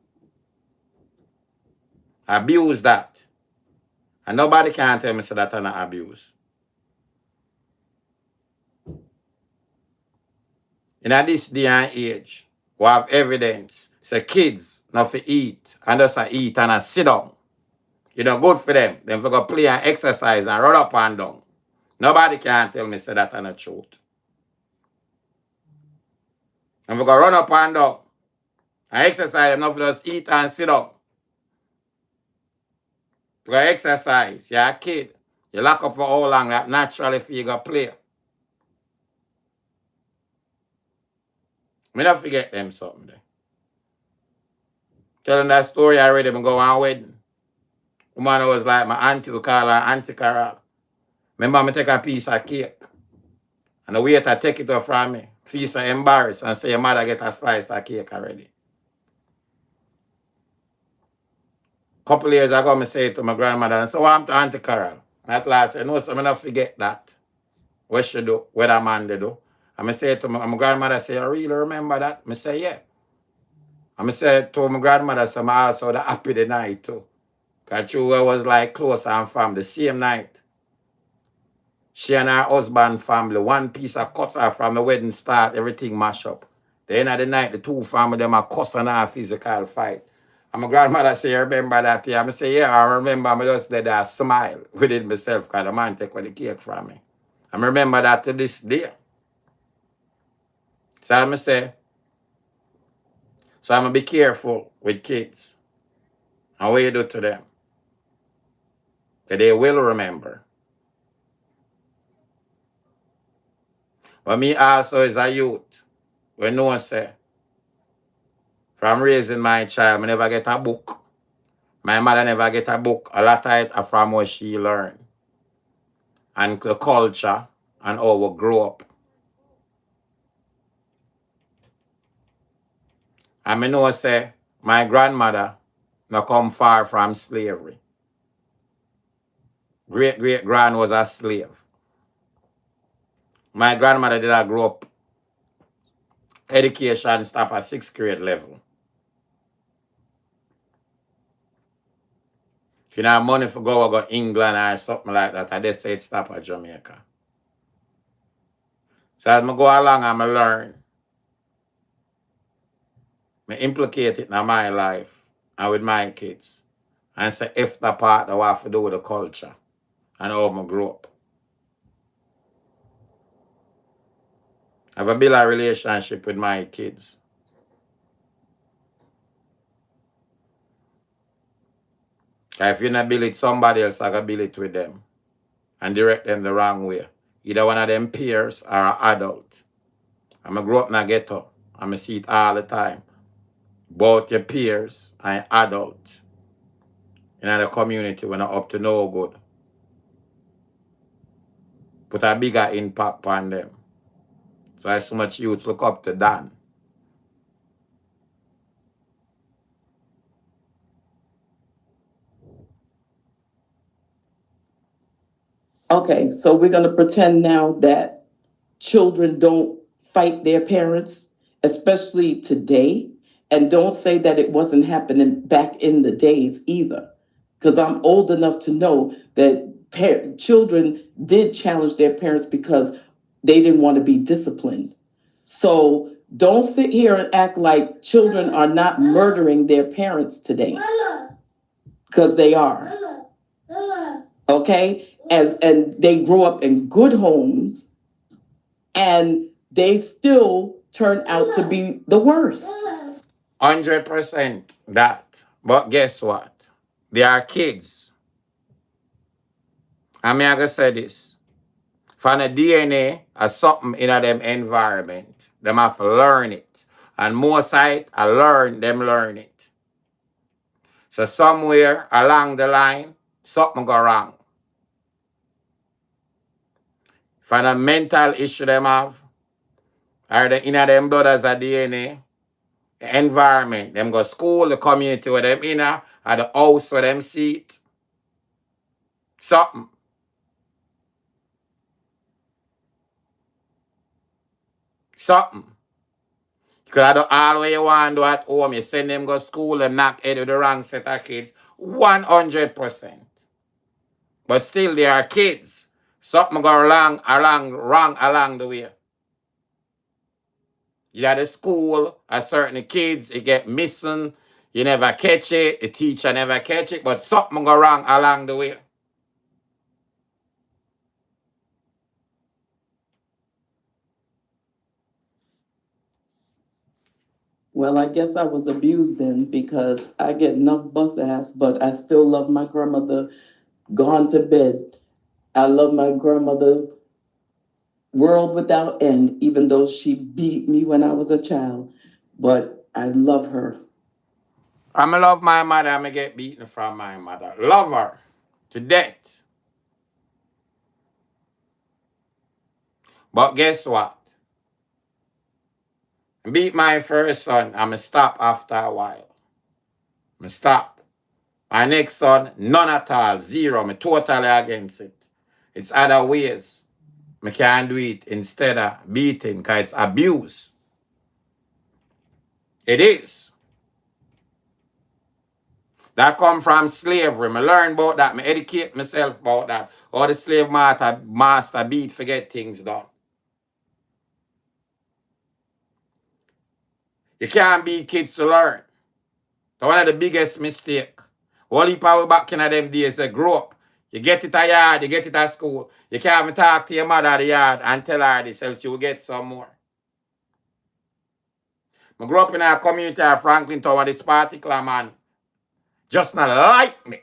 Abuse that. And nobody can tell me so that I'm not abuse. In this day and age, we have evidence. So kids not to eat and just eat and sit down. You know, good for them. Them for go play and exercise and run up and down. Nobody can tell me so that I'm not truth. And we go run up and down and exercise enough for just eat and sit down. You go exercise. You're a kid. You lock up for how long that naturally for you go play. Me not forget them something there. Telling that story already, I'm going on wedding. Woman was like my auntie, we call her Auntie Carol. Remember me take a piece of cake. And the waiter take it off from me. Feel so embarrassed and say your mother get a slice of cake already. Couple years ago, I say it to my grandmother, and so I'm to Auntie Carol. And at last, I know, so I not forget that. What she do, what a man they do. And I say to my grandmother, say, I really remember that? I say, yeah. And I say to my grandmother, so I also the happy the night too. Because she was like close and family, the same night. She and her husband family, one piece of cuts her from the wedding start, everything mash up. The end of the night, the two family, them are cussing her physical fight. And my grandmother say, remember that? Yeah, I say, yeah, I remember. I just did a smile within myself because the man take the cake from me. I remember that to this day. So I say, so I'm going to be careful with kids and what you do to them. That they will remember. But me also as a youth, we know say, from raising my child, I never get a book. My mother never get a book. A lot of it are from what she learned. And the culture and how we grow up. And I know say, my grandmother not come far from slavery. Great-great-grand was a slave. My grandmother did not grow up. Education stop at 6th grade level. If you don't have money for go England or something like that, I just say it stop at Jamaica. So as I go along and I learn, I implicate it in my life and with my kids. And say if the part that I have to do with the culture and how I grew up. I have a build a relationship with my kids. If you not build it, somebody else I can build it with them and direct them the wrong way. Either one of them peers or an adult. I'm a grow up in a ghetto. I'm a see it all the time. Both your peers and adult in the community when are up to no good. Put a bigger impact on them. So I so much youth look up to Dan. Okay, so we're going to pretend now that children don't fight their parents, especially today, and don't say that it wasn't happening back in the days either. Because I'm old enough to know that children did challenge their parents because they didn't want to be disciplined. So don't sit here and act like children are not murdering their parents today, because they are. Okay? And they grow up in good homes and they still turn out to be the worst. 100% that. But guess what? They are kids. And me I gonna say this. From the DNA or something in them environment, them have to learn it. And most side I learn it. So somewhere along the line, something go wrong. From the mental issue them have, or the inner them blood as a DNA, the environment, them go school, the community where them inner, or the house where them seat. Something. Something. Because I do all what you want to do at home. You send them go school and knock head with the wrong set of kids. 100%. But still they are kids. Something go wrong along the way. You at the school, a certain kids, it get missing. You never catch it. The teacher never catch it. But something go wrong along the way. Well, I guess I was abused then because I get enough bus ass, but I still love my grandmother gone to bed. I love my grandmother world without end, even though she beat me when I was a child. But I love her. I love my mother. I get beaten from my mother. Love her to death. But guess what? Beat my first son. I'm stop after a while. I stop. My next son, none at all. Zero. I'm totally against it. It's other ways. I can't do it instead of beating because it's abuse. It is. That come from slavery. I learn about that. I educate myself about that. Or the slave master beat for get things done. You can't beat kids to learn. That's one of the biggest mistakes. All the power back in them days, they grow up. You get it at yard, you get it at school. You can't even talk to your mother at the yard and tell her this, else you will get some more. I grew up in a community of Franklin Town where this particular man just not like me.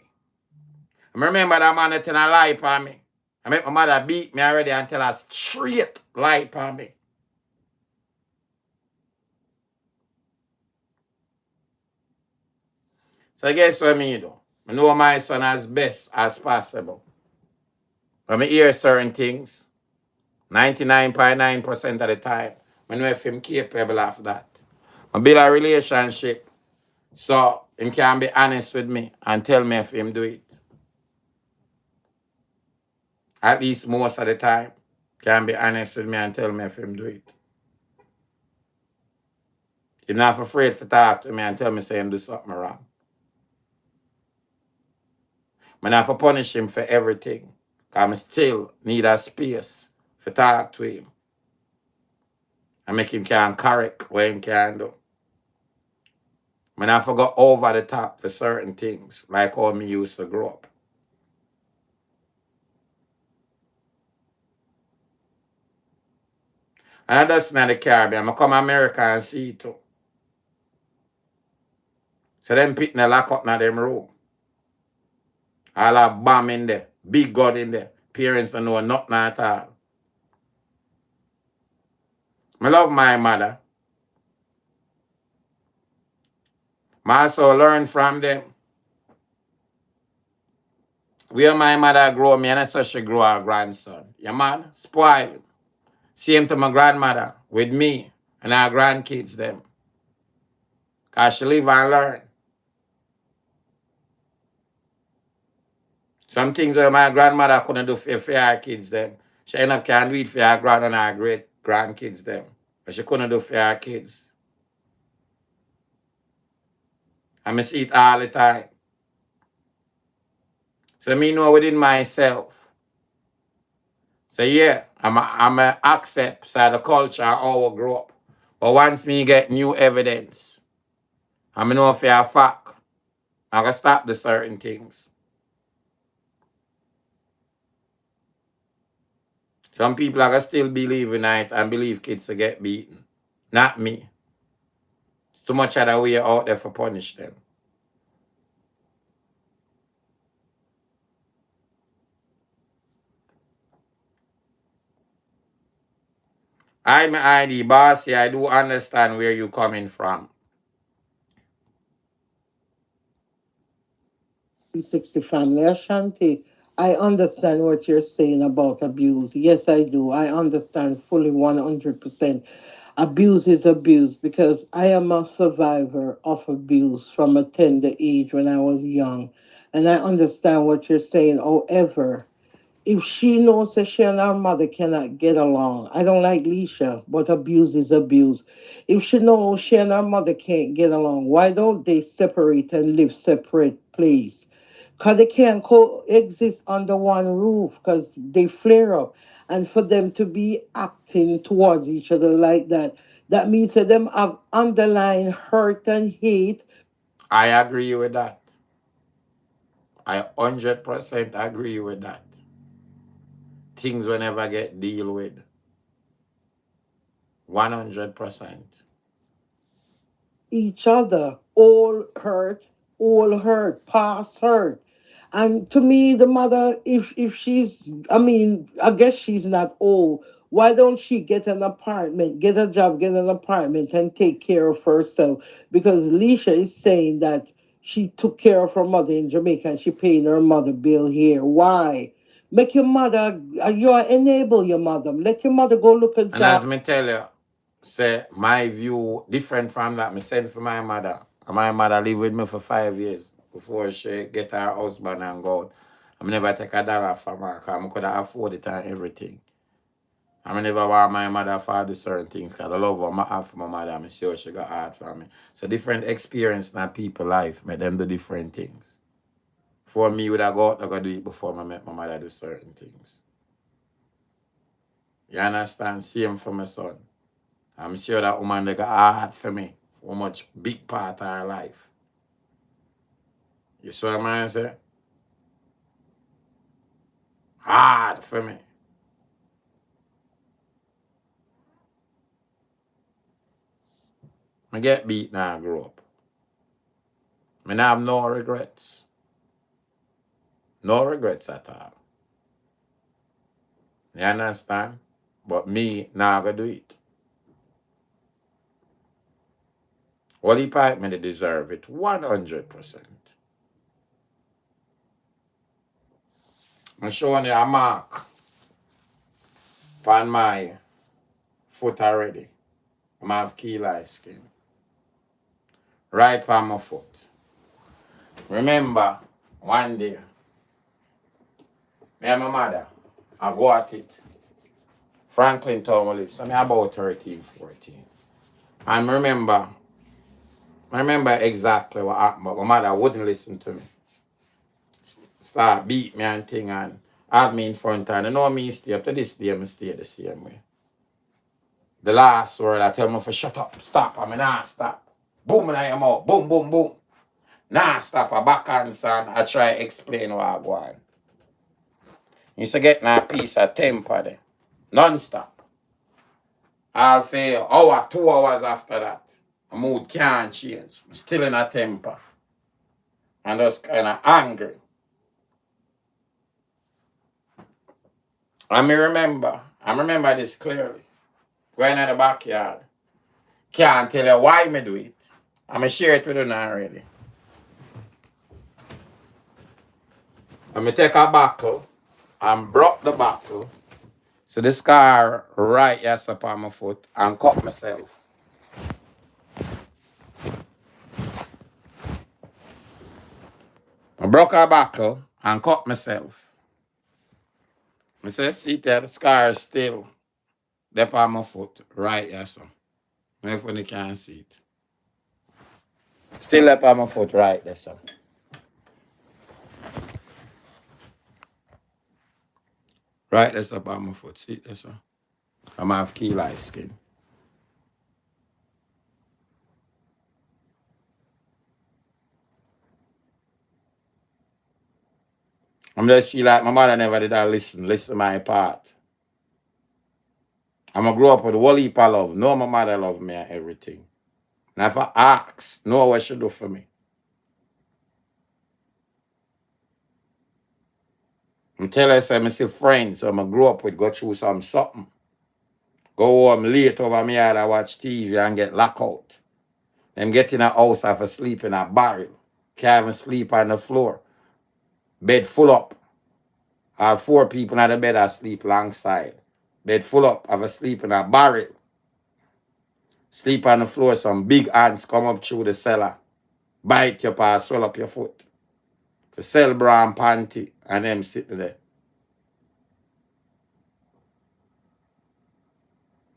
I remember that man that a lie upon me. I make my mother beat me already and tell her straight lie upon me. So guess what me do? I know my son as best as possible. When I hear certain things, 99.9% of the time, I know if him capable of that. I build a relationship so him can be honest with me and tell me if him do it. At least most of the time, can be honest with me and tell me if him do it. He's not afraid to talk to me and tell me say him do something wrong. I'm not for punish him for everything. Because I still need a space to talk to him. And make him can correct what him can do. I'm not for go over the top for certain things, like how me used to grow up. And that's not the Caribbean. I come to America and see it too. So them people lock up in them room. All that bomb in there. Big gun in there. Parents don't know nothing at all. I love my mother. I also learn from them. Where my mother grew me and I saw she grew her grandson. Yeah, man, spoil him. Same to my grandmother with me and our grandkids them. Because she live and learn. Some things that my grandmother couldn't do for her kids them. She end up can do it for her grand and her great grandkids them. But she couldn't do for her kids. And I see it all the time. So me know within myself. So yeah, I'm a accept side of culture how I grow up. But once me get new evidence, I know for a fact, I can stop the certain things. Some people are gonna still believe in it and believe kids to get beaten. Not me. It's too much other way out there for punish them. I'm ID bossy. I do understand where you coming from. 360 family. Ashanti, I understand what you're saying about abuse. Yes, I do. I understand fully 100%. Abuse is abuse because I am a survivor of abuse from a tender age when I was young. And I understand what you're saying. However, if she knows that she and her mother cannot get along, I don't like Leisha, but abuse is abuse. If she knows she and her mother can't get along, why don't they separate and live separate place? Because they can't coexist under one roof because they flare up. And for them to be acting towards each other like that, that means that them have underlying hurt and hate. I agree with that. I 100% agree with that. Things will never get deal with. 100%. Each other, all hurt, past hurt. And to me, the mother, if she's, I mean, I guess she's not old. Why don't she get an apartment, get a job, get an apartment, and take care of herself? Because Leisha is saying that she took care of her mother in Jamaica and she paying her mother bill here. Why? Make your mother, you enable your mother. Let your mother go look a And as job. me tell you, say my view different from that. Me send for my mother. And my mother live with me for 5 years before she get her husband and go out. I never take a dollar from her because I could afford it and everything. I never want my mother for do certain things because the love I have for my mother, I'm sure she got hard for me. So different experience in people life make them do different things. For me, would I go out, I go do it before I met my mother do certain things. You understand? Same for my son. I'm sure that woman they got hard for me. How much big part of her life. You see what I'm saying? Hard for me. I get beat now I grow up. I have no regrets. No regrets at all. You understand? But me, now I do it. Well, he pipe me, they deserve it 100%. I'm showing you a mark on my foot already. I have key light skin. Right on my foot. Remember, one day, me and my mother, I go at it. Franklin told me live, so me about 13, 14. And I remember exactly what happened, but my mother wouldn't listen to me. Start beat me and thing and have me in front and you know me stay up to this day, I stay the same way. The last word I tell me for shut up, stop, I mean nah stop. Boom in your mouth, boom, boom, boom. Nah stop, I back answer and I try explain what I go on. Used to get my piece of temper there. Non-stop. I'll fail hour, 2 hours after that. My mood can't change. I'm still in a temper. And just kind of angry. I remember this clearly. Going in the backyard. Can't tell you why me do it. I'm share it with you now already. I'm take a buckle and broke the buckle. So the scar right yes upon my foot and cut myself. I broke a buckle and cut myself. I said, see that the scar is still there upon my foot. Right yes. If when you can't see it. Still up on my foot right there, son. Right there's up on my foot. See it there, son. I'm have key light skin. I'm just feel like my mother never did that listen my part. I'm going to grow up with a whole heap of love. Know my mother love me and everything. Now if I ask, know what she do for me. I'm tell her say I'm still friends, so I'm going to grow up with go through something. Go home late over me yard, I watch TV and get locked out. Them get in a house have to sleep in a barrel. Can't even sleep on the floor. Bed full up. All 4 people in the bed are sleep alongside. Bed full up, have a sleep in a barrel. Sleep on the floor, some big ants come up through the cellar. Bite your paw, swell up your foot. For sell bra and panty, and them sitting there.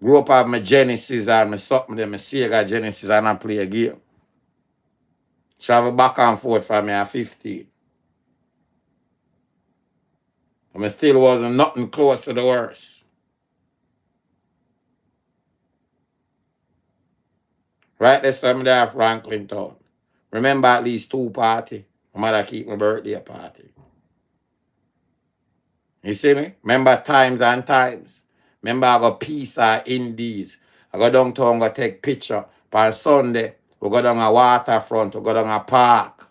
Grew up have my Genesis and my something there, my Sega Genesis, and I play a game. Travel back and forth from me at 15. And I still wasn't nothing close to the worst. Right this time there Franklin Town. Remember at least 2 parties. My mother keep my birthday party. You see me? Remember times and times. Remember I go pizza Indies. I go downtown, go take picture. On Sunday, we go down a waterfront, we go down a park.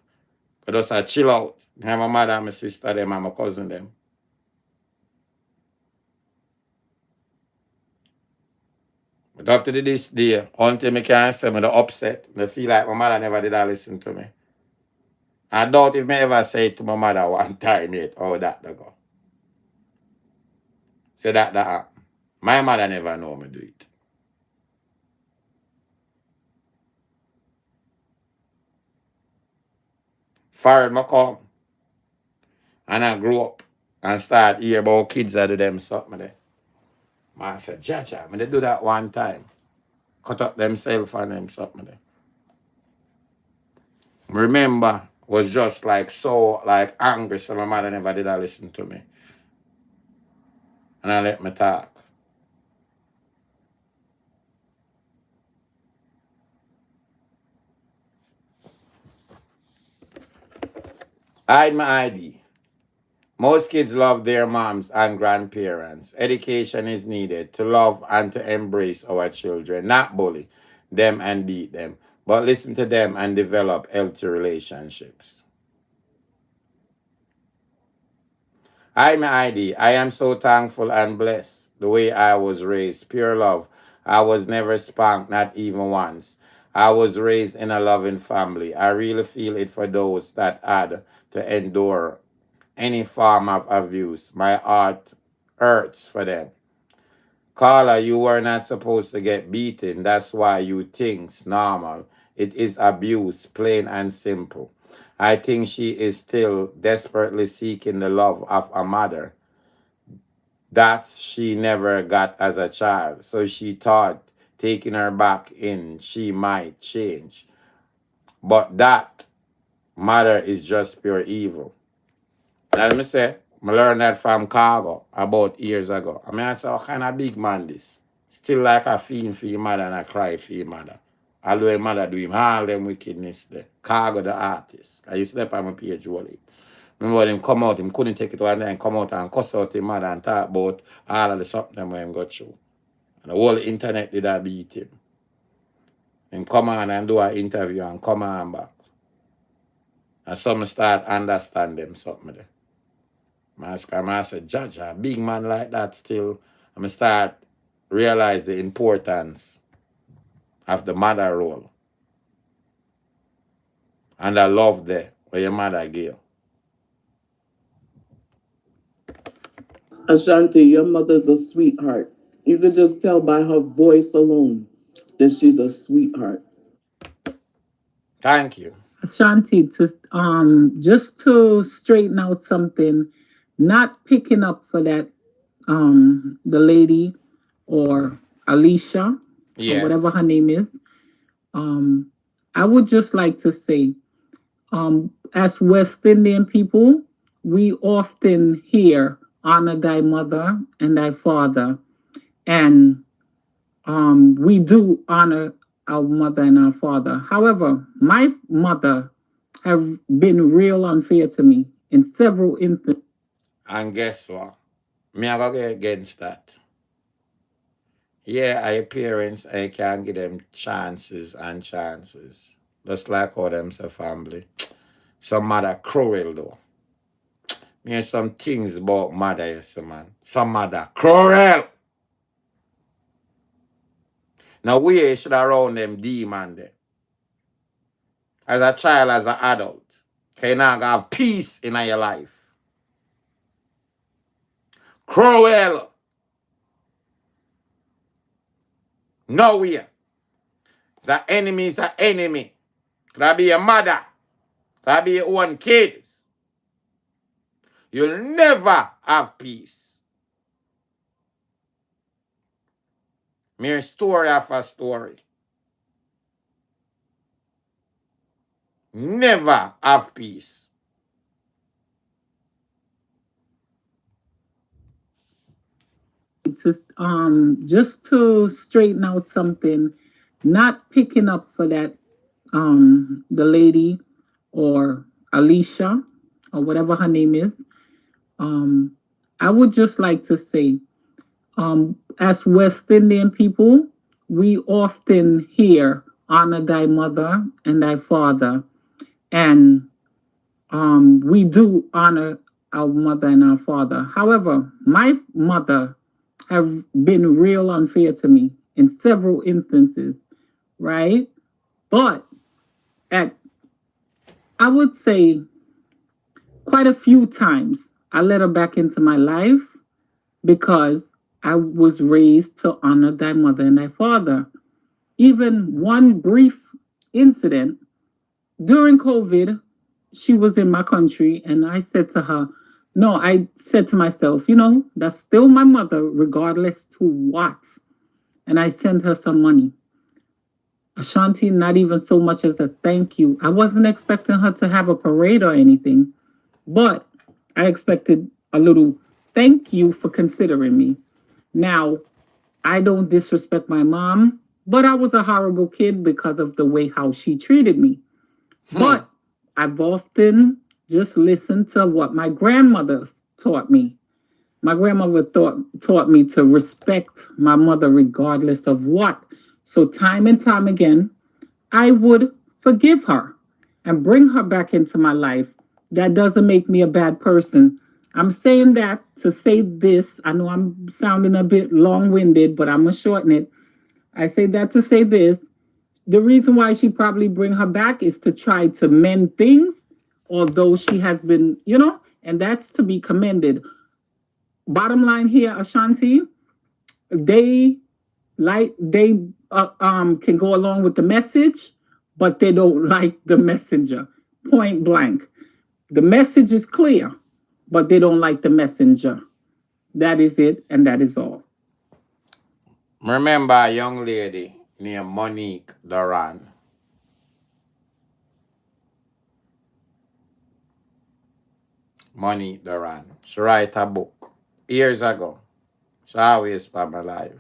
We just chill out. Me my mother and my sister them and my cousin them. But up to this day, until me can say me the upset, I feel like my mother never did listen to me. I doubt if me ever say it to my mother one time yet, how that go. Say that happen. My mother never know me do it. Foreign me come. And I grew up and start hear about kids that do them something there. Man said, Jaja, when they do that one time, cut up themselves and them something there. Remember, was just like so like angry, so my mother never did listen to me. And I let me talk. Hide my ID. Most kids love their moms and grandparents. Education is needed to love and to embrace our children, not bully them and beat them, but listen to them and develop healthy relationships. Hi, my ID. I am so thankful and blessed the way I was raised. Pure love. I was never spanked, not even once. I was raised in a loving family. I really feel it for those that had to endure any form of abuse. My heart hurts for them. Carla, you were not supposed to get beaten. That's why you think's normal. It is abuse, plain and simple. I think she is still desperately seeking the love of a mother that she never got as a child. So she thought taking her back in, she might change. But that mother is just pure evil. Let me say, I learned that from Cargo about years ago. I mean, I said, what kind of big man this? Still like a fiend for your mother and a cry for your mother. Although your mother do him all them wickedness there. Cargo the artist. I used to sleep on my page only. Remember when him come out, him couldn't take it one day and come out and cuss out his mother and talk about all of the something when him got through. And the whole internet did that beat him. Him come on and do an interview and come on back. And some start understand them something there. I said, Judge, a big man like that still, I'm start realize the importance of the mother role. And I love there where your mother gave. Ashanti, your mother's a sweetheart. You could just tell by her voice alone that she's a sweetheart. Thank you. Shanti, to just to straighten out something, not picking up for that the lady or Alicia or Yes. whatever her name is. Um, I would just like to say, as West Indian people, we often hear honor thy mother and thy father, and we do honor our mother and our father. However, my mother have been real unfair to me in several instances. And guess what? Me I go get against that. Yeah, I parents, I can give them chances and chances. Just like how them say family. Some mother cruel though. Me hear some things about mother, yes, man. Some mother cruel. Now we should around them demon there. As a child, as an adult. Okay, now have peace in your life. Cruel. Nowhere. The enemy is an enemy. Could that be your mother? Could that be your own kids? You'll never have peace. Mere story after story. Never have peace. Just to straighten out something, not picking up for that the lady or Alicia or whatever her name is. Um, I would just like to say, as West Indian people, we often hear honor thy mother and thy father, and we do honor our mother and our father. However, my mother have been real unfair to me in several instances, right? But at I would say quite a few times I let her back into my life because I was raised to honor thy mother and thy father. Even one brief incident during COVID, she was in my country, and I said to her, no, I said to myself, that's still my mother, regardless to what. And I sent her some money. Ashanti, not even so much as a thank you. I wasn't expecting her to have a parade or anything, but I expected a little thank you for considering me. Now, I don't disrespect my mom, but I was a horrible kid because of the way how she treated me. But I've often just listened to what my grandmother taught me. My grandmother taught me to respect my mother regardless of what. So time and time again, I would forgive her and bring her back into my life. That doesn't make me a bad person. I'm saying that to say this. I know I'm sounding a bit long winded, but I'm going to shorten it. I say that to say this. The reason why she probably bring her back is to try to mend things, although she has been, and that's to be commended. Bottom line here, Ashanti, they can go along with the message, but they don't like the messenger. Point blank. The message is clear, but they don't like the messenger. That is it, and that is all. Remember a young lady named Monique Doran. Monique Doran. She write a book years ago. She always by my life.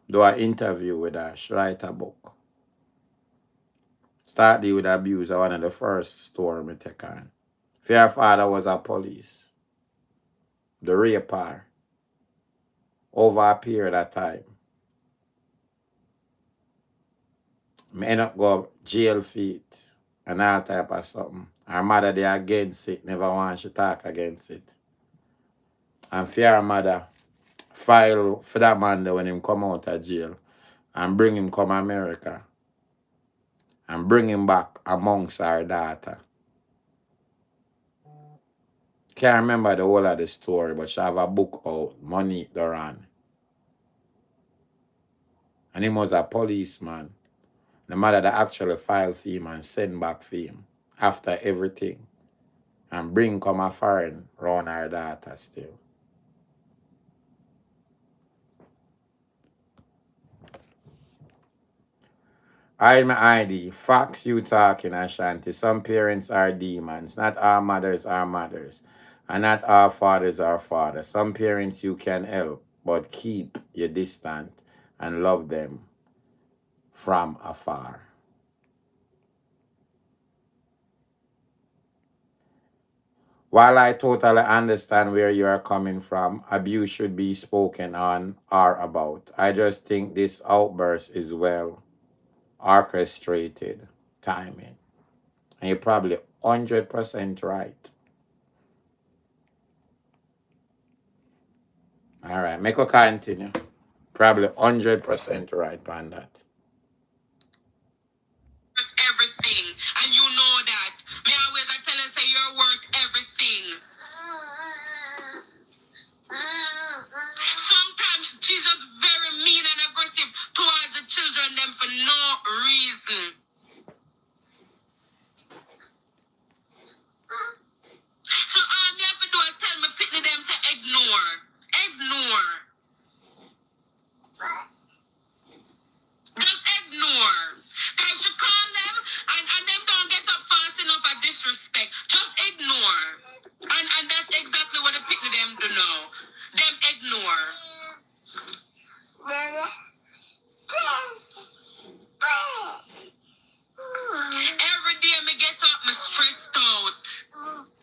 Do an interview with her. She write a book. Start deal with abuse. One of the first story me take on. If your father was a police, the rape her over a period of time. Me end up go jail feet and all type of something. Her mother they against it, never want she talk against it. And for her mother, file for that man when him come out of jail and bring him come America and bring him back amongst her daughter. Can't remember the whole of the story, but she have a book out, Monique Doran. And he was a policeman. The mother that actually filed for him and send back for him after everything. And bring come a foreign round her daughter still. Hide my ID. Facts you talking, Ashanti. Some parents are demons. Not all mothers are mothers. And not all fathers are fathers. Some parents you can help, but keep you distant and love them from afar. While I totally understand where you are coming from, abuse should be spoken on or about. I just think this outburst is well orchestrated timing. And you're probably 100% right. All right, make a continue. probably 100% right on that. Everything, and you know that. Me always I tell her say you're worth everything. Sometimes she's just very mean and aggressive towards the children them for no reason. So all me have to do is tell me pitney them say ignore. Ignore. Just ignore. Cause you call them and them don't get up fast enough for disrespect. Just ignore. And that's exactly what the pitney them do now. Them ignore. Every day me get up, me stressed out.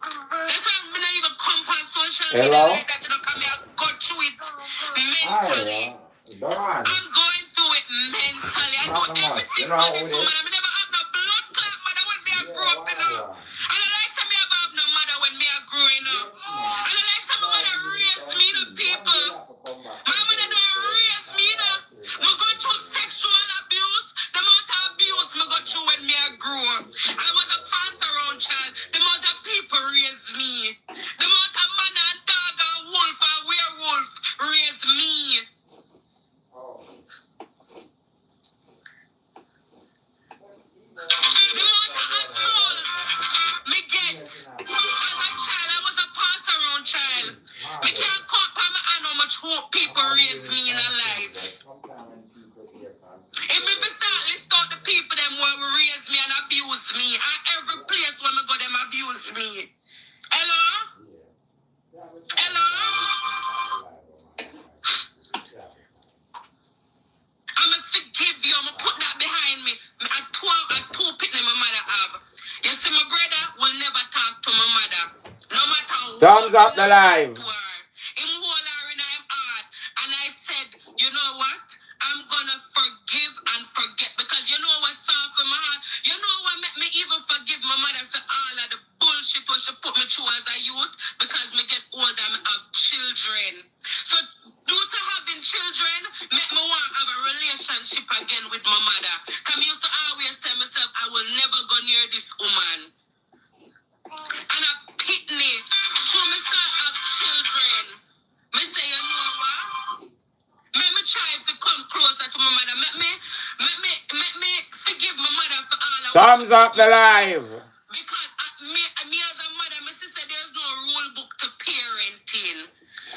That's why I'm not even come on social media like that, you know, come here go through it mentally. I'm going through it mentally. I do everything for this woman. I never have no blood clot mother when me I grew up, you know. I don't like some me have no mother when me I growing up. I don't like some mother raised me, the people. My mother don't raise me, you know. Me go through sexual abuse. The amount of abuse me go through when me I grew up. I was a pass around child. The amount of people raised me. The amount of man and dog and wolf and werewolf raised me. The amount of assault me get as a child. I was a pass around child. Me can't count by my hand how much hope people raised me in a life. If me start list out the people them who raise me and abuse me, at every place where me go them abuse me. Hello? Hello? I'ma forgive you. I'ma put that behind me. I two pitney my mother have. You see, my brother will never talk to my mother. No matter what. Thumbs up the live. Him hold her in him heart. And I said, you know what? I'm gonna forgive and forget. Because you know what's soft for my heart? You know what make me even forgive my mother for all of the bullshit what she put me through as a youth? Because me get older and have children. So due to having children, make me want to have a relationship again with my mother. Because I used to always tell myself I will never go near this woman. And I pitney. So me start have children. Me say, you know what? Make me try to come closer to my mother. Make me forgive my mother for all of Thumbs up the live. Because me as a mother, my sister, there's no rule book to parenting.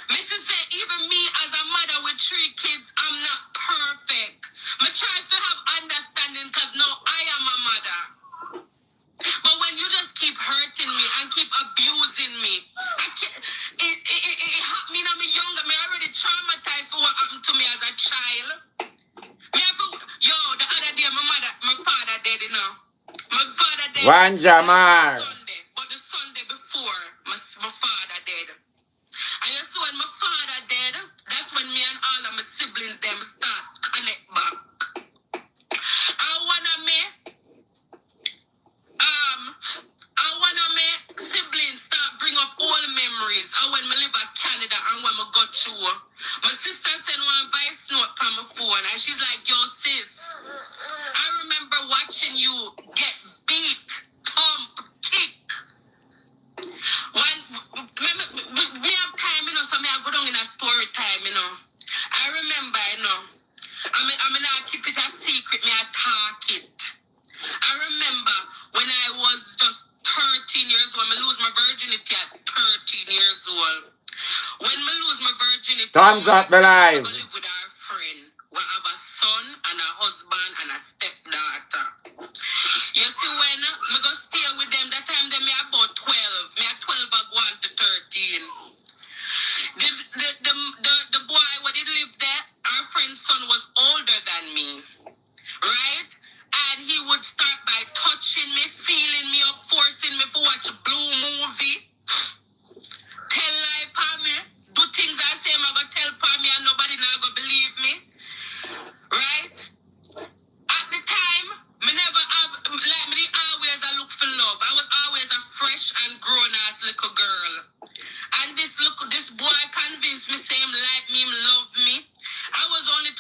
My sister, even me as a mother with 3 kids, I'm not perfect. I try to have understanding because now I am a mother. But when you just keep hurting me and keep abusing me, I can't, it happened me when I'm younger. Me already traumatized for what happened to me as a child. The other day, my father dead, you know. My father dead. Wanjamar. Sunday, but the Sunday before, my father dead. And you see when my father dead, that's when me and all of my siblings them start connect back. I wanna make siblings start bring up all memories of when me live at Canada and when me go through. My sister sent one voice note on my phone and she's like, yo sis, I remember watching you get beat, pump, kick. When we have time, you know, so me I go down in a story time, you know. I remember, you know. I mean, I keep it a secret, me I talk it. I remember when I was just 13 years old, I lose my virginity at 13 years old. When I lose my virginity, Thumbs up the live. I live with our friend. We have a son and a husband and a stepdaughter. You see, when I go stay with them, that time they me about 12. Me at 12 I go on to 13. The boy what did live there, our friend's son was older than me. Right? And he would start by touching me, feeling me up, forcing me to watch a blue movie. Tell lie pa me. Do things I say I'm gonna tell pa me and nobody now gonna believe me. Right? At the time, me never have like me always I look for love. I was always a fresh and grown ass little girl. And this boy convinced me say him like me, him love me. I was only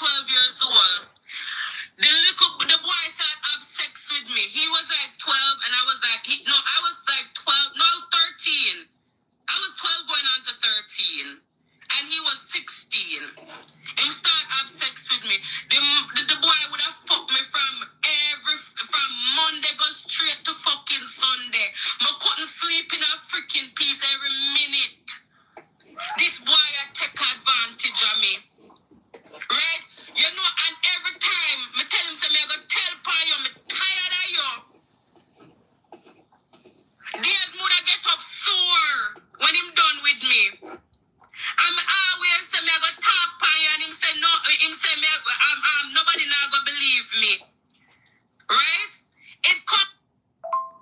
and he was 16. Him start have sex with me. The boy would have fucked me from Monday go straight to fucking Sunday. I couldn't sleep in a freaking peace every minute. This boy I take advantage of me. Right? You know, and every time I tell him, say, me I go tell pa you, me tired of you. There's more that get up sore when him done with me. I'm always say me I go talk pa you, and him say no, him say me nobody now go believe me. Right? It come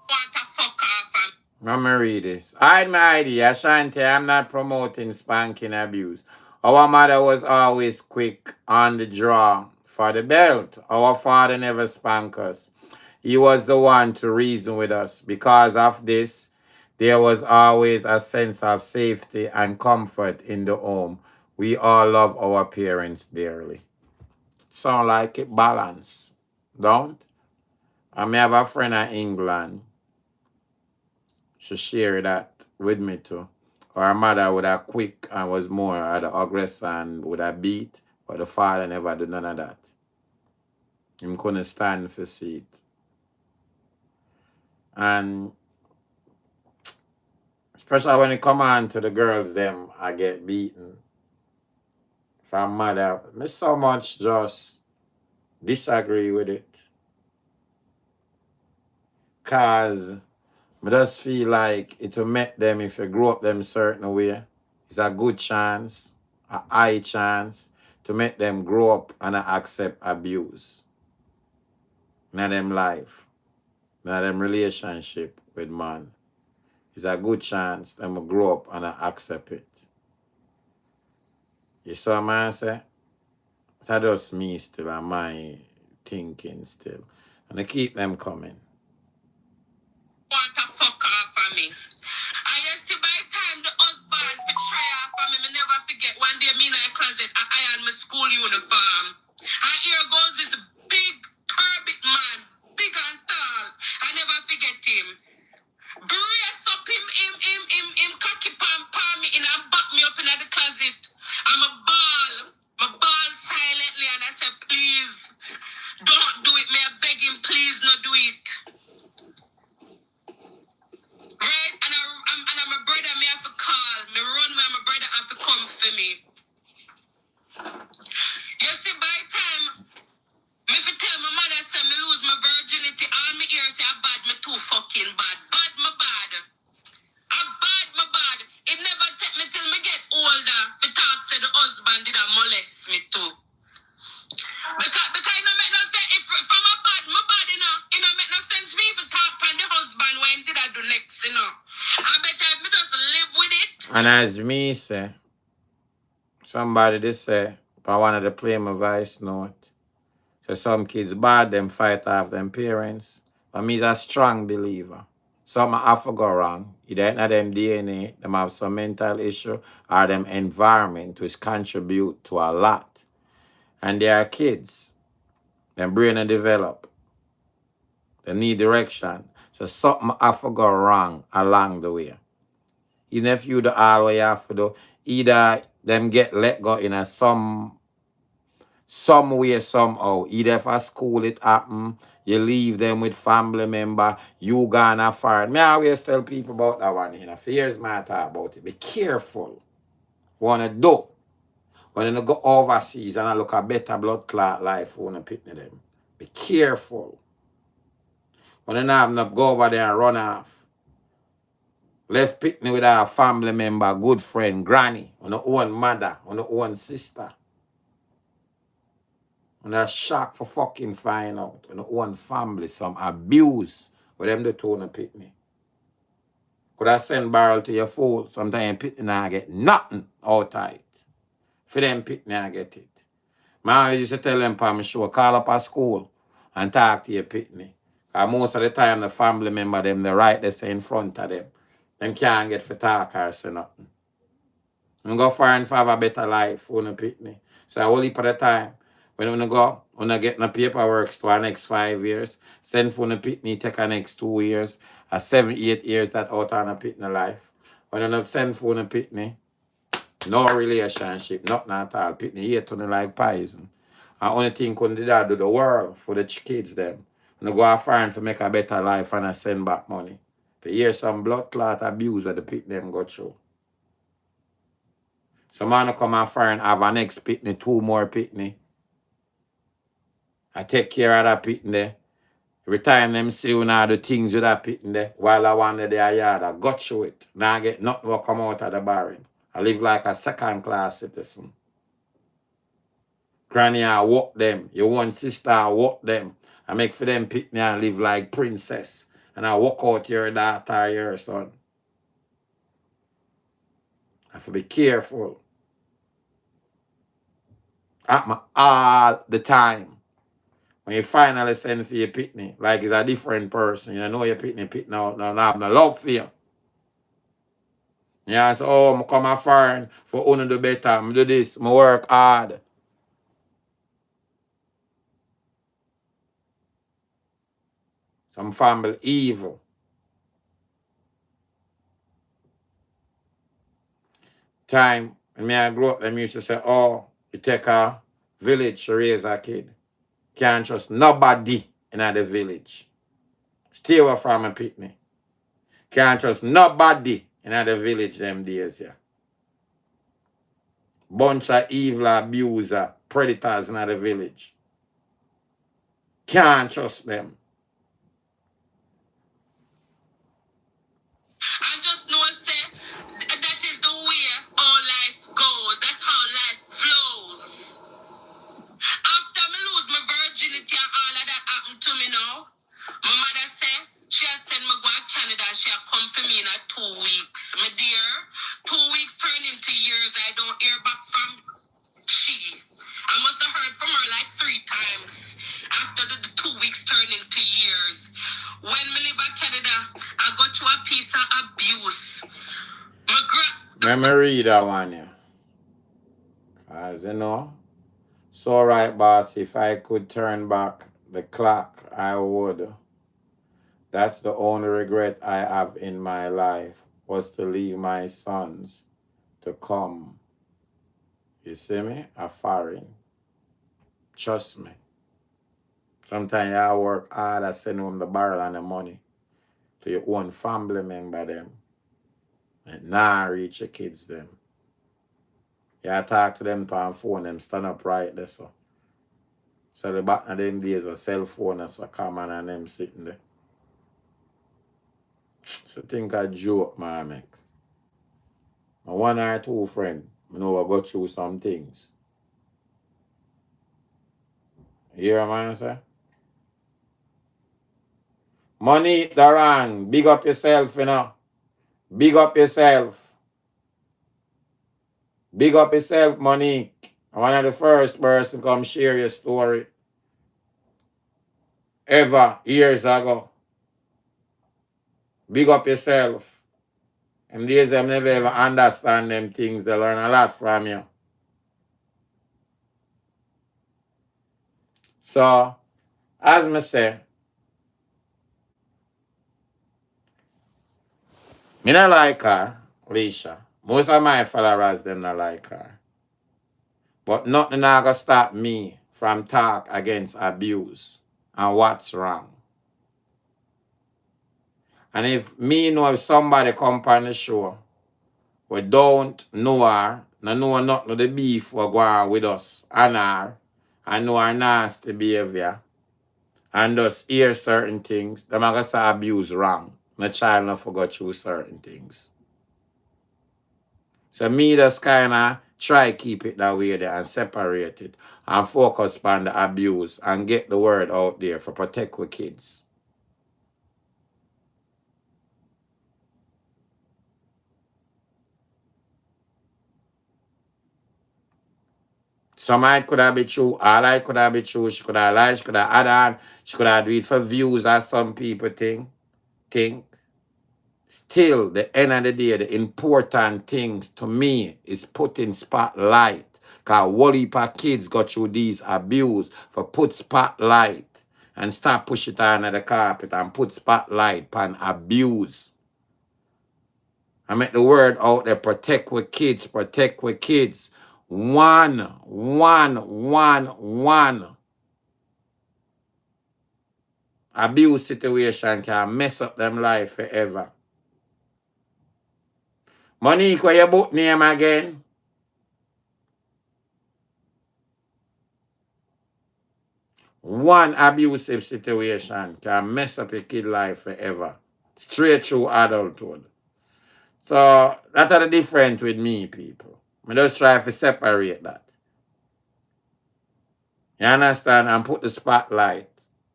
want to fuck off and Let me read this. Hide my ID. Ashanti, I'm not promoting spanking abuse. Our mother was always quick on the draw for the belt. Our father never spanked us. He was the one to reason with us. Because of this, there was always a sense of safety and comfort in the home. We all love our parents dearly. Sound like it balance, don't? I may have a friend in England. She shared that with me too. Her mother would have quick and was more at the aggressor and would have beat, but the father never did none of that. Him couldn't stand for see it. And especially when it come on to the girls, them I get beaten from mother. Me so much just disagree with it. Cause I just feel like it will make them, if you grow up them certain way, it's a good chance, a high chance to make them grow up and accept abuse. In them life, in them relationship with man. It's a good chance them will grow up and accept it. You see what I say? That's just me still and my thinking still. And I keep them coming. want to fuck off of me. And you see, by the time the husband for try off of me, me never forget one day me in my closet, I iron my school uniform. And here goes this big, turbid man, big and tall. I never forget him. Brace up him cocky palm me in and back me up in the closet. I'm a ball silently, and I said, please, don't do it. May I beg him, please, not do it. Right? And I'm a brother, me have to call. Me run where my brother have to come for me. You see, by the time me fi tell my mother say me lose my virginity, all me ears say I bad, me too fucking bad. Bad, my bad. I bad, my bad. It never take me till me get older for talk say the husband did a molest me too. Because it no make no sense. If from my bad, you know, it no make no sense me even talk on the husband when did I do next, you know. I better me just live with it. And as me say, somebody they say, I wanted to play my voice note. So some kids bad, them fight off them parents. But me's a strong believer. Some have to go wrong. Either in them DNA, them have some mental issue, or them environment which contribute to a lot. And they are kids. Them brain and develop. They need direction. So something have to go wrong along the way. Even if you do all what you have to do, either them get let go in a some way, somehow. Either if at school it happen, you leave them with family member, you gonna foreign. Me always tell people about that one, you know. For years, I talk about it. Be careful. Wanna do. When you go overseas and I look at better blood clot life, wanna pick them. Be careful. When you have to go over there and run off. Left picnic with our family member, good friend, granny, on the own mother, on the own sister. And a shock for fucking find out. On the own family, some abuse with them the two on the picnic. Could I send barrel to your fool? Sometimes picnic I get nothing out of it. For them picnic I get it. I used to tell them for my show, call up at school and talk to your picnic. Because most of the time the family member them, the right they say in front of them. Them can't get for talk or say nothing. And go foreign for have a better life when you pick me. So I will heap of the time. When you go, when you get no paperwork to the next 5 years, send for the pitney, take the next 2 years, or 7, 8 years that out on a pitney life. When you send for the pitney, No relationship, nothing at all. Pitney hate on like poison. And only thing couldn't do that do the world for the kids them. And go out foreign to make a better life and I send back money. To hear some blood clot abuse that the pit them go through. Some man come out foreign have an next pitney, 2 more pitney. I take care of that pitney. Every time them see you now the things with that pitney there, while I wander their yard, I got through it. Now I get nothing will come out of the barren. I live like a second-class citizen. Granny, I walk them. Your one sister, I walk them. I make for them pick me and live like princess. And I walk out your daughter, your son. I have to be careful. All the time. When you finally send for your pitney, like it's a different person. You know your pitney now have no love for you. Yeah, so I'm come a foreign for only do better. I do this, I work hard. Some family evil. Time when I grew up, them used to say, oh, you take a village to raise a kid. Can't trust nobody in the village. Stay away from a picnic. Can't trust nobody in the village them days, yeah. Bunch of evil abuser, predators in the village. Can't trust them. I just know, say, that is the way all life goes. That's how life flows. After me lose my virginity and all of that happened to me now, my mother said, she has sent me go to Canada. She had come for me in 2 weeks. My dear, 2 weeks turn into years. I don't hear back from she. I must have heard from her like 3 times. After the 2 weeks turn into years. When me live in Canada, I got to a piece of abuse. Let me read that one, yeah. As you know, so right, boss, if I could turn back the clock, I would. That's the only regret I have in my life, was to leave my sons to come. You see me? A foreign. Trust me. Sometimes I work hard, I send home the barrel and the money to your own family member them. And now reach your kids them. You talk to them on phone, them stand up right there, so. So the back of them days a cell phone is so common and them sitting there. So think a joke, man, make. My 1 or 2 friend, I know I go through some things. You hear man say? Money, Daran, big up yourself, you know. Big up yourself. Big up yourself, Monique. I'm one of the first person come share your story ever, years ago. Big up yourself. And days them never ever understand them things. They learn a lot from you. So, as me say, me not like her, Leash. Most of my followers, them not like her. But nothing not gonna stop me from talk against abuse and what's wrong. And if me know if somebody come on the show, we don't know her, no know nothing of the beef we go on with us and her, and know her nasty behavior, and just hear certain things, them are gonna say abuse wrong. My child not forgot through certain things. So me just kinda try keep it that way there and separate it and focus on the abuse and get the word out there for protect our kids. Some might could have been true, all I could have been true, she could have lied, she could have add on, she could have do it for views as some people think. Still, the end of the day, the important things to me is putting spotlight. Because what heap of kids got through these abuse for put spotlight and start push it under the carpet and put spotlight on abuse. I make the word out there, protect with kids, protect with kids. One. Abuse situation can mess up them life forever. Monique, what your book name again? One abusive situation can mess up a kid life forever. Straight through adulthood. So that's the difference with me, people. I just try to separate that. You understand? And put the spotlight.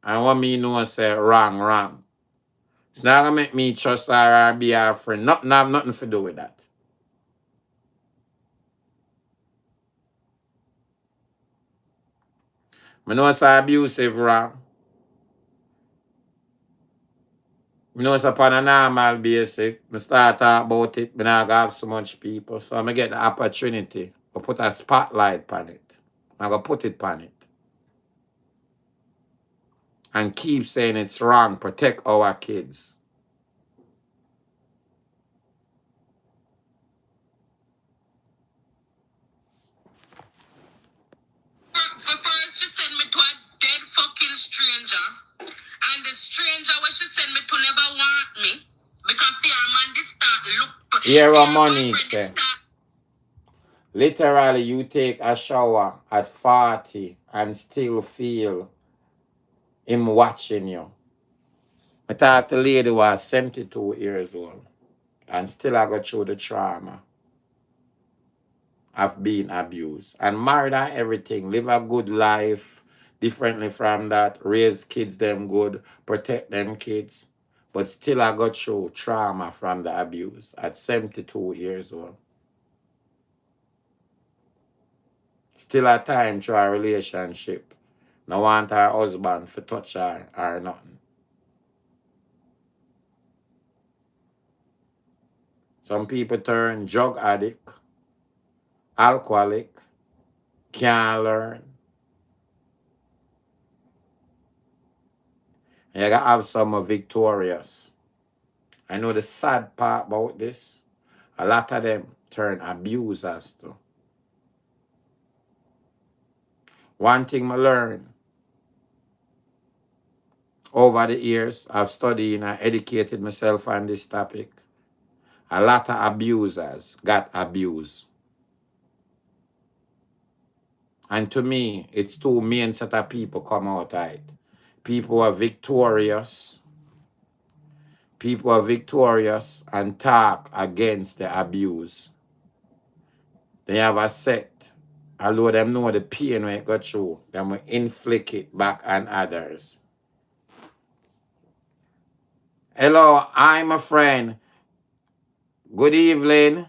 And what me know say wrong. It's not gonna make me trust her or be her friend. Nothing have nothing to do with that. I know it's abusive wrong. I know it's upon a normal basis. I start talk about it, I not have so much people. So I'm gonna get the opportunity to put a spotlight on it. I'm gonna put it on it. And keep saying it's wrong. Protect our kids. First, she sent me to a dead fucking stranger. And the stranger when she sent me to never want me. Because the man did start look. Here what Monique say. Literally, you take a shower at 40 and still feel him watching you. I thought the lady was 72 years old and still I go through the trauma of being abused. And married and everything, live a good life differently from that, raise kids them good, protect them kids. But still I got through trauma from the abuse at 72 years old. Still a time to a relationship. No want her husband to touch her or nothing. Some people turn drug addict, alcoholic, can't learn. And you gotta have some victorious. I know the sad part about this. A lot of them turn abusers too. One thing I learned over the years, I've studied and educated myself on this topic. A lot of abusers got abused. And to me, it's two main set of people come out of it. People are victorious. People are victorious and talk against the abuse. They have a set. Although them know the pain when it got through, them will inflict it back on others. Hello, I'm a friend. Good evening.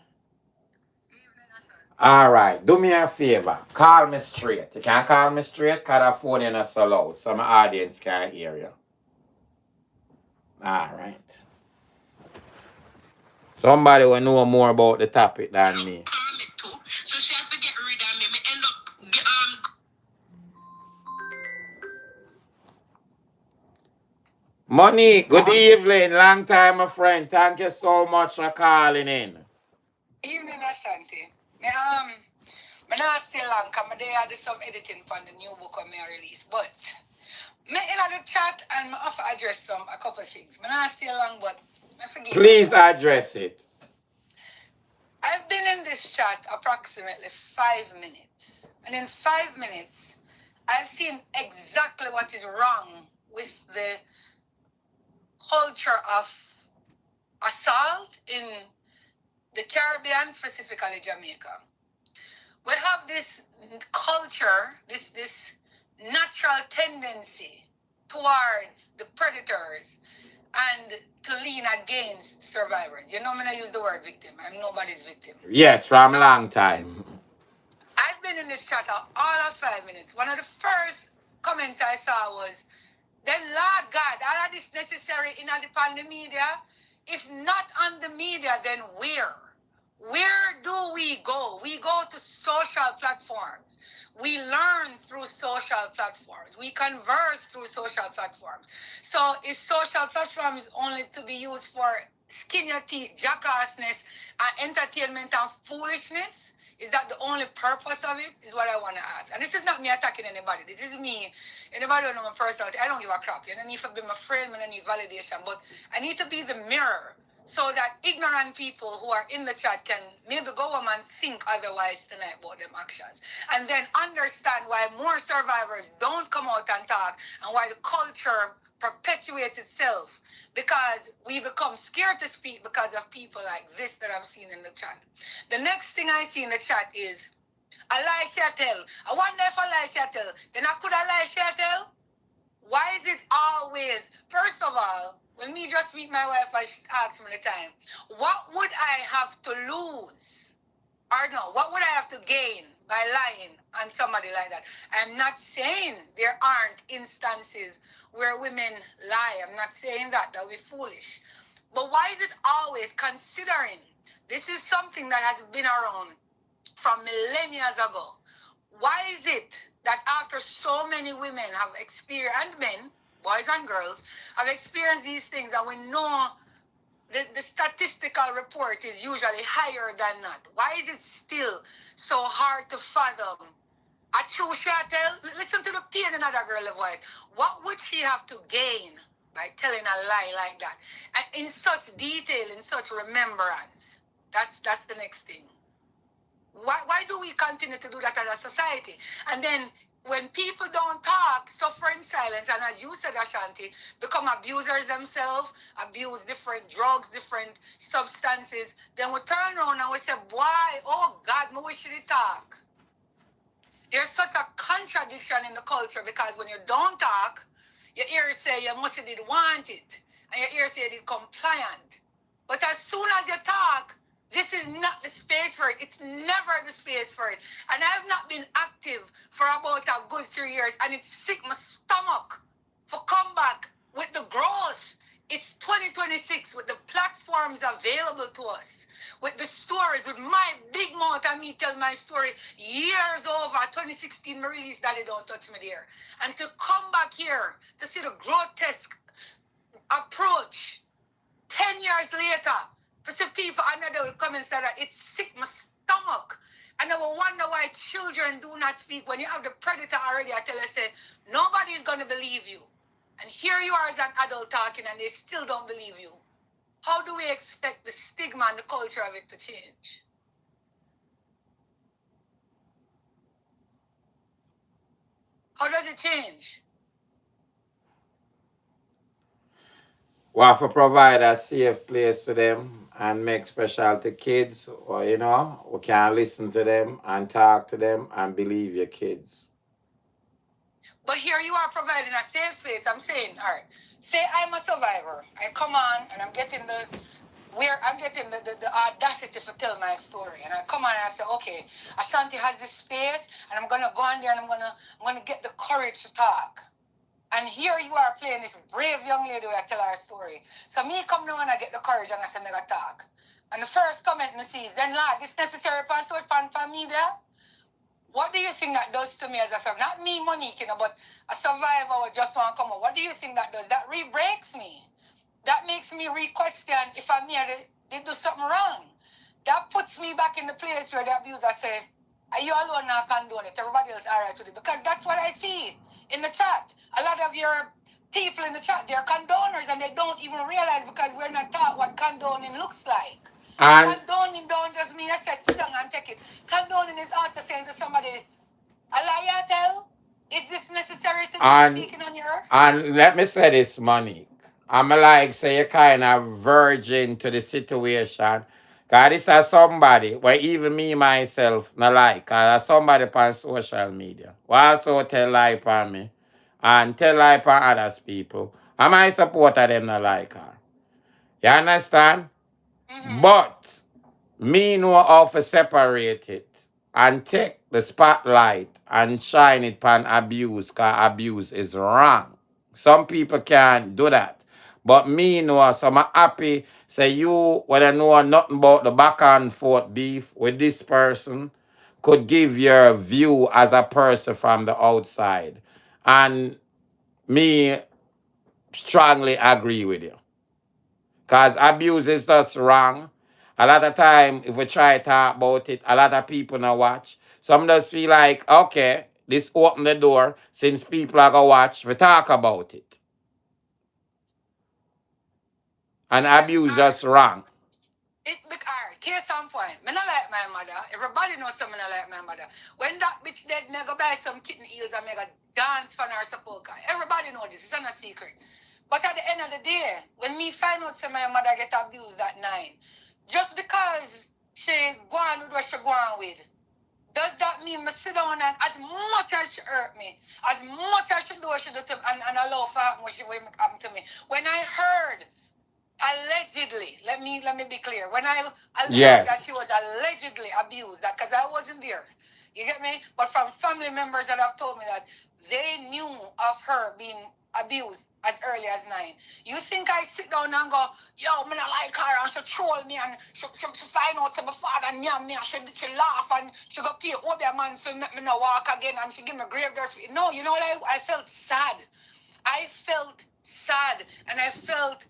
All right, do me a favor. Call me straight. You can't call me straight because the phone is not so loud, so my audience can't hear you. All right. Somebody will know more about the topic than me. So she have to get rid of me. Me end up Money, good evening. Long time, my friend. Thank you so much for calling in. Evening, Ashanti. Me not stay long because I had some editing for the new book I release. But me in the chat and I have to address a couple of things. Me not stay long, but I forget. Please address it. I've been in this chat approximately 5 minutes. And in 5 minutes, I've seen exactly what is wrong with the culture of assault in the Caribbean, specifically Jamaica. We have this culture, this natural tendency towards the predators and to lean against survivors. You know, I'm going to use the word victim. I'm nobody's victim. Yes, from a long time. I've been in this chat all of 5 minutes. One of the first comments I saw was, then Lord God, all of this necessary in the media? If not on the media, then where? Where do we go? We go to social platforms. We learn through social platforms. We converse through social platforms. So is social platforms only to be used for skin your teeth, jackassness, and entertainment and foolishness? Is that the only purpose of it? Is what I want to ask. And this is not me attacking anybody. This is me. Anybody don't know my personality. I don't give a crap. You don't need to be my friend. I don't need validation. But I need to be the mirror so that ignorant people who are in the chat can maybe go home and think otherwise tonight about them actions. And then understand why more survivors don't come out and talk and why the culture perpetuates itself because we become scared to speak because of people like this that I'm seeing in the chat. The next thing I see in the chat is a lie tell. I wonder if a lie tell. Then I could a lie tell? Why is it always, first of all, when me just meet my wife, I ask me the time, what would I have to lose? Or no, what would I have to gain by lying on somebody like that? I'm not saying there aren't instances where women lie. I'm not saying that. That would be foolish. But why is it always considering this is something that has been around from millennia ago? Why is it that after so many women have experienced, and men, boys and girls, have experienced these things, and we know the statistical report is usually higher than not, why is it still so hard to fathom? A true shatel, listen to the pain in another girl's voice. What would she have to gain by telling a lie like that? And in such detail, in such remembrance. That's the next thing. Why do we continue to do that as a society? And then when people don't talk, suffer in silence, and as you said, Ashanti, become abusers themselves, abuse different drugs, different substances, then we turn around and we say, why? Oh God, we wish you talk. There's such a contradiction in the culture because when you don't talk, your ears say you must did want it, and your ears say you did compliant. But as soon as you talk, this is not the space for it. It's never the space for it. And I have not been active for about a good 3 years, and it's sick my stomach for come back with the growth. It's 2026 with the platforms available to us, with the stories, with my big mouth and me tell my story years over. 2016 me released Daddy Don't Touch Me There. And to come back here to see the grotesque approach 10 years later, to see people under the comments that it's sick my stomach. And I will wonder why children do not speak when you have the predator already. I tell you, say, nobody is going to believe you. And here you are as an adult talking and they still don't believe you. How do we expect the stigma and the culture of it to change? How does it change? We have to provide a safe place to them and make special to kids, or we can listen to them and talk to them and believe your kids. But here you are providing a safe space. I'm saying, all right, say I'm a survivor. I come on and I'm getting the audacity to tell my story. And I come on and I say, okay, Ashanti has this space and I'm gonna go on there and I'm gonna get the courage to talk. And here you are playing this brave young lady where I tell her story. So me come now and I get the courage and I say, mega talk. And the first comment I see is, then lad, this necessary for media. What do you think that does to me as a survivor? Not me, Monique, but a survivor would just want to come out. What do you think that does? That re-breaks me. That makes me re-question if I'm here, they do something wrong. That puts me back in the place where the abuser say, are you alone now condone it? Everybody else all right with it. Because that's what I see in the chat. A lot of your people in the chat, they're condoners and they don't even realize because we're not taught what condoning looks like. And Condoning don't just mean I said sit down and take it. Condoning is also saying to somebody, a liar tell, is this necessary to be speaking on your earth? and let me say this, Monique. I'm like say you kind of virgin to the situation. Cause this is somebody where even me myself not like. Cause somebody on social media. Who also tell lie upon me. And tell lie upon others people. Am I supporter them not like her? You understand? Mm-hmm. But me know how to separate it and take the spotlight and shine it on abuse, because abuse is wrong. Some people can't do that. But me know, so I'm happy, say you, when I know nothing about the back and forth beef with this person, could give your view as a person from the outside. And me strongly agree with you. Because abuse is just wrong. A lot of time, if we try to talk about it, a lot of people now watch. Some just feel like, okay, this open the door, since people are going to watch, we talk about it. And abuse just wrong. It hard. Case on point. Me not like my mother. Everybody knows something I like my mother. When that bitch dead, me go buy some kitten heels and me go dance for her sepulchre. Everybody know this. It's not a secret. But at the end of the day, when me find out that my mother get abused at 9, just because she go on with what she go on with, does that mean me sit down and as much as she hurt me, as much as she do what she do to me, and allow for what she will happen to me? When I heard allegedly, let me be clear. When I heard that she was allegedly abused, that because I wasn't there, you get me? But from family members that have told me that they knew of her being abused as early as 9. You think I sit down and go, yo, me not like her, and she troll me, and she find out my father nyam me, and she laugh, and she go pay Obi a man for make me no walk again, and she give me grave dirt. No, you know what? I felt sad. I felt sad, and I felt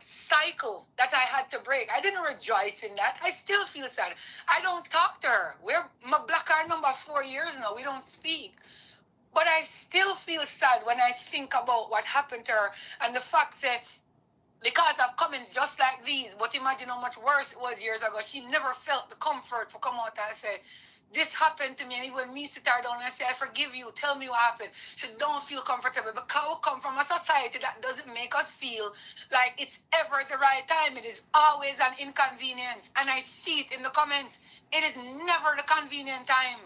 cycle that I had to break. I didn't rejoice in that. I still feel sad. I don't talk to her. We're my black card number 4 years now. We don't speak. But I still feel sad when I think about what happened to her and the fact that because of comments just like these, but imagine how much worse it was years ago. She never felt the comfort to come out and say, this happened to me. And even me sit her down and say, I forgive you. Tell me what happened. She don't feel comfortable because we come from a society that doesn't make us feel like it's ever the right time. It is always an inconvenience. And I see it in the comments. It is never the convenient time.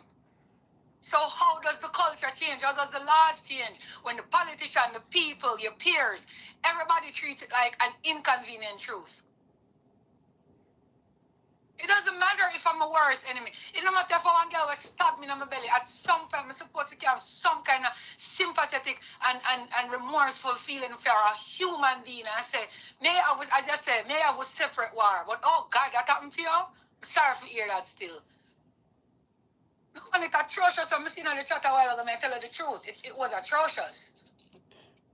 So how does the culture change? How does the laws change? When the politician, the people, your peers, everybody treats it like an inconvenient truth. It doesn't matter if I'm a worst enemy. It doesn't matter if one girl will stab me in my belly. At some point, I'm supposed to have some kind of sympathetic and remorseful feeling for a human being. I say, may I was separate war. But oh God, that happened to you? I'm sorry to hear that still. No, and it's atrocious. I'm seeing on the chat a while ago, I tell you the truth. It was atrocious.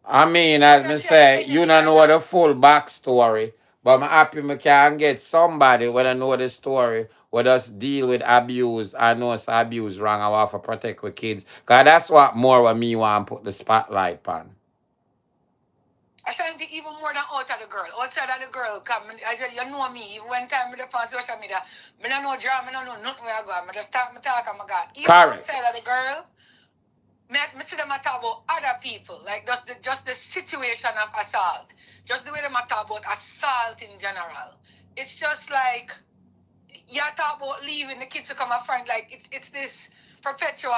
I mean, as me say, you don't know the full backstory, but I'm happy I can get somebody when I know the story, who just deal with abuse and knows abuse wrong. I want to protect the kids. Because that's what more of me want to put the spotlight on. I trying to even more than out of the girl. Outside of the girl, I said, you know me, one time I on social media, I don't know drama, I don't know nothing where I go. I just start my talk and my God. Even outside of the girl, I see them talk about other people, like just the situation of assault. Just the way they talk about assault in general. It's just like, you talk about leaving the kids to come a friend, like it's this perpetual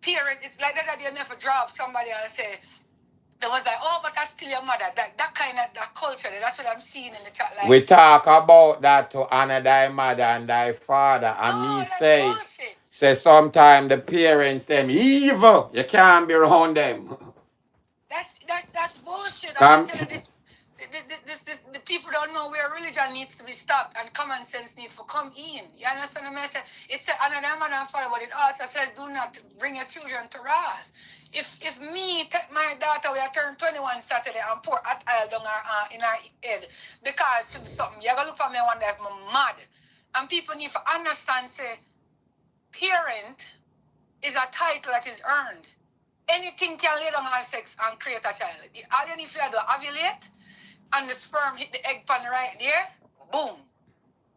parent. It's like that idea me have to drop somebody and say, they was like, oh, but that's still your mother. That kind of that culture, that's what I'm seeing in the chat. Like, we talk about that to honor thy mother and thy father. And me say, bullshit. Say sometimes the parents, them evil. You can't be around them. That's bullshit. I'm telling you, the people don't know where religion needs to be stopped and common sense needs to come in. You understand what I say? It's another man and father, but it also says do not bring your children to wrath. If me take my daughter, we turn 21 Saturday and pour hot oil down in her head because she do something, you're going to look for me one day if I'm mad. And people need to understand, say, parent is a title that is earned. Anything can lay down on sex and create a child. All you need to do ovulate and the sperm hit the egg pan right there, boom.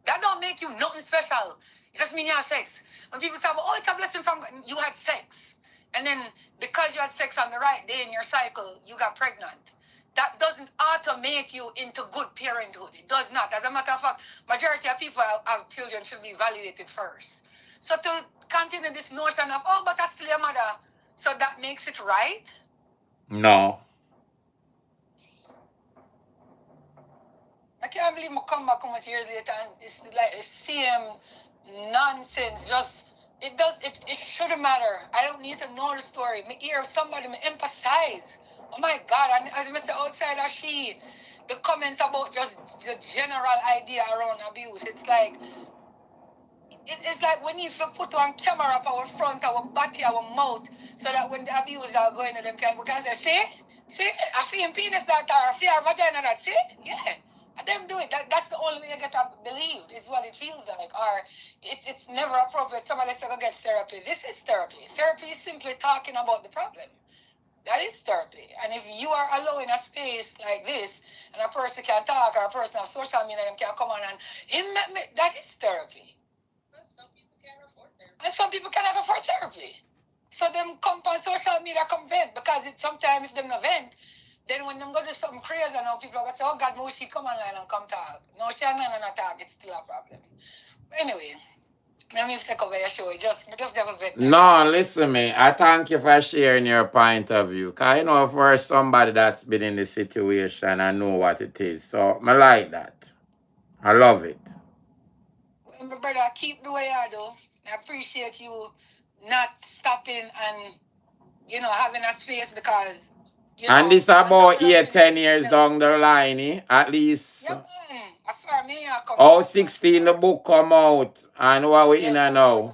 That don't make you nothing special. It doesn't mean you have sex. When people talk about, oh, it's a blessing from God, you had sex. And then because you had sex on the right day in your cycle, you got pregnant. That doesn't automate you into good parenthood. It does not. As a matter of fact, majority of people who have children should be evaluated first. So to continue this notion of, oh, but that's still your mother, so that makes it right? No. I can't believe I come back so much years later and it's like the same nonsense. Just it shouldn't matter. I don't need to know the story. Me hear somebody, me empathize. Oh my God! And as I said outside of the comments about just the general idea around abuse. It's like we need to put on camera up our front, our body, our mouth, so that when the abusers are going to them, we can say, see, See, I feel penis that or I feel vagina that. See, yeah. And them do it. That's the only way you get believed. It's what it feels like. Or it's never appropriate. Somebody said go get therapy. This is therapy. Therapy is simply talking about the problem. That is therapy. And if you are allowing a space like this, and a person can talk, or a person on social media can come on and that is therapy. And some people cannot afford therapy. So them come on social media come vent because sometimes if them no vent, then when them go do something crazy, now people are going to say, oh God, no, she come online and come talk. No, she and not talk, it's still a problem. But anyway, let me take over your show. Just never vent. No, listen me. I thank you for sharing your point of view. Because, you know, for somebody that's been in the situation, I know what it is. So, I like that. I love it. Well, my brother, keep the way you do. I appreciate you not stopping and, having a space because, And this about 10 years down the line, at least. Yeah, man. For me, I come Oh, 16 the book come out. And what we in now?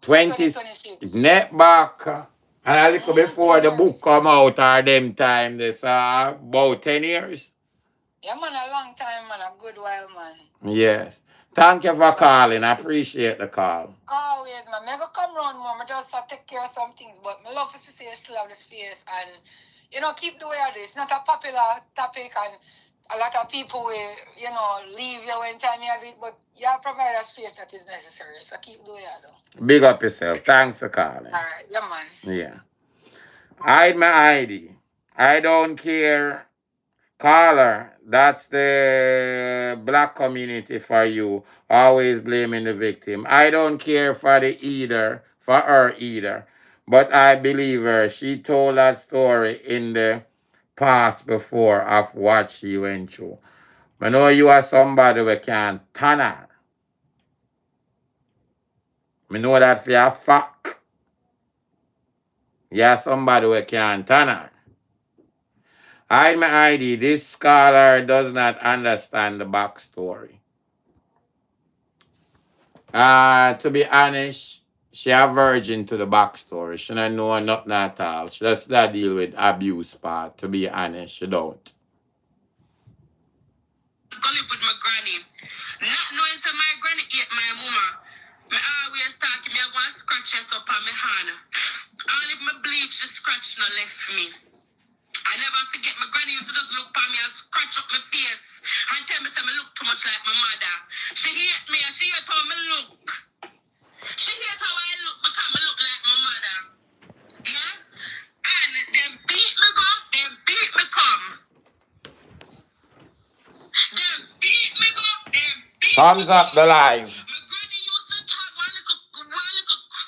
2026. Net back. And a little before the book come out or them time, this about 10 years. Yeah, man, a long time, man, a good while, man. Yes. Thank you for calling. I appreciate the call. Always, man. I go come round more. I just take care of some things. But I love to see you still have the space and, keep the way it is. It's not a popular topic and a lot of people will, leave you when time you do it. But you provide a space that is necessary. So keep the way you do. Big up yourself. Thanks for calling. All right. Yeah, man. Yeah. Hide my ID. I don't care. Caller, that's the black community for you. Always blaming the victim. I don't care for her either. But I believe her. She told that story in the past before of what she went through. I know you are somebody who can turn her. I know that for a fact. You are somebody who can turn her. Hide my ID. This scholar does not understand the backstory. To be honest, she a virgin to the backstory. She don't know nothing at all. She just deal with abuse part. To be honest, she don't. Go live with my granny. Not knowing so my granny ate my mama. Me always talking me I want scratches up on my hand. All if my bleach the scratch no left me. I never forget my granny used to just look at me and scratch up my face and tell me say me look too much like my mother. She hate me and she hate how me look. She hate how I look because I look like my mother. Yeah? And them beat me go, them beat me come. Them beat me go, them beat Thumbs up the live. My granny used to have one little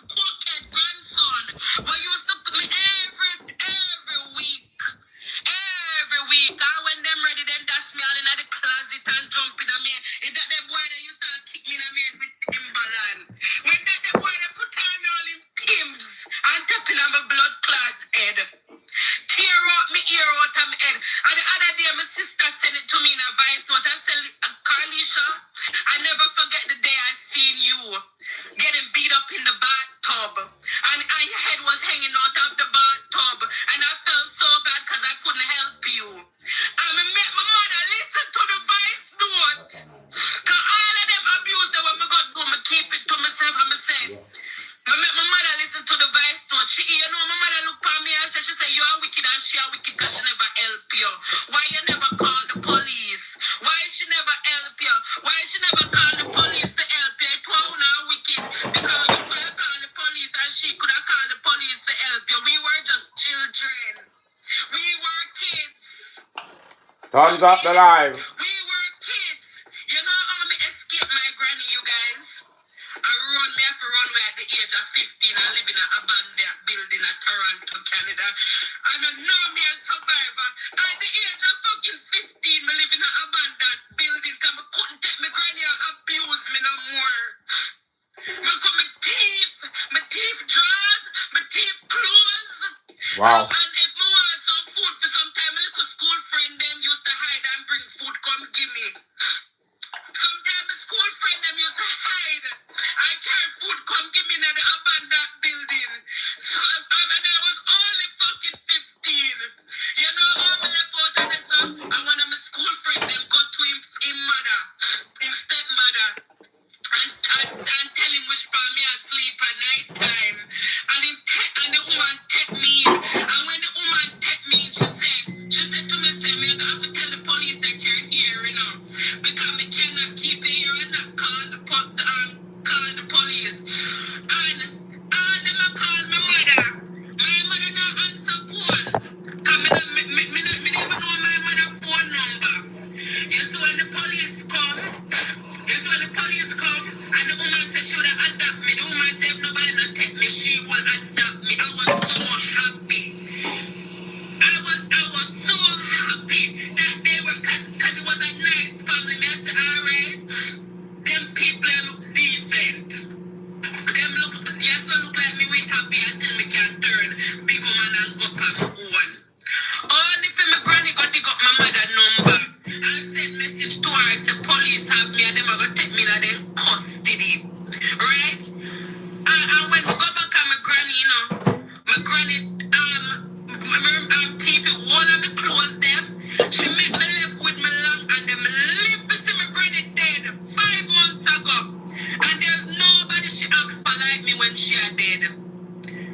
cokehead grandson who used to cook me every week. Every week. And when them ready, then dash me all in the closet and jump in me. Is that the boy that used to kick me in the head with Timberland? When that the boy that put on all him Timbs and tapping on my blood clot's head. Tear out me ear out of my head. And the other day, my sister sent it to me in a voice note and said, Carlisha, I never forget the day I seen you getting beat up in the bathtub. And your head was hanging out of the bathtub. And I felt so bad because I couldn't help you. And I met my mother listen to the voice note. Because all of them abused them when I got home, I keep it to myself and I say, I met my mother listen to the voice note. My mother looked at me and said, she said, you are wicked and she are wicked because she never help you. Why you never call the police? Why she never help you? Why she never call the police to help you? It was not wicked because you could have called the police and she could have called the police to help you. We were just children. We were kids. Thumbs up the live. We were kids. You know how me escape my granny, you guys? Me have to run away at the age of 15 and live in an abandoned building in Toronto, Canada. And I know me a survivor. At the age of fucking 15, me live in an abandoned building because I couldn't take my granny and abuse me no more. Me got my teeth drawers, my teeth clothes. Wow. And if I want some food for some time, my little school friend them used to hide and bring food come give me. Sometimes my school friend them used to hide and carry food come give me in the abandoned building. So, and I was only fucking 15. You asleep at night time. And the woman take me in. And when the woman take me in, she said to me, say, me have to tell the police that you're here, you know. Because me cannot keep you here and not call the police. And them a call my mother. My mother not answer phone. Cause me never know my mother phone number. You see when the police come, and the woman said she would adopt me. The woman said if nobody not take me, she will adopt me. I was so happy. I was so happy that they were, cause it was a nice family. Me I said, all right, them people look decent. Them look like me we happy until me can turn big woman and go up on my own. Only for my granny go dig up my mother number and send message to her say police have me and them are gonna take me in their custody. Right? And when we go back on my granny, you know, my granny TV all of the clothes them. She make me live with me long and them live to see my granny dead 5 months ago. And there's nobody she asked for like me when she are dead.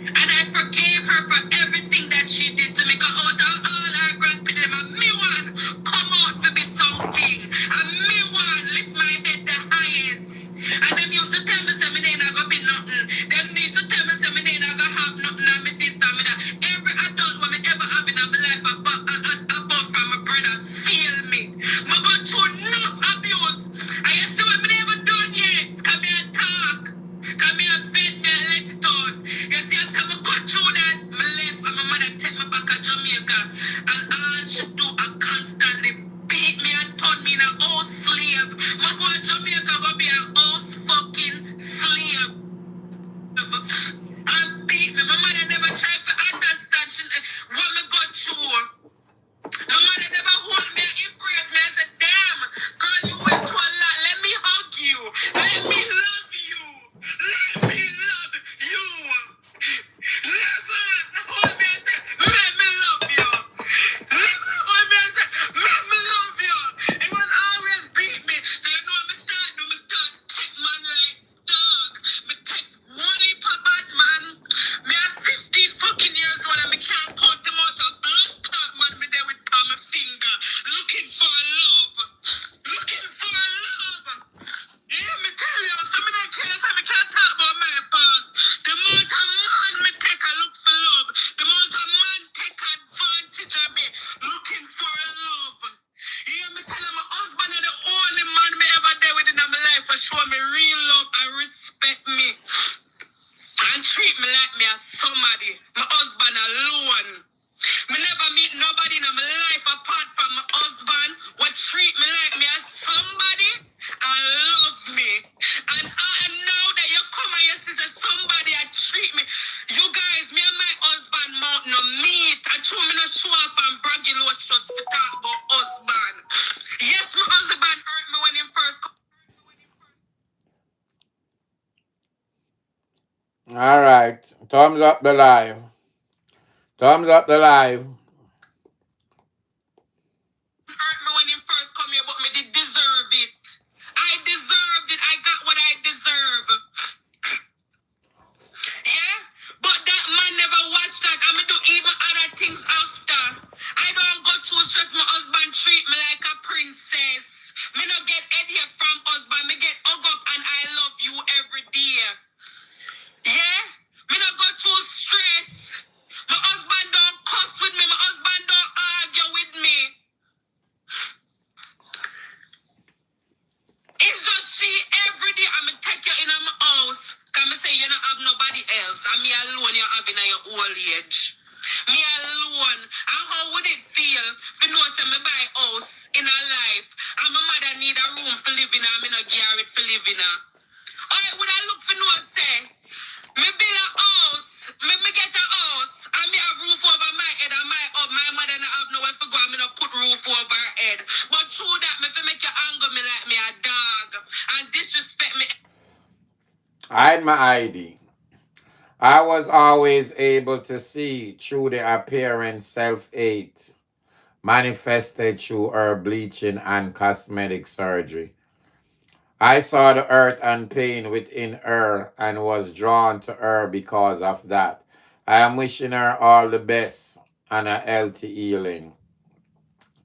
And I forgave her for everything that she did to me. Cause out of all her grandparents, and me one come out to be something. And me one lift my head the highest. And them used to tell me, say, me ain't gonna be nothing. Them used to tell me, say, me ain't gonna have nothing. And me this and me that. Every adult when me ever have in my life above from my brother, feel me. Me go through enough abuse. And you see what me never done yet. Come here and talk. Come here and vent me and let it out. You see, after I go through that, my left and my mother take me back to Jamaica. And all she do I constantly beat me and turn me in a house slave. I go to Jamaica, go be a house fucking slave. And beat me. My mother never tried to understand what me go through. My mother never hold me and embrace me and said, damn, girl, you went through a lot. Let me hug you. Let me love you. Let me love you. Never hold me and say, let me love you. Never hold me and say, let me love you. It was always beat me. So you know what me start take man like dog. Me take one heap of bad man. Me have 15 fucking years old and me can't count them out of blood clot man. Me there with on my finger. Looking for love. Looking for love. Yeah, me tell you, so me don't care, so me can't talk about my past. The amount of man me take a look for love. The amount of man take advantage of me. Looking for love. Yeah, me tell you, my husband is the only man me ever there with in my life for show me real love and respect me. And treat me like me as somebody. My husband alone. Me never meet nobody in my life apart from my husband would treat me like me as somebody and love me. And now that you come and you see that somebody I treat me. You guys, me and my husband mount no meet. I true me no show up and braggy low shots to talk about husband. Yes, my husband hurt me when he first come. All right. Thumbs up the live. Thumbs up the live. Hurt me when he first come here, but me did deserve it. I deserved it. I got what I deserve. Yeah? But that man never watched that. I mean, do even other things after. I don't go through stress. My husband treat me like a princess. Me not get headache from husband. Me get hug up and I love you every day. Yeah? Me not go through stress. My husband don't cuss with me. My husband don't argue with me. It's just she every day. I'm going to take you in my house. Can me say you don't have nobody else. And me alone you have in your old age. Me alone. And how would it feel if you know say me buy house in a life and my mother need a room for living and me not give it for living her? Alright, would I look for no say? Me build a house. Me get a house. And me have roof over my head and my mother not have nowhere to go and me not put roof over her head. But through that, me fi make you anger me like me a dog and disrespect me. Hide my ID. I was always able to see through the appearance self-hate manifested through her bleaching and cosmetic surgery. I saw the hurt and pain within her and was drawn to her because of that. I am wishing her all the best and a healthy healing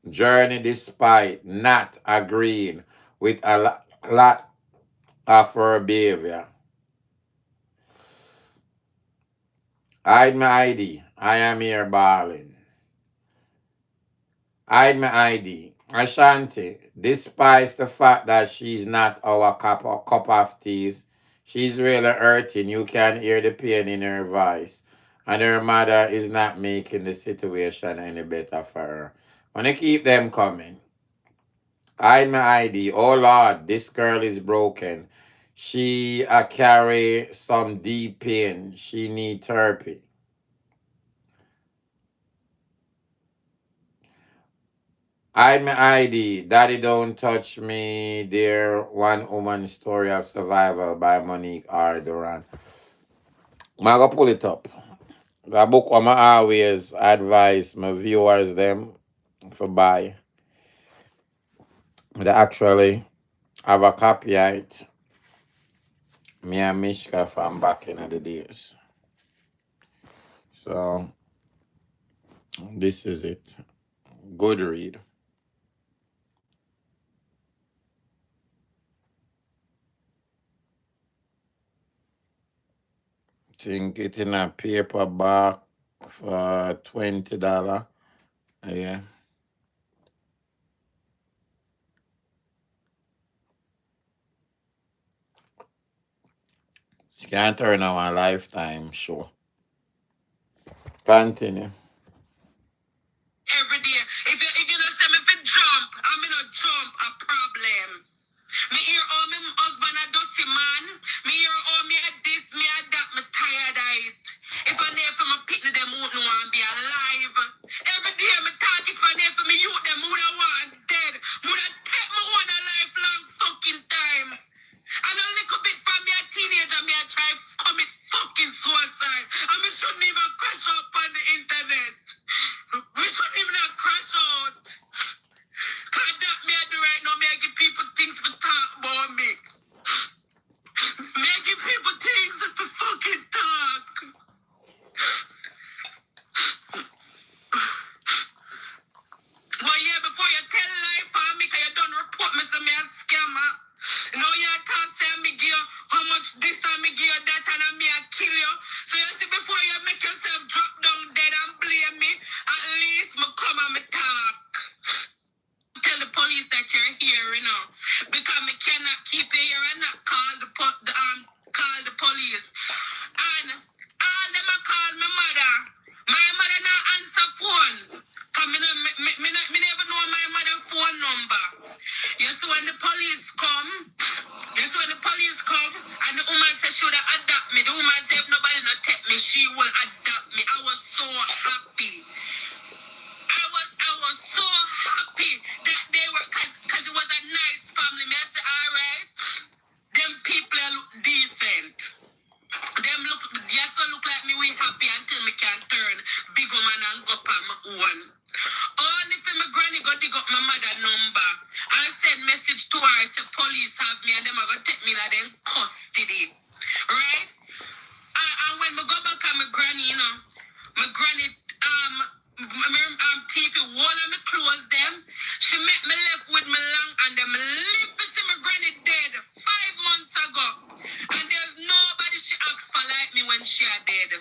journey despite not agreeing with a lot of her behavior. Hide my ID. I am here balling. Hide my ID. Ashanti, despite the fact that she's not our cup of tea, she's really hurting. You can hear the pain in her voice. And her mother is not making the situation any better for her. Wanna keep them coming. Hide my ID. Oh Lord, this girl is broken. She carry some deep pain. She need therapy. Hide my ID. Daddy Don't Touch Me. Dear One Woman Story of Survival by Monique R. Duran. I'm going to pull it up. The book I'm always advise my viewers them for buy. They actually have a copy of it. Me and Mishka from back in the days. So this is it. Good read. Think it in a paperback for $20. Yeah. She can't turn on a lifetime show. Continue. Every day. If you don't say me fi jump, I'm in a jump a problem. Me hear all my husband a dirty man. Me hear all me a this, me a that, me tired of it. If I never for my pitney, them won't know I'm be alive. Every day me talk if I never for me youth, them would have want dead. Would have take my own a lifelong fucking time. And a little bit from me a teenager, me a try commit fucking suicide. And me shouldn't even crash up on the internet. Me shouldn't even have crash out. Cause that me I do right now, me I give people things for talk about me. Me I give people things for fucking talk. But yeah, before you tell lie for me, cause you don't report me, so me a scammer. Now you talk say me give you how much this and me give you that and me a kill you. So you see before you make yourself drop down dead and blame me, at least me come and me talk. Tell the police that you're here, you know, because me cannot keep you here and not call the police. And all them a call me mother. My mother not answer phone. Cause me never know my mother phone number. You see when the police come, and the woman said she would adopt me. The woman said if nobody not take me, she will adopt me. I was so happy. I was so happy that they were, cause it was a nice family. Me I say, all right, them people look decent. Them look, yes, so look like me. We happy until me can turn big woman and go up on my own. Only for my granny go dig up my mother number and send message to her. Say police have me and them are gonna take me like them custody, right? And when me go back on my granny, you know, my granny teeth wall and me close them. She make me left with me long and them live to see my granny dead 5 months ago. And there's nobody she asked for like me when she are dead.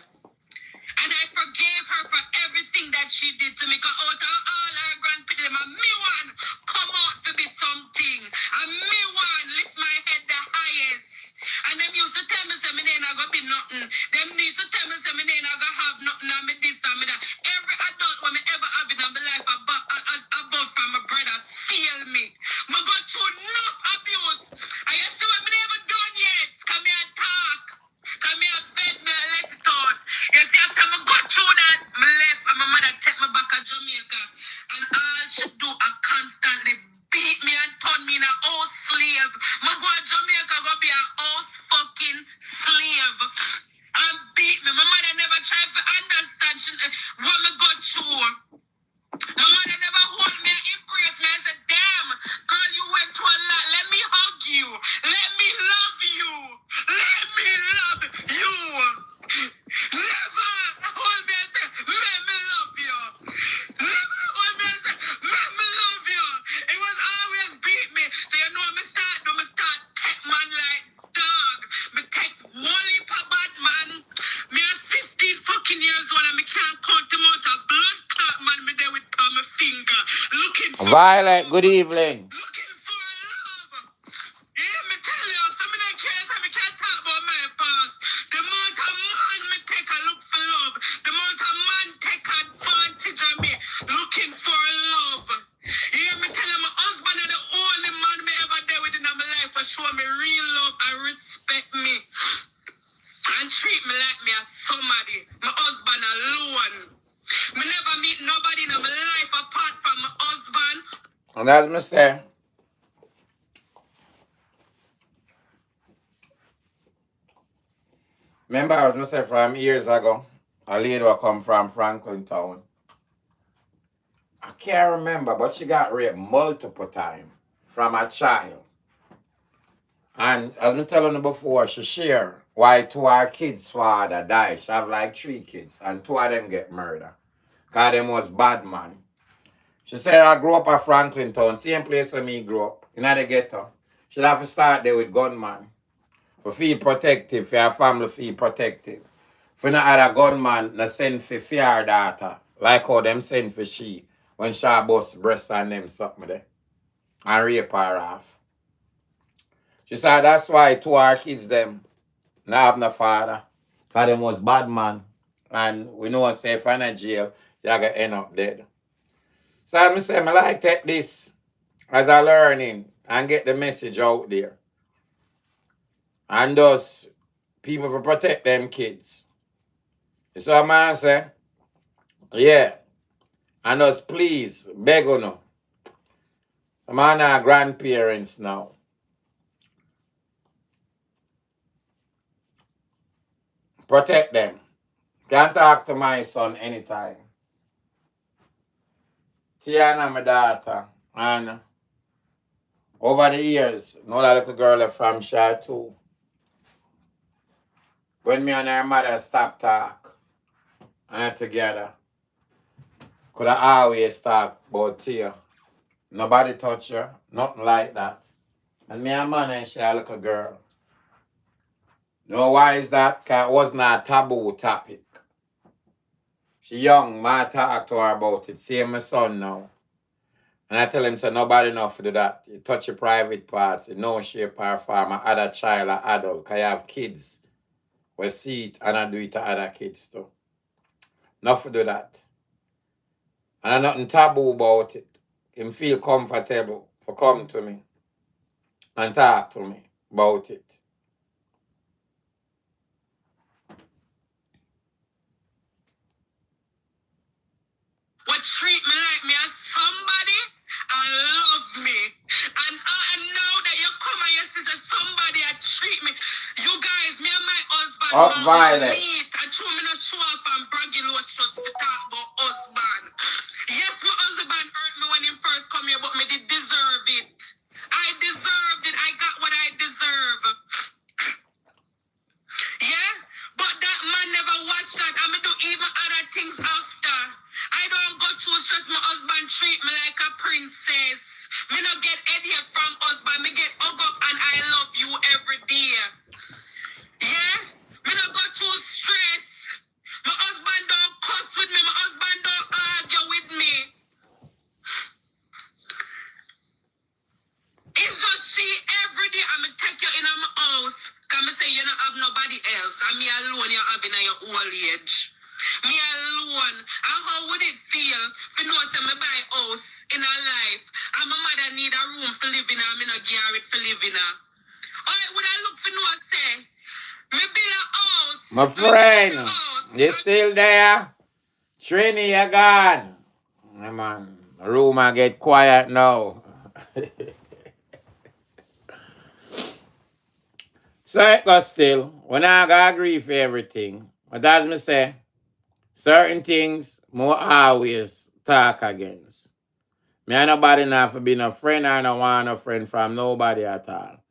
And I forgave her for everything that she did to me. Cause out of all her grandparents, and me one come out to be something. And me one lift my head the highest. And them used to tell me, say, me ain't gonna be nothing. Them used to tell me, say, me ain't gonna have nothing. And me this and me that. Every adult when me ever have in my life above from my brother, feel me. Me go through enough abuse. And you see what me never done yet. Come here and talk. Come here and beg me and let it out. You see, after I go through that, I left and my mother take me back to Jamaica. And all she do I constantly beat me and turn me in a house slave. I go to Jamaica, go be a house fucking slave. And Violet, good evening. Looking for love. Yeah, me tell you, some of the kids I can't talk about my past. The amount of man me take a look for love. The amount of man take advantage of me. Looking for love. Yeah, me tell you, my husband is the only man me ever there with in my life for show me real love and respect me. And treat me like me as somebody. My husband alone. Me never meet nobody in my life apart from my husband. And as me say, remember as me say from years ago, a lady who come from Franklin Town. I can't remember, but she got raped multiple times from a child. And as I telling you before, she share why two of her kids' father died. She have like 3 kids, and 2 of them get murdered. Because them was bad man. She said I grew up at Franklin Town, same place where me grew up, in the ghetto. She'd have to start there with gunman. For feel protective, for her family feel protective. For not have a gunman, not send for her daughter, like how them send for she, when she bust breast and them something there, and rape her off. She said that's why 2 of her kids them not have no father. Because them was bad man. And we know say if I'm in jail, you're going to end up dead. So I say, I like take this as a learning and get the message out there. And thus, people for protect them kids. So I'm going to say, yeah. And us please, beg you no. I'm on our grandparents now. Protect them. Can't talk to my son anytime. Tiana, my daughter, and over the years, know that little girl from Shah too. When me and her mother stop talk, and together, could I always talk about Tia. Nobody touch her, nothing like that. And me and man and she a little girl. Know why is that? Because it wasn't a taboo topic. She young, ma talk to her about it. Same my son now. And I tell him, so nobody know to do that. You touch your private parts, you know shape or form, a other child or adult, because you have kids. We see it and I do it to other kids too. Not to do that. And I'm nothing taboo about it. Him feel comfortable for come to me and talk to me about it. Would treat me like me as somebody and love me. And I know that you come and you see somebody and treat me. You guys, me and my husband Up Violet. meet and show me no show up and bragging just to talk about husband. Yes, my husband hurt me when he first come here, but me did deserve it. I deserved it. I got what I deserve. Yeah? But that man never watched that. I'm do even other things after. I don't go through stress. My husband treat me like a princess. Me not get headache from husband. Me get hug up and I love you every day. Yeah? Me not go through stress. My husband don't cuss with me. My husband don't argue with me. It's just she every day. I'm going to take you in my house. Can me say you don't have nobody else. And me alone you have in your old age. Me alone. And how would it feel if you know say me buy house in a life and my mother need a room for living and me not give her it for living her. Alright, would I look for no say? Me build a house. My friend, you still there? Trini, you gone. Yeah, man. Room I get quiet now. So it goes still. When I gotta agree for everything. But as me say, certain things more always talk against. Me and nobody not for being a friend or no want a friend from nobody at all.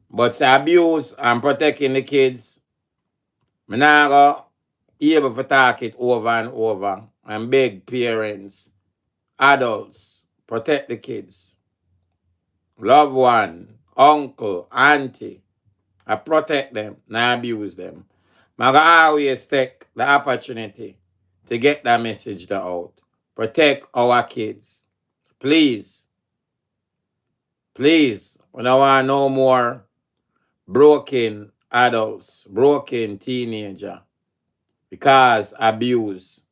But say abuse and protecting the kids, me not go able to talk it over and over and beg parents, adults, protect the kids. Loved one, uncle, auntie, I protect them, not abuse them. I always take the opportunity to get that message out. Protect our kids. Please, please, we don't want no more broken adults, broken teenager, because abuse.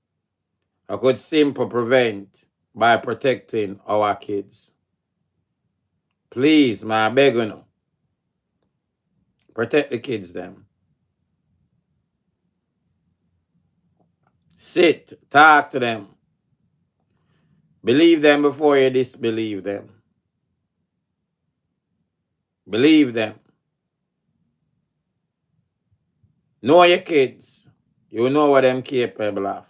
I could simply prevent by protecting our kids. Please, my beg you, protect the kids them. Sit, talk to them. Believe them before you disbelieve them. Believe them. Know your kids. You know what them capable of.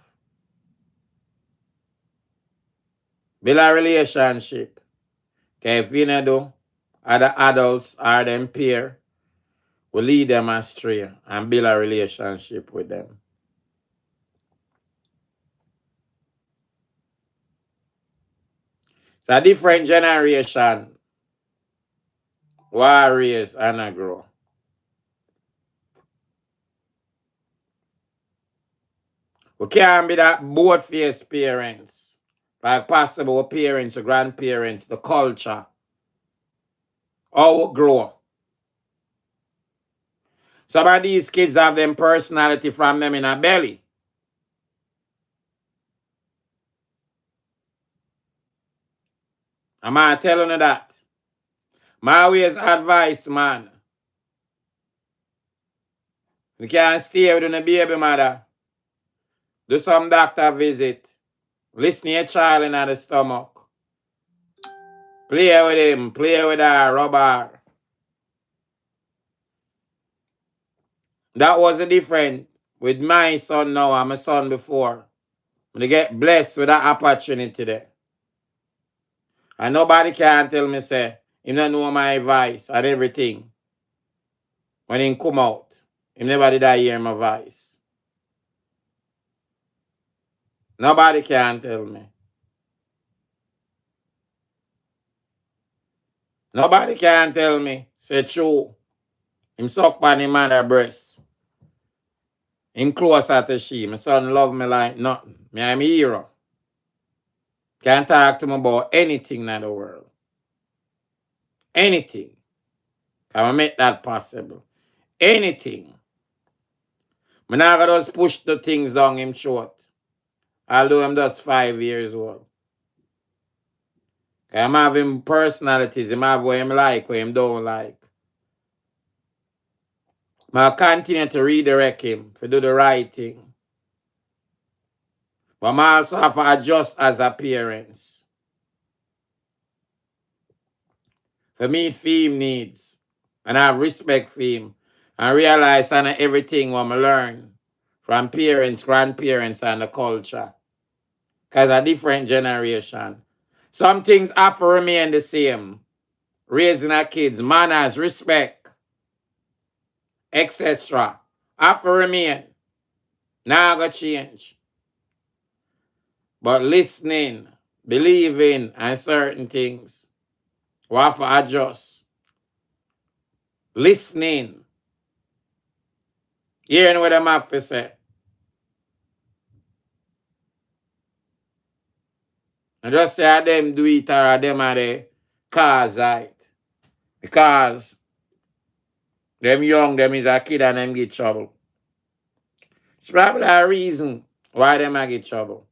Build a relationship. Okay, if you not do, other adults or them peer will lead them astray and build a relationship with them. It's a different generation. Warriors and a grow. We can't be that both-faced parents. Like possible parents or grandparents, the culture. How we grow. Some of these kids have them personality from them in a belly. Am I telling you that? My always advice, man. You can't stay with a baby mother. Do some doctor visit. Listen to your child in the stomach. Play with him. Play with her. Rub her. That was a different with my son now and my son before. When they get blessed with that opportunity there. And nobody can tell me, say, he don't know my advice and everything. When he come out, he never did I hear my voice. Nobody can tell me. Nobody can tell me, say true. Him suck on him mother breast. Him closer to she. My son love me like nothing. Me I'm a hero. Can't talk to me about anything in the world. Anything. Can I make that possible? Anything. Me not gonna just push the things down him short. Although I'm just 5 years old. I'm having personalities. Him have what him like, what him don't like. I continue to redirect him to do the right thing. But I also have to adjust as a parent. For meet for him needs. And I have respect for him. And realize that everything what I learn from parents, grandparents, and the culture. Because a different generation. Some things have to remain the same. Raising our kids, manners, respect, etc. Have to remain. Now go change. But listening, believing, and certain things, we have to adjust. Listening, hearing what them have to say. And just say them do it or them are the cause it. Because them young, them is a kid and them get trouble. It's probably a reason why them a get trouble.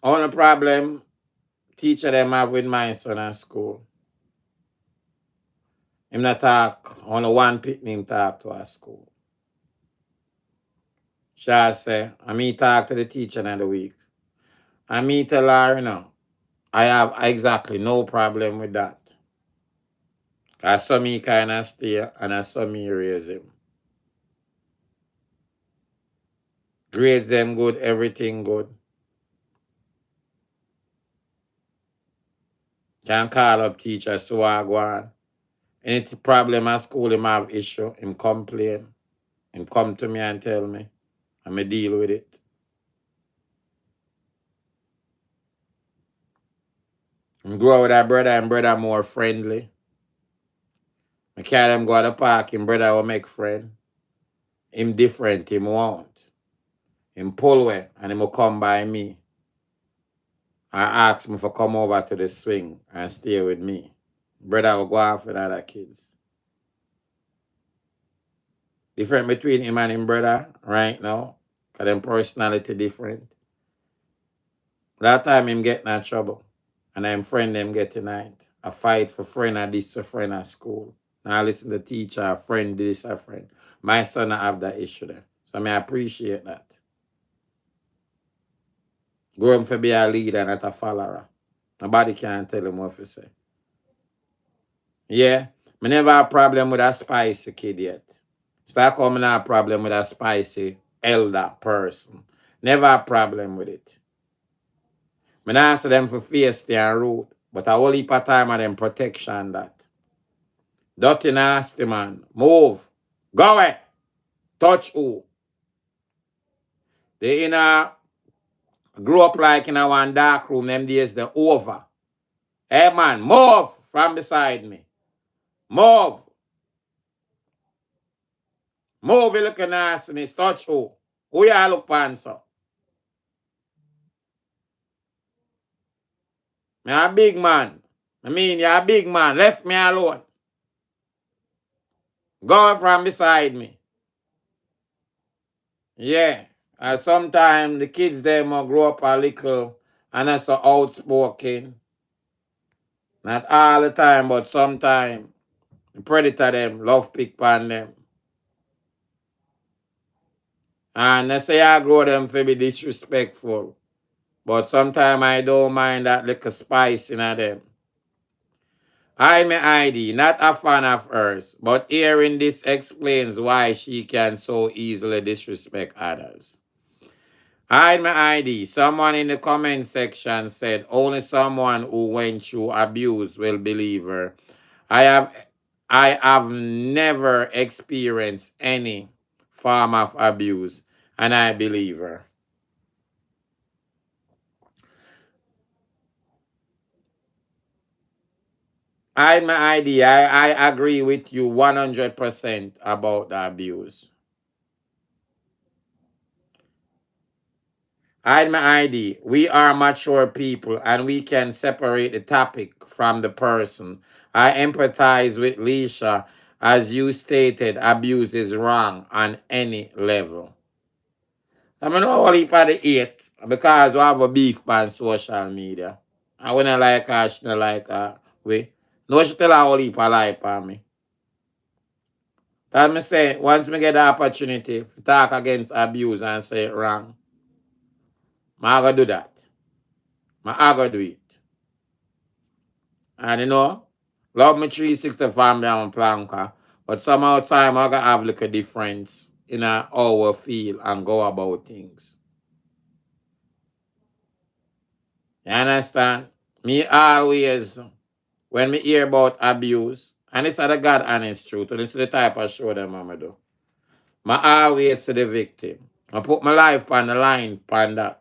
Only problem teacher them have with my son at school. Him not talk, only one pitney him talk to at school. She say, I me talk to the teacher in the week. And me tell her, I have exactly no problem with that. I saw me kind of stay and I saw me raise him. Grades them good, everything good. Can call up teacher, so I go on. Any problem at school, him have issue, him complain. Him come to me and tell me. And me deal with it. I grow with a brother and brother more friendly. I carry him go to the park, and brother will make friend. Him different, him won't. Him pull away and him will come by me. I ask him for come over to the swing and stay with me. Brother will go off with other kids. Different between him and him brother right now. Because them personality different. That time him get in trouble. And I'm friend them get tonight. I fight for friend at this a friend at school. Now I listen to teacher, a friend this, a friend. My son I have that issue there. So I appreciate that. Grow him for be a leader, not a follower. Nobody can tell him what to say. Yeah. Me never have a problem with a spicy kid yet. It's like how me not have a problem with a spicy elder person. Never a problem with it. Me not ask them for feisty and rude, but a whole heap of time of them protection that. Dirty nasty man. Move. Go away. Touch who? They in a grew up like in a one dark room, them days they over. Hey man, move from beside me. Move. Move, you looking nastiness. Touch who? Who y'all look pan so? Me a big man. I mean, you're a big man. Left me alone. Go from beside me. Yeah. Sometimes the kids them will grow up a little and that's so outspoken. Not all the time, but sometimes the predator them love pick pan them. And they say I grow them to be disrespectful. But sometimes I don't mind that little spice in them. I may ID, not a fan of hers, but hearing this explains why she can so easily disrespect others. Hide my ID. Someone in the comment section said only someone who went through abuse will believe her. I have never experienced any form of abuse, and I believe her. Hide my ID. I agree with you 100% about the abuse. Hide my ID. We are mature people and we can separate the topic from the person. I empathize with Leisha. As you stated, abuse is wrong on any level. I mean, know what for the hate because we have a beef on social media. I when I like her, she don't like her. We no, she tell her all heap of lie on me. That me say, once me get the opportunity to talk against abuse and say it wrong, I go do that. I go do it. And you know, love me 360 family and planka. But somehow time I gotta have like a difference in how we feel and go about things. You understand? Me always, when me hear about abuse, and it's the God honest truth, and it's the type of show that Mama do. I always see the victim. I put my life on the line on that.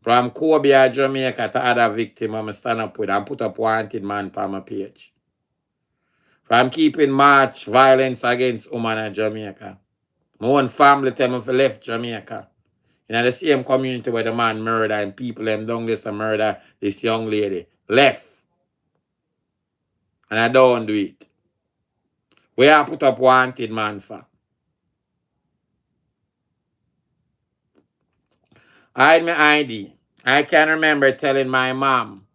From Kobe or Jamaica to other victim, I'm stand up with and put up wanted man on my page. From keeping march violence against women in Jamaica. My own family tell me to left Jamaica. In the same community where the man murder and people them down this and murder this young lady. Left. And I don't do it. Where I put up wanted man for. Hide my ID. I can remember telling my mom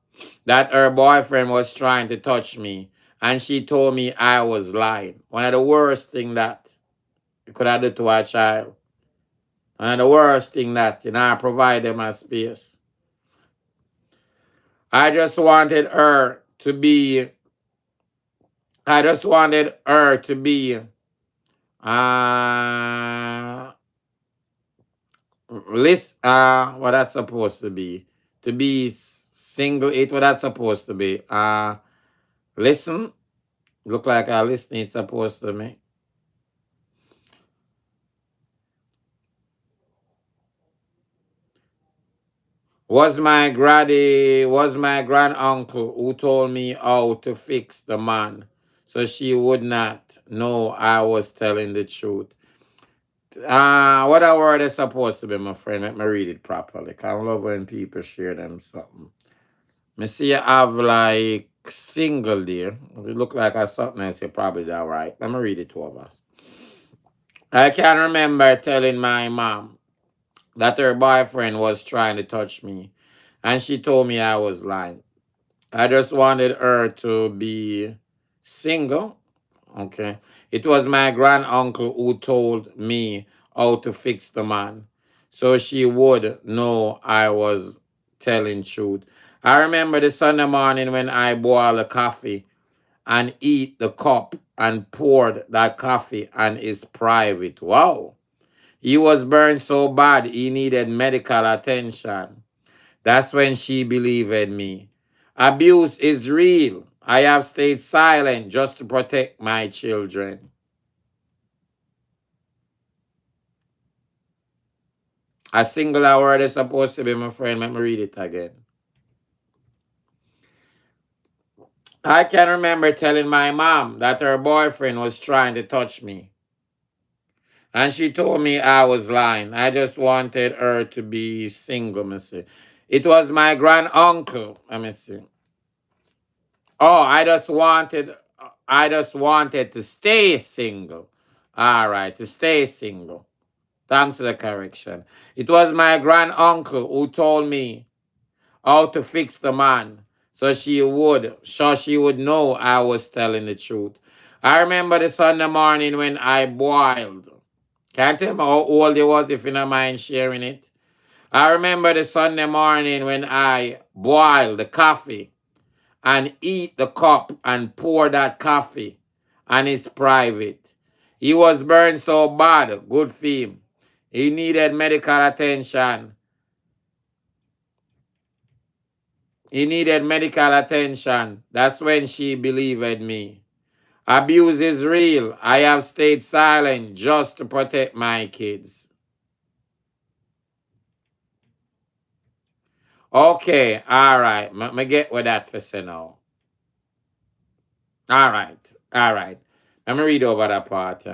that her boyfriend was trying to touch me and she told me I was lying. One of the worst things that you could have done to a child. And the worst thing that, I provide them a space. I just wanted her to be, what that's supposed to be. To be single, what that's supposed to be. Listen. Look like I listening it's supposed to me. was my granduncle who told me how to fix the man so she would not know I was telling the truth. What a word is supposed to be, my friend. Let me read it properly. 'Cause I love when people share them something. Me see you have like single there. It look like a something else. You're probably that right. Let me read it to us. I can remember telling my mom that her boyfriend was trying to touch me, and she told me I was lying. I just wanted her to be single. Okay. It was my granduncle who told me how to fix the man, so she would know I was telling truth. I remember the Sunday morning when I boiled the coffee and eat the cup and poured that coffee on his private. Wow. He was burned so bad he needed medical attention. That's when she believed in me. Abuse is real. I have stayed silent just to protect my children. A singular word is supposed to be, my friend. Let me read it again. I can remember telling my mom that her boyfriend was trying to touch me. And she told me I was lying. I just wanted her to be single, me see. It was my granduncle. Let me see. Oh, I just wanted to stay single. All right, to stay single. Thanks for the correction. It was my granduncle who told me how to fix the man so she would know I was telling the truth. I remember the Sunday morning when I boiled. Can't tell me how old it was if you don't mind sharing it. I remember the Sunday morning when I boiled the coffee and eat the cup and pour that coffee on his private. He was burned so bad, good for him. He needed medical attention. He needed medical attention. That's when she believed in me. Abuse is real. I have stayed silent just to protect my kids. Okay, all right. Me get with that for say now. All right. Let me read over that part.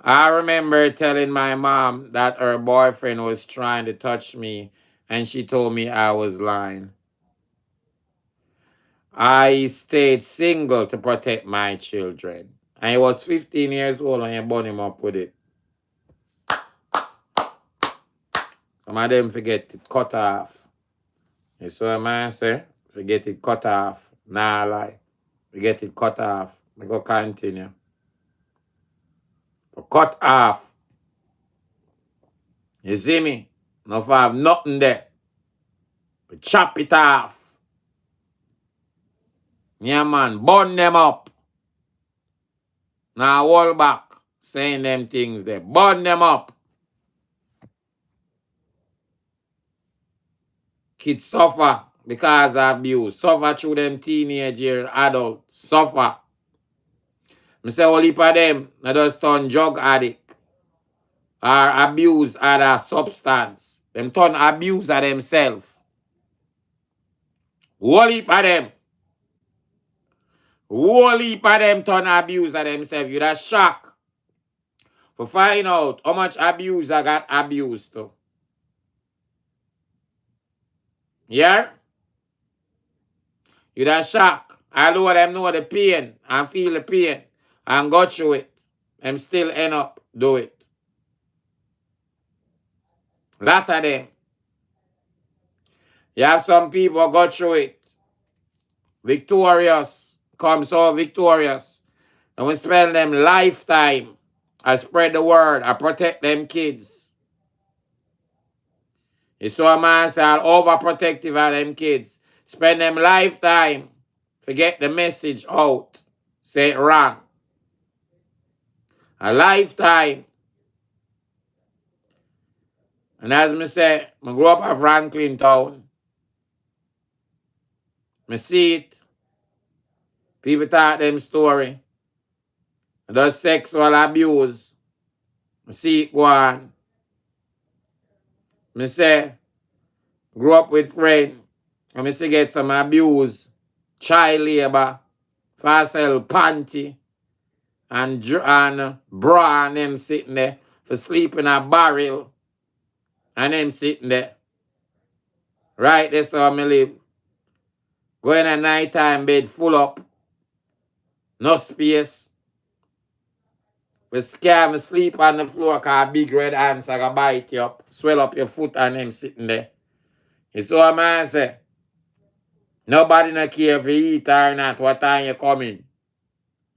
I remember telling my mom that her boyfriend was trying to touch me, and she told me I was lying. I stayed single to protect my children. And he was 15 years old when you burn him up with it. Some of them forget it cut off. You see what I say? Forget it cut off. Nah lie. Forget it cut off. We go continue. But cut off. You see me? No have nothing there. But chop it off. Yeah man, burn them up. Now hold back saying them things there. Burn them up. Kids suffer because of abuse. Suffer through them teenage years, adults. Suffer. I say all heap of them that just turn drug addict or abuse other substance. Them turn abuse of themselves. Whole heap of them. Whole heap of them turn abuse of themselves. You that shock for find out how much abuse I got abused to. Yeah? You that shock. Although them know the pain and feel the pain and go through it, them still end up do it. Lot of them. You have some people go through it. Victorious. Come so victorious. And we spend them lifetime. I spread the word. I protect them kids. You saw a man say overprotective of them kids. Spend them lifetime. Forget the message out. Say it wrong. A lifetime. And as me say, I grew up at Franklin Town. Me see it. People talk them story. And does sexual abuse. I see it go on. Me say, Grew up with friend. And me see get some abuse, child labor, for sell panty and bra and them sitting there for sleep in a barrel and them sitting there. Right, that's how me live. Go in at night time, bed full up, no space. We scare me sleep on the floor cause big red ants are gonna bite you up, swell up your foot and them sitting there. It's all a man say. Nobody not care if you eat or not, what time you coming.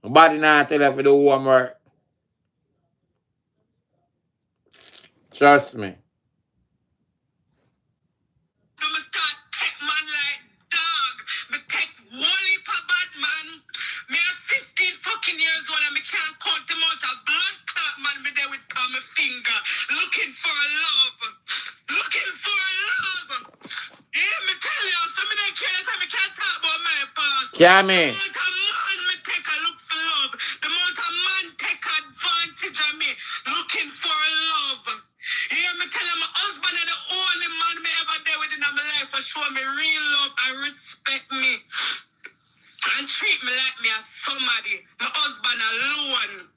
Nobody not tell you if you do homework. Trust me. Me start take man like dog. Me take one heap of bad man. Me are 15 fucking years old and me can't count the amount of blood clot man me there with on my finger. Looking for love. Looking for love. Yeah, me tell you, so me don't care so me can't talk about my past. Cammy. The amount of man me take a look for love. The amount of man take advantage of me. Looking for love. Yeah, me tell you, my husband is the only man me ever there with in my life for show me real love and respect me. And treat me like me as somebody. My husband alone.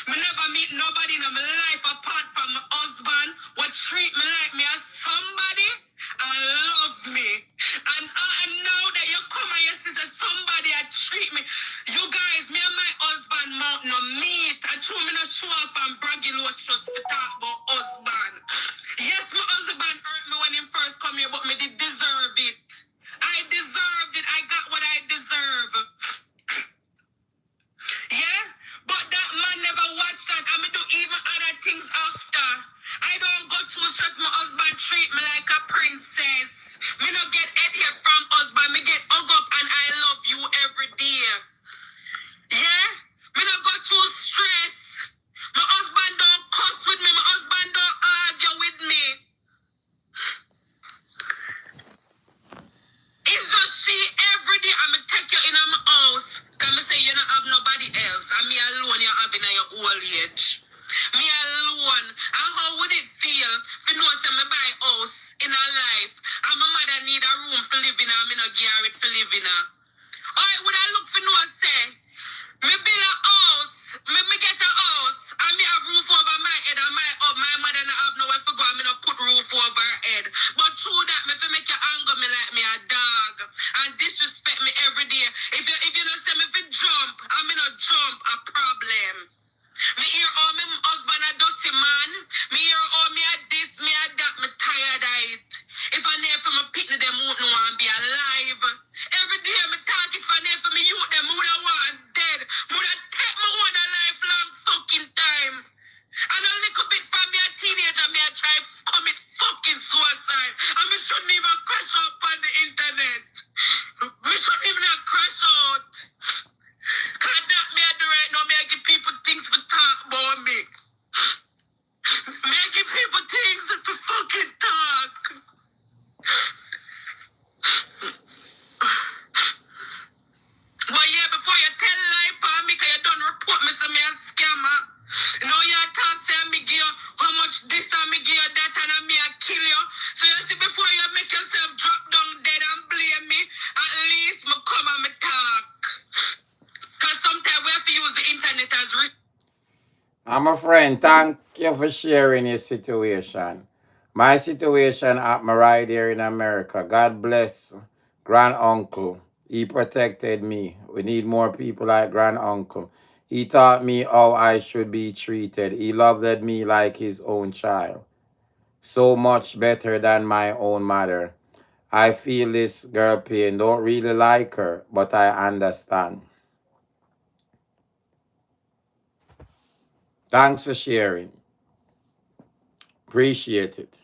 Me never meet nobody in my life apart from my husband who treat me like me as somebody and love me. And now that you come and you see that somebody that treat me, you guys, me and my husband mount no meat. I true me no show up and braggy just to talk about husband. Yes, my husband hurt me when he first come here, but me did deserve it. I deserved it. I got what I deserve. Yeah? But that man never watched that. I mean, do even other things after. I don't go through stress. My husband treat me like a princess. Me not get headache from husband. Me get hug up and I love you every day. Yeah? Me not go through stress. My husband don't cuss with me. My husband don't argue with me. It's just she every day. I'ma take you in my house. Can me say you don't have nobody else. And me alone you having in your old age. Me alone. And how would it feel if you know say me buy house in her life and my mother need a room for living and me not give it for living her? Alright, would I look for no say? Me build a house. Me get a house. And me have roof over my head and my mother not have nowhere for go and me not put roof over her head. But through that, me fi make you anger me like me a dog. And disrespect me every day. If you not say me fi jump, and me not jump, a problem. Me hear all my husband a dirty man. Me hear all me a this, me a that, me tired of it. If I never for my pitney, them won't know and be alive. Every day me talk if I never for me youth, them woulda want dead. Woulda take my own a lifelong fucking time. And a little bit from me a teenager, me a try commit fucking suicide. And me shouldn't even crash up on the internet. Me shouldn't even have crash out. Cause that me I do right now, me I give people things for talk about me. Me I give people things for fucking talk. But yeah, before you tell lie pa me, cause you don't report me so me a scammer. Now you talk say me give you how much this and me give you that and me a kill you. So you see before you make yourself drop down dead and blame me, at least me come and me talk. Cause sometimes we have to use the internet as I'm a friend. Thank you for sharing your situation. My situation happened right here in America. God bless grand uncle. He protected me. We need more people like grand uncle. He taught me how I should be treated. He loved me like his own child. So much better than my own mother. I feel this girl pain. Don't really like her, but I understand. Thanks for sharing. Appreciate it.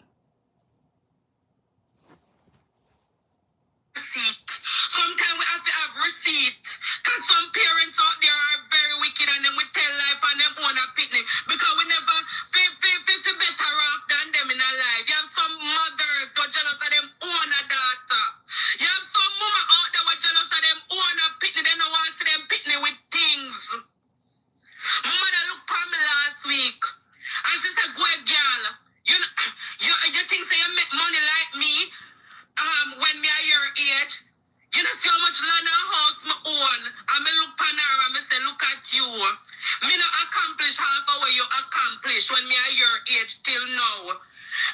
receipt. Sometimes we have to have receipt. Because some parents out there are very wicked and then we tell life on them own a pitney. Because we never feel better off than them in our life. You have some mothers who are jealous of them own a daughter. You have some mama out there who are jealous of them own a pitney. They don't want to see them pitney with things. My mother looked for me last week. And she said, go girl. You think say you make money like me? finish when me are your age till now.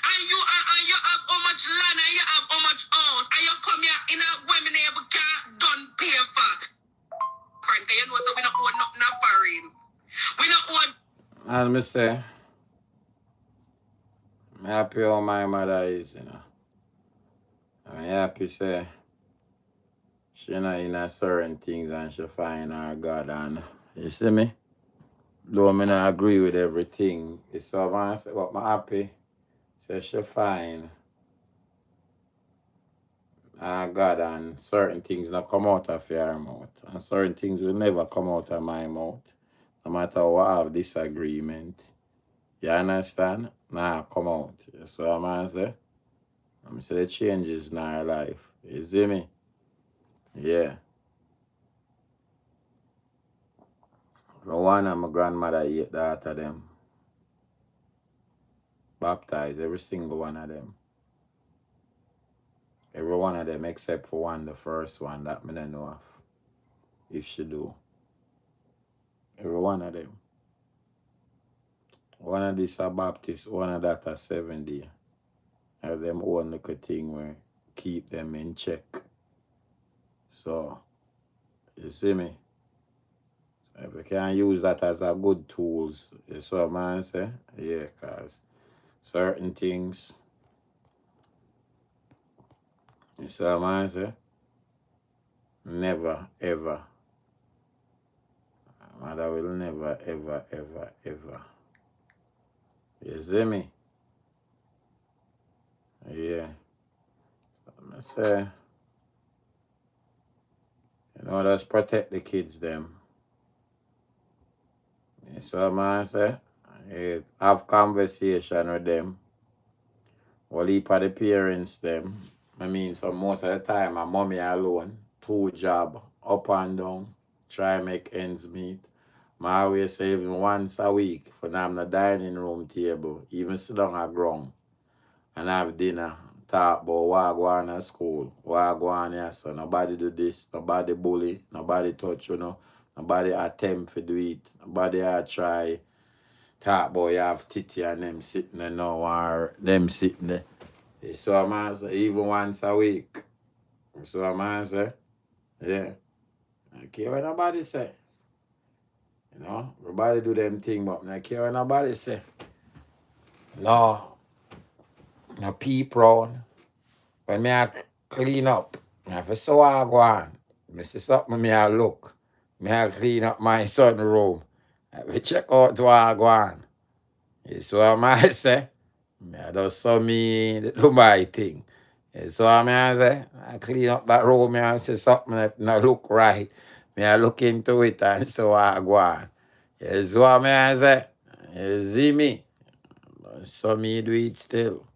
And you have how much land and you have how much house. And you come here in a women able can't done pay for. You know, so we don't own nothing foreign. We don't own. As me say, I'm happy how my mother is, you know. I'm happy say she not in a certain things and she find her God and you see me? Though I not agree with everything. It's so I say, but I'm happy. Say she find her God and certain things not come out of your mouth. And certain things will never come out of my mouth. No matter what I have disagreement. You understand? Nah, come out. So I'm say. I'm say the changes in our life. You see me? Yeah. No one of my grandmother 8 daughter them. Baptized every single one of them. Every one of them except for one, the first one that me don't know of. If she do. Every one of them. One of this a Baptist, one of that a 70. Have them own little thing where keep them in check. So, you see me? If we can use that as a good tools, you see what man say? Yeah, cause certain things, you see what man say? Never, ever. Mother will never, ever, ever, ever. You see me? Yeah. I say, you know, just protect the kids them. You see what man say? Yeah, have conversation with them. Well, heap of the parents them. I mean, so most of the time, my mommy alone, 2 job, up and down, try make ends meet. I always say even once a week, for now I'm the dining room table, even sit down at ground and have dinner, talk about what go on at school, what go on here, so nobody do this, nobody bully, nobody touch, you know, nobody attempt to do it, nobody try talk about you have titty and them sitting there now or them sitting there. So I'm say even once a week. So I'm say, yeah. I don't care what nobody say. You know, everybody do them thing, but I don't care what nobody say. No, no peep round. When me I clean up, I have to so I go on. I see something me I look. Me I clean up my son room. I have to check out what I go on. So I say, me I just saw me do my thing. So I say, I clean up that room, me I see something that not look right. Me I look into it and so I go on. So I say, you see me? So me do it still.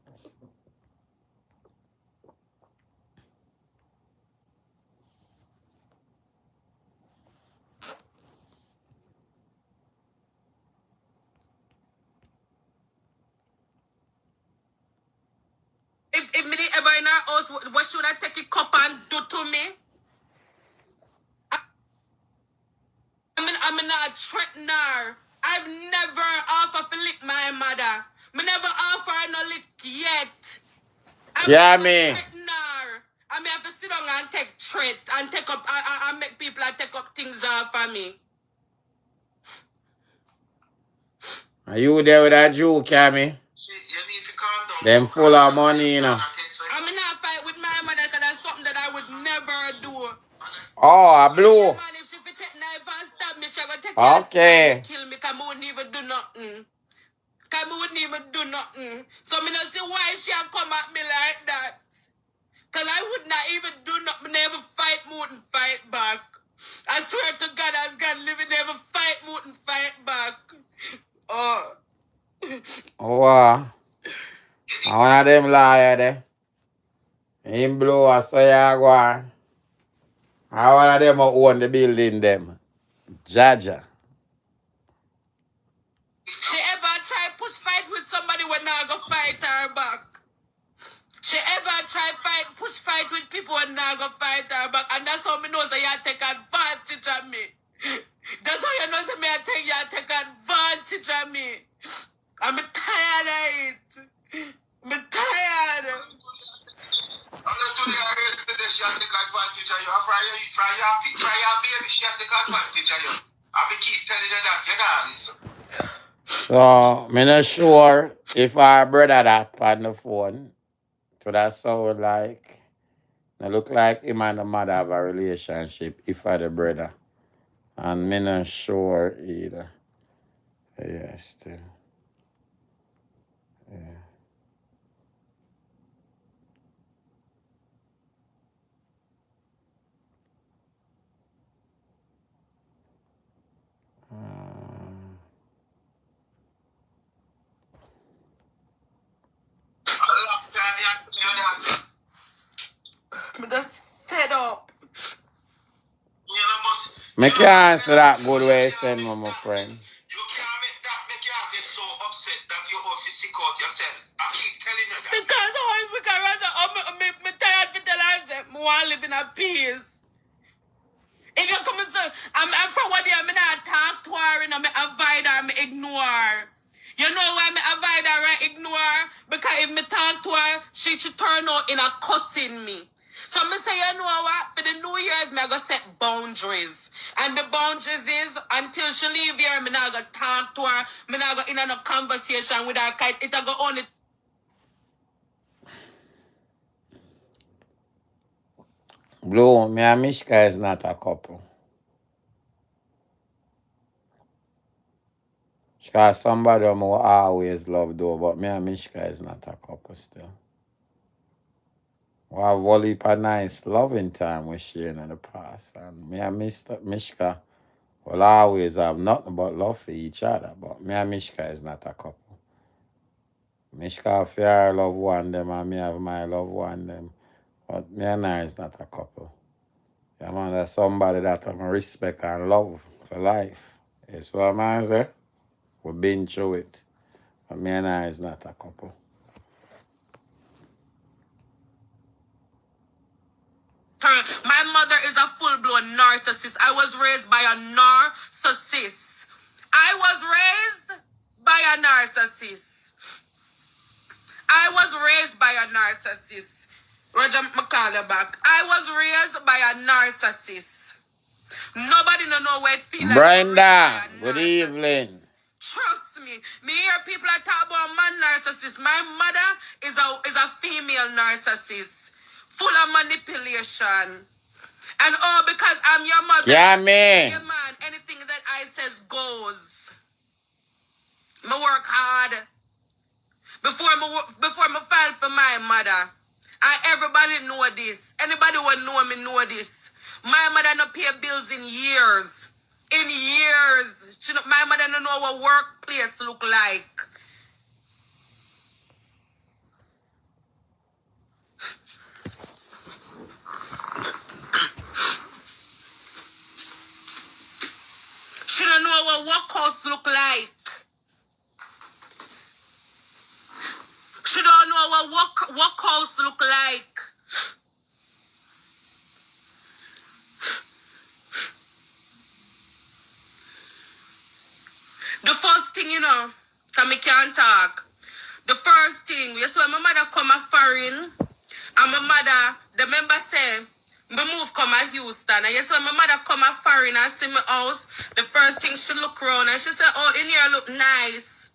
If me did ever in our house, what should I take a cup and do to me? I'm not threaten her. I've never offered to lick my mother. Me never offer no lick yet. Yeah, me. Threaten her. I may have to sit down and take threat and take up I make people take up things off of me. Are you there with that Jew, Cammy? You need to calm down. Them full of money, you know. I'm not fight with my mother because that's something that I would never do. Oh, a blue. Yeah, man, if she take knife and stab me, she gonna take her and kill me because I wouldn't even do nothing. Because I wouldn't even do nothing. So me not see why she come at me like that. Because I would not even do nothing. Never fight, wouldn't fight back. I swear to God, as God living, never fight, wouldn't fight back. Oh. Oh, one of them liar there. Him blow a so ya go on. And one of them own the building them. Jaja. She ever try push fight with somebody when I go fight her back? She ever try push fight with people when I go fight her back? And that's how me know say you take advantage of me. That's how you know say me I take you take advantage of me. I'm tired of it. I'm tired. I'm not doing it today. She take advantage of you. Fry your baby. She take advantage of you. I be keep telling you that. You know this. So, I'm not sure if our brother that on the phone, to that sound like, it look like him and the mother have a relationship, if I the brother. And I'm not sure either. Yeah, still. Yeah. I'm just fed up. Me can't answer that good way, send me, my friend. You can't make you get so upset that you have to sick out yourself. I keep telling you that. Because I always me tired to tell her that I want to live in a peace. If you come and say, I'm from what I'm not talk to her and I'm avoid her, I'm ignore. You know why I avoid her and ignore? Because if me talk to her, she should turn out in a cussing me. So me say, you know what? For the New Year's, me I go set boundaries. And the boundaries is until she leave here, me not go talk to her, me not go in a conversation with her, cause it go only. Blue, me and Mishka is not a couple. Because somebody who always love though, but me and Mishka is not a couple still. We have a heap of nice loving time with Shane in the past. And me and Mr. Mishka will always have nothing but love for each other. But me and Mishka is not a couple. Mishka have her love one them and me have my love one them. But me and her is not a couple. Yeah, man, that's somebody that I respect and love for life. That's what I'm saying. We've been through it. But me and her is not a couple. My mother is a full-blown narcissist. I was raised by a narcissist. I was raised by a narcissist. I was raised by a narcissist. Roger McCallum I was raised by a narcissist. Nobody no know where it feel like Brenda, good evening. Trust me. Me hear people are talk about man narcissist. My mother is a female narcissist. Full of manipulation. And all because I'm your mother. Yeah, me. Yeah, man, anything that I says goes. Me work hard. Before me file for my mother. And everybody know this. Anybody who know me know this. My mother no pay bills in years. In years. My mother no know what workplace look like. She don't know what workhouse look like. She don't know what workhouse look like. The first thing, you know, because me can't talk. The first thing, you see when my mother come a foreign, and my mother, the member say, me move come a Houston. And you see when my mother come a foreign and see my house, the first thing she look around and she say, oh, in here look nice.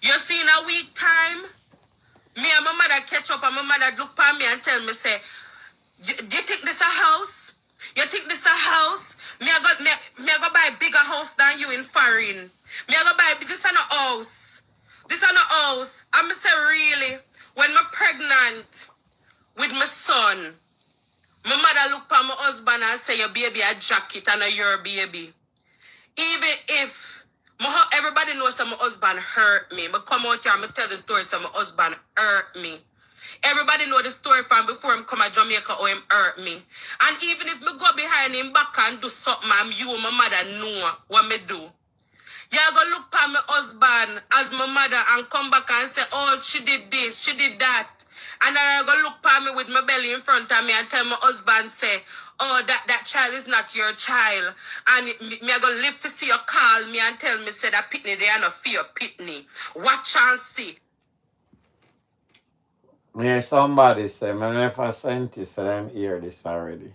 You see in a week time, me and my mother catch up and my mother look at me and tell me, say, do you think this a house? You think this a house? Me I go buy a bigger house than you in foreign. Me I go buy this on a house. This on a house. I'm say really, when I'm pregnant with my son, my mother look at my husband and say your baby a jacket and a your baby. Even if everybody knows that my husband hurt me. I come out here and I tell the story that my husband hurt me. Everybody know the story from before him come to Jamaica or him hurt me. And even if me go behind him back and do something, my mother know what me do. You go look at my husband as my mother and come back and say, oh, she did this, she did that. And I go look at me with my belly in front of me and tell my husband say, oh, that child is not your child. And me I go live to see you call me and tell me say that pitney they are not for your pitney. Watch and see. Yeah, somebody say, me never sent it, so them hear this already.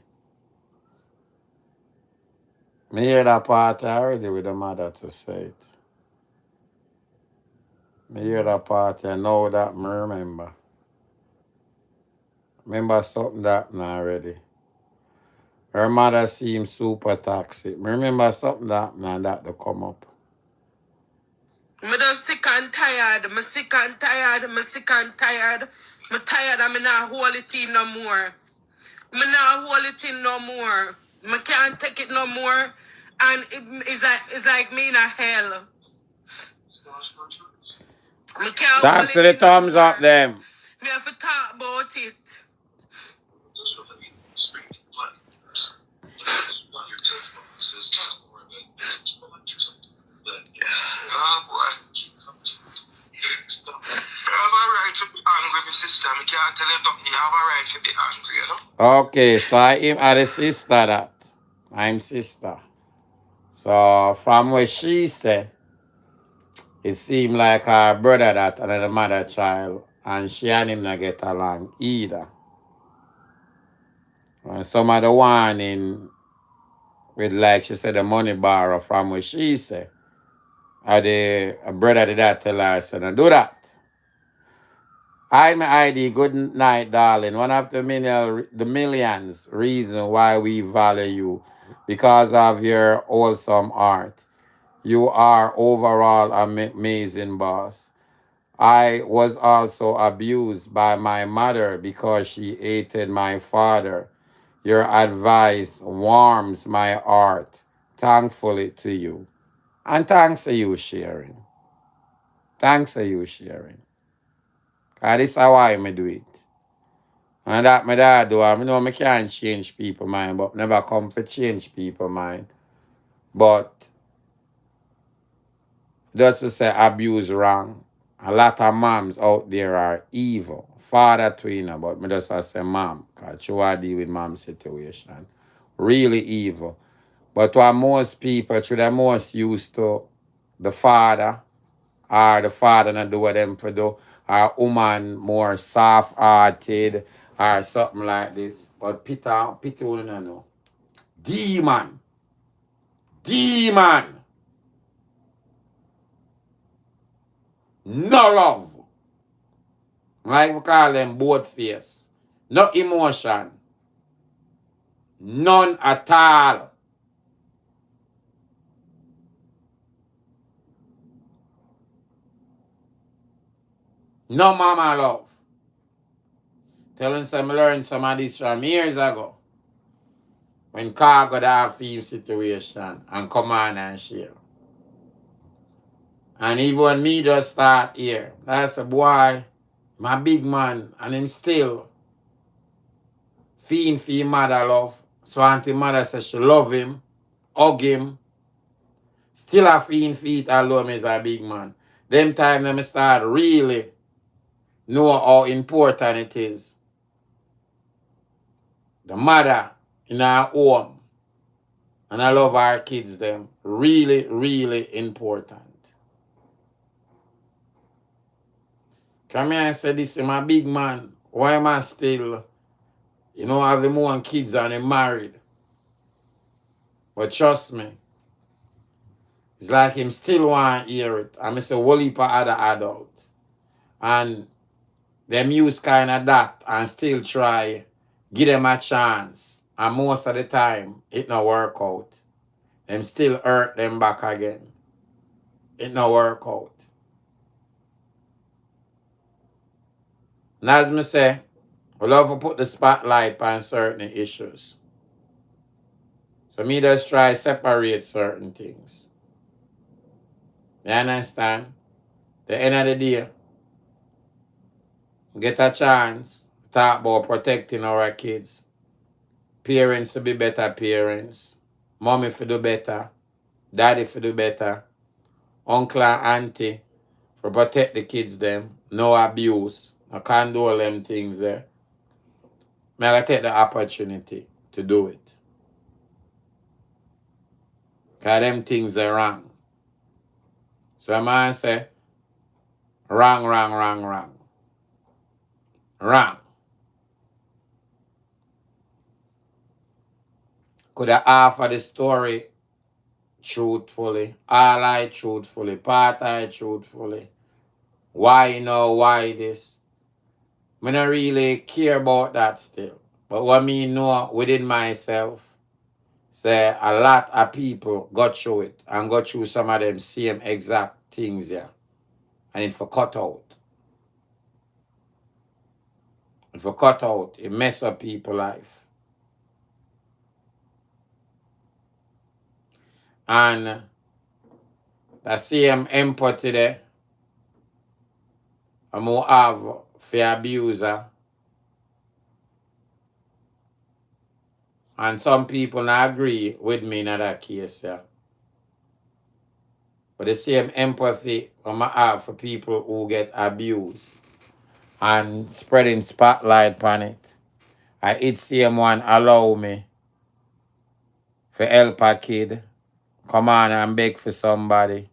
Me hear that part already with the mother to say it. Me hear that part and know that me remember. Remember something that happened already. Her mother seemed super toxic. Me remember something that happened and that to come up. Me just sick and tired. Me sick and tired. Me sick and tired. Me tired and me not hold it in no more. Me not hold it in no more. Me can't take it no more. And it's like me in a hell. Me can't hold Thanks it for the in no thumbs more. up, them. Me have to talk about it. Oh boy. You have a right to be angry, my sister. Me can't tell you nothing. You have a right to be angry, you know? Okay, so I am the sister that. I'm sister. So from what she said, it seemed like her brother that another mother child and she and him not get along either. And some of the warning with like she said the money borrow from what she said. The brother did that tell her, so don't do that. I my ID, good night, darling. One of the millions reason why we value you because of your wholesome art. You are overall amazing boss. I was also abused by my mother because she hated my father. Your advice warms my heart. Thankfully to you. And thanks for you sharing. Thanks for you sharing. Cause this is how I do it. And that my dad do. I know I can't change people's mind, but never come to change people's mind. But just to say abuse wrong. A lot of moms out there are evil. Father to you know, but me just say mom, because she want to deal with mom situation. Really evil. But what most people should have most used to the father, or the father not do what them for do, or woman more soft-hearted, or something like this. But Peter will not know. Demon. Demon. No love. Like we call them both face. No emotion. None at all. No mama love. Telling some learn some of this from years ago. When Carl got that film situation and come on and share. And even when me just start here, that's a boy, my big man, and him still feeling for him mother love. So auntie mother says she love him, hug him, still a feeling for it alone as a big man. Them time them start really know how important it is. The mother in our home. And I love our kids them. Really, really important. Come here and say this is my big man. Why am I still, having more kids and I'm married? But trust me, it's like him still want to hear it. I'm a whole heap of other adult. And them use kind of that and still try give them a chance. And most of the time, it no work out. Them still hurt them back again. It no work out. And as me say, we love to put the spotlight on certain issues. So me just try separate certain things. You understand? The end of the day, get a chance to talk about protecting our kids. Parents to be better parents. Mommy to do better. Daddy to do better. Uncle and auntie for protect the kids them. No abuse. I condole them things there. I gotta take the opportunity to do it. Because them things are wrong. So a man say, wrong, wrong, wrong, wrong. Wrong. Could have half of the story truthfully, all I truthfully, part I truthfully. Why no, why this? I don't really care about that still. But what me know within myself, say a lot of people got through it and got through some of them same exact things here. And it for cut out. It for cut out. It mess up people's life. And the same empathy there, I'm more have for abuser. And some people not agree with me in that case, yeah. But the same empathy I'm have for people who get abused and spreading spotlight on it. It same one allow me for help a kid. Come on and beg for somebody.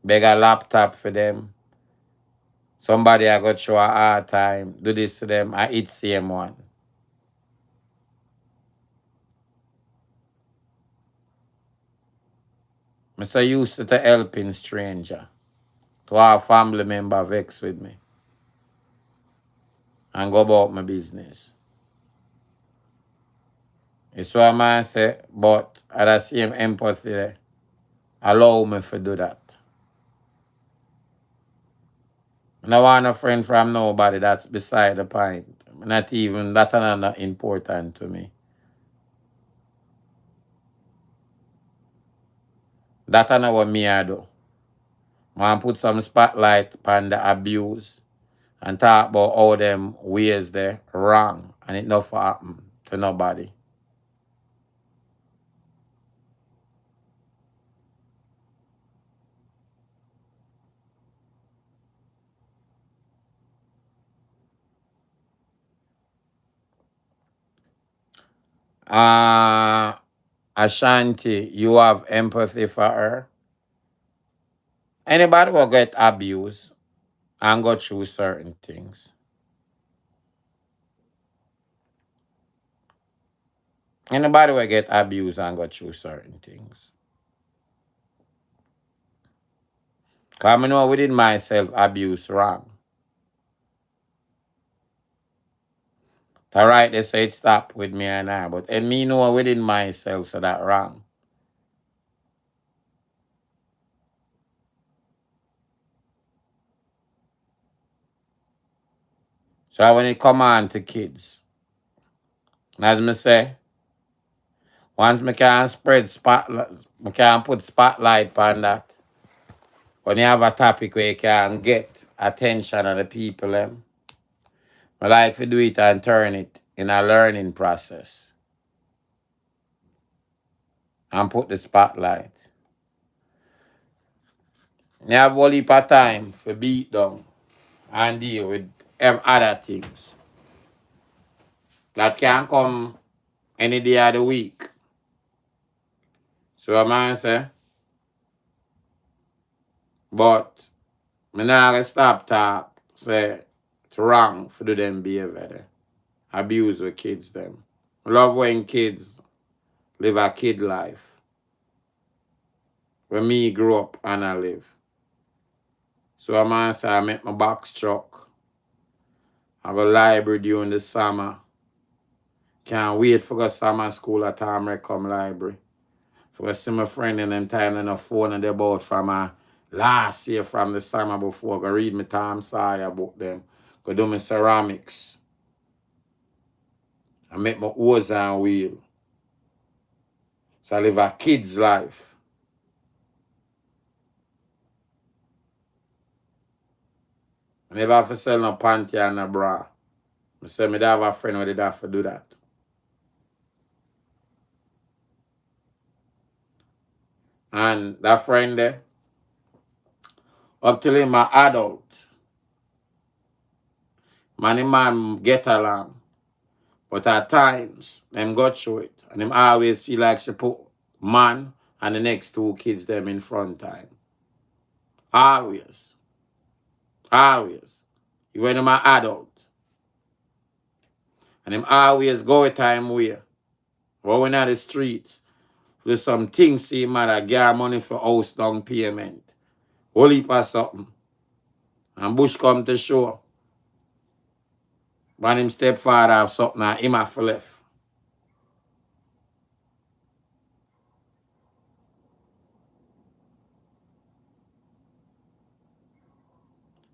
Beg a laptop for them. Somebody I got through a hard time. Do this to them. It same one. I'm so used to helping stranger. To have family member vex with me. And go about my business. It's what I say, but at the same empathy there, allow me to do that. I don't want a friend from nobody, that's beside the point. Not even that and not important to me. That and what me I do. I want to put some spotlight on the abuse and talk about how them ways they wrong and it never happen to nobody. Ashanti, you have empathy for her. Anybody will get abused and go through certain things. Anybody will get abused and go through certain things. Because I know within myself abuse wrong. The right they say it stop with me and I, but and me know within myself so that wrong. So when it come on to kids, as me say, once me can spread spotlight, me can put spotlight on that. When you have a topic where you can get attention of the people, I like to do it and turn it in a learning process. And put the spotlight. You have a heap of time for beat down and deal with other things. That can come any day of the week. So a man say, but me not gonna stop talk, say it's wrong for do them behavior there. Abuse the kids them. Love when kids live a kid life. When me grew up and I live. So a man say I make my box truck. Have a library during the summer. Can't wait for go summer school at time I come library. So I see my friend in them time on the phone and they bought from last year from the summer before. Go read me Tom Sawyer book them. Go do my ceramics. I make my hose and wheel. So I live a kid's life. I never have to sell no panty and a bra. I say me have a friend who did have to do that. And that friend there, up till him a adult, man get along. But at times, them go through it. And them always feel like she put man and the next two kids them in front time. Always. Always. Even them are adult. And them always go a time where when at the streets, there's some things see man that get money for house down payment. Whole heap of something. And Bush come to show. When him stepfather have something and him have left.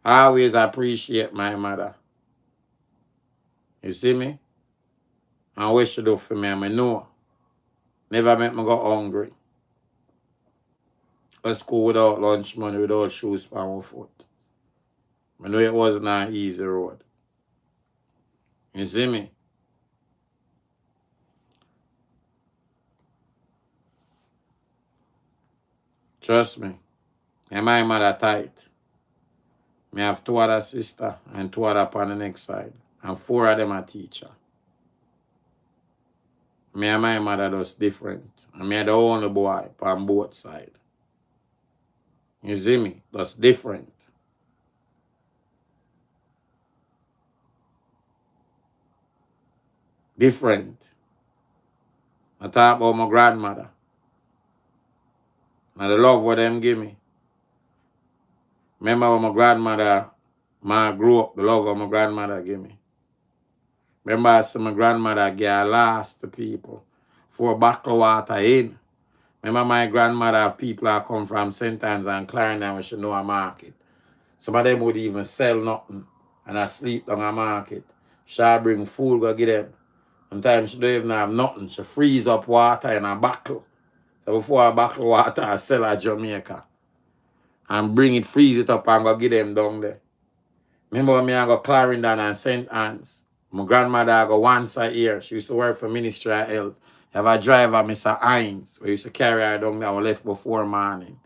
I always appreciate my mother. You see me? And what she do for me, I know. Never make me go hungry. Go school without lunch money, without shoes on my foot. I know it wasn't an easy road. You see me? Trust me. And my mother tight. Me have 2 other sisters and 2 other on the next side. And 4 of them are teacher. Me and my mother does different. And me are the only boy on both sides. You see me? That's different. Different. I talk about my grandmother. And the love what them give me. Remember when my grandmother, grew up, the love what my grandmother give me. Remember I see my grandmother get last to people for a bottle of water in. Remember my grandmother, people that come from St. Anne's and Clarendon when she know a market. Some of them would even sell nothing and I sleep on a market. She'll bring food, go get them. Sometimes she don't even have nothing. She freeze up water in a bottle. So before a bottle of water, I sell at Jamaica. And bring it, freeze it up and go get them down there. Remember when I go Clarendon and St. Anne's? My grandmother go once a year. She used to work for Ministry of Health. Have a driver, Mr. Hines, we used to carry her down there. We left before morning.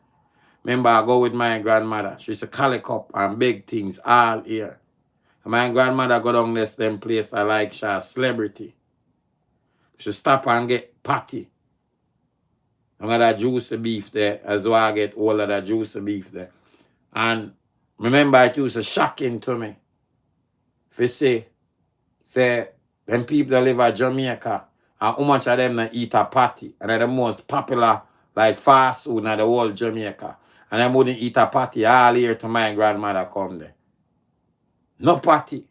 Remember, I go with my grandmother. She used to collect up and big things all here. And my grandmother go down this them place I like she a celebrity. She stop and get patty. Some of that juicy beef there, as well I get all of that juicy beef there. And remember, it used to shocking to me. If you say, them people that live at Jamaica, and how much of them that eat a patty, and they're the most popular, like fast food in the whole Jamaica. And them wouldn't eat a patty all year to my grandmother come there. No patty.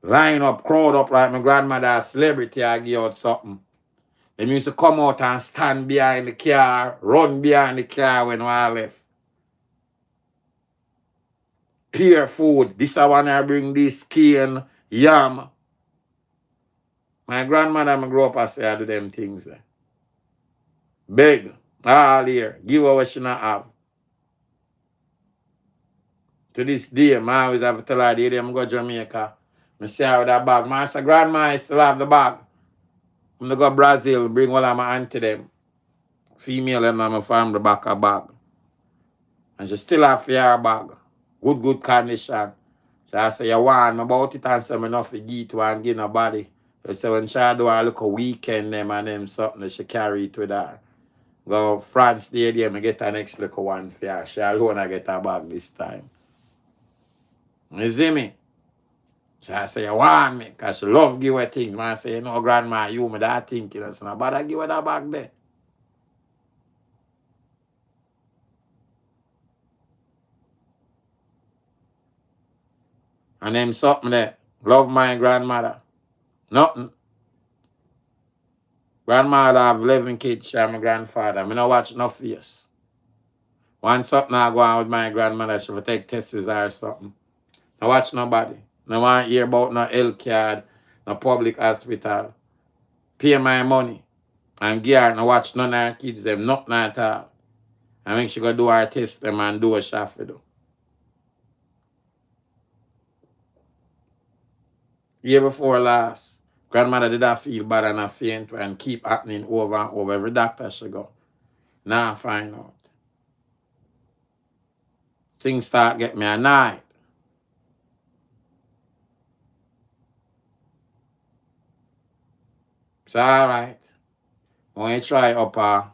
Line up, crowd up like my grandmother, a celebrity, I give out something. They used to come out and stand behind the car, run behind the car when I left. Pure food. This I want to bring this cane, yam. My grandmother, I grew up, I say I do them things there. Beg, all here, give her what she not have. To this day, I always have to tell her, the day I'm go to Jamaica, I see her with that bag. I say, grandma, I still have the bag. I'm going to go to Brazil, bring all of my auntie them. Female them, I'm farm the back of bag. And she still have her bag. Good condition. So I say, you want me about it and say, I'm enough to give to and give nobody. So say, when she do a look a weekend them and them something that she carry it with her. Go France Stadium and get the next little one for her. She alone I get her bag this time. You see me? She say, you want me? Because she love give her things. Man say, you know, grandma, you me that thinking. I say, no, but I give her that bag there. And them something there. Love my grandmother. Nothing. Grandmother have 11 kids, she my grandfather. I don't watch no face. One something I go on with my grandmother, she will take tests or something. I watch nobody. No want to hear about no health card, no public hospital. Pay my money. And give her no watch none of her kids, them nothing at all. I make she go do her test them and do what she have to do. Year before last, grandmother did not feel bad and a faint and keep happening over and over. Every doctor she go. Now I find out. Things start get me annoyed. It's all right. When you try up a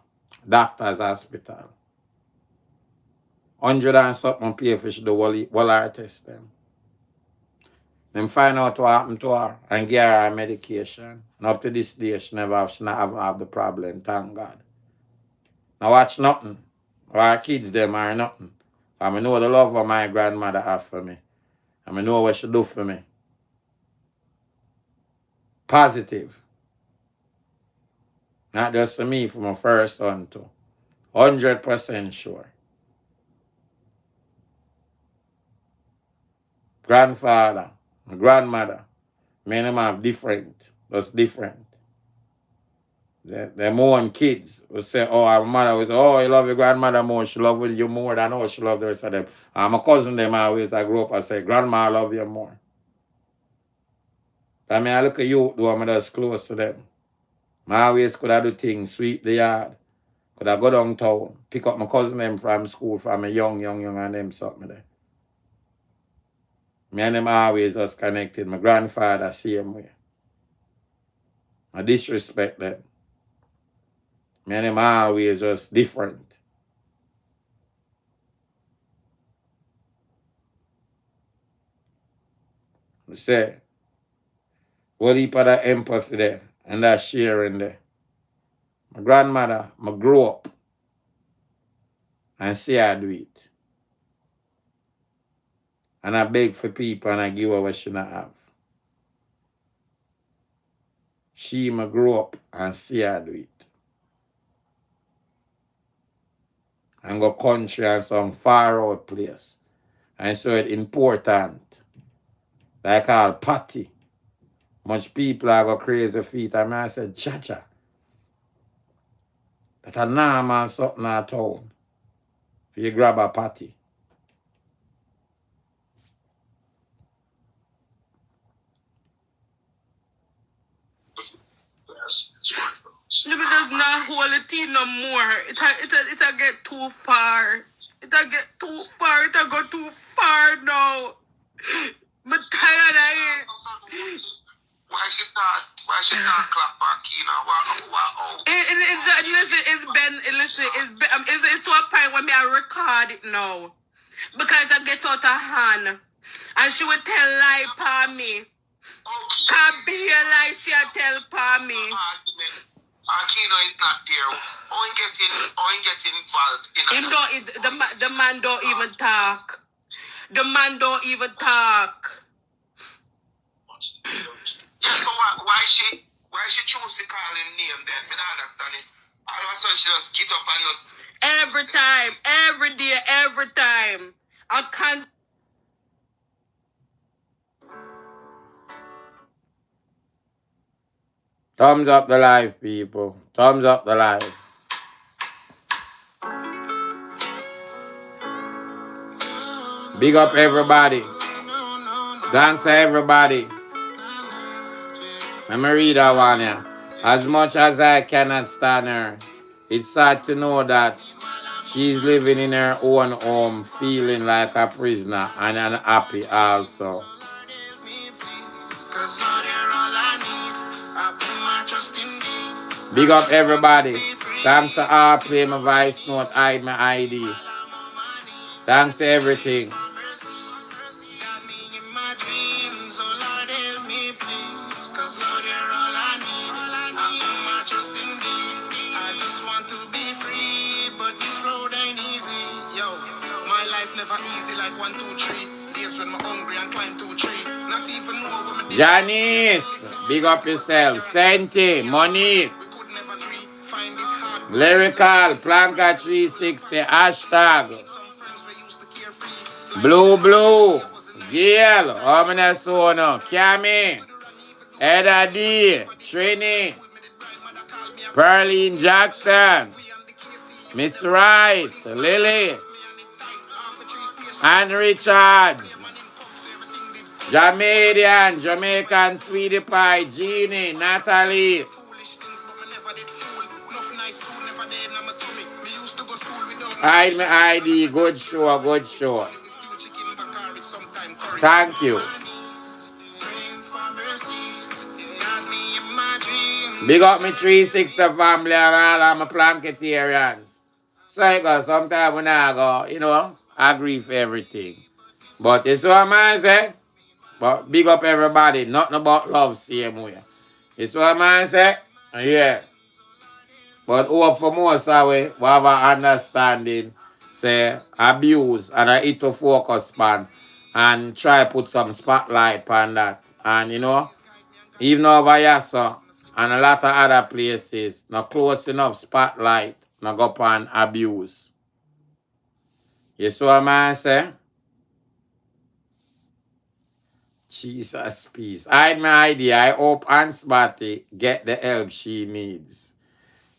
doctor's hospital, 100 and something pay for the whole her test them. Them find out what happened to her and give her medication. And up to this day, she not have the problem, thank God. Now watch nothing. Our kids, them are nothing. I know the love of my grandmother have for me. I know what she do for me. Positive. Not just for me, for my first son too. 100% sure. Grandfather, my grandmother, me and them have different. Just different. Them own kids will say, oh, our mother will say, oh, you love your grandmother more, she love you more than how she love the rest of them. And my cousin them always, I grew up, I say, grandma, I love you more. I mean, I look at you, though I'm just close to them. I always could have do things, sweep the yard, could have go downtown, pick up my cousin them from school, from a young, and them something there. Me and them always just connected. My grandfather, same way. I disrespect them. Me and them always just different. I say, what heap of that empathy there and that sharing there. My grandmother, I grew up and see her do it. And I beg for people and I give her what she not have. She I grew up and see her do it. And go country and some far out place. And so it's important. Like all party. Much people are go crazy feet. And I said, Chacha. That a normal something at town. If you grab a party. Let me just not hold it in no more. It'll get too far. It'll get too far. It'll go too far now. I'm tired of it. Why she not clap back, you know? It's to a point where I record it now. Because I get out of hand. And she would tell lie pa me. Can't be a lie she tell pa me. Akino is not there. Owen getting involved in the man don't even talk. The man don't even talk. Yeah, so why she choose to call him name then? Me not understand it. All of a sudden she just get up and just every time, every day, every time. I can't. Thumbs up the live, people. Thumbs up the live. Big up everybody. Thanks to everybody. Let me read that one here. As much as I cannot stand her, it's sad to know that she's living in her own home, feeling like a prisoner and unhappy also. Big up everybody. Thanks to all play my voice note, hide my ID. Thanks to everything. Janice, big up yourself. Senti, Monique, Lyrical, Planka 360, hashtag, Blue, Gail, Omina Cami, Eda D, Trini, Pearline Jackson, Miss Wright, Lily, Ann Richards, Jamaican Sweetie Pie, Jeannie, Natalie. Hide my ID, good show. Thank you. Big up me 360 family and all of my Planketarians. So I go, sometimes when I go, agree for everything. But it's what man say. But big up everybody. Nothing about love same way. It's what man say. Yeah. But hope for more so we have an understanding, say abuse and I need to focus on and try put some spotlight on that. And even over here, so, and a lot of other places, not close enough spotlight, not go upon abuse. You see what I say? Jesus, peace. Hide my idea. I hope Aunt Spotty get the help she needs.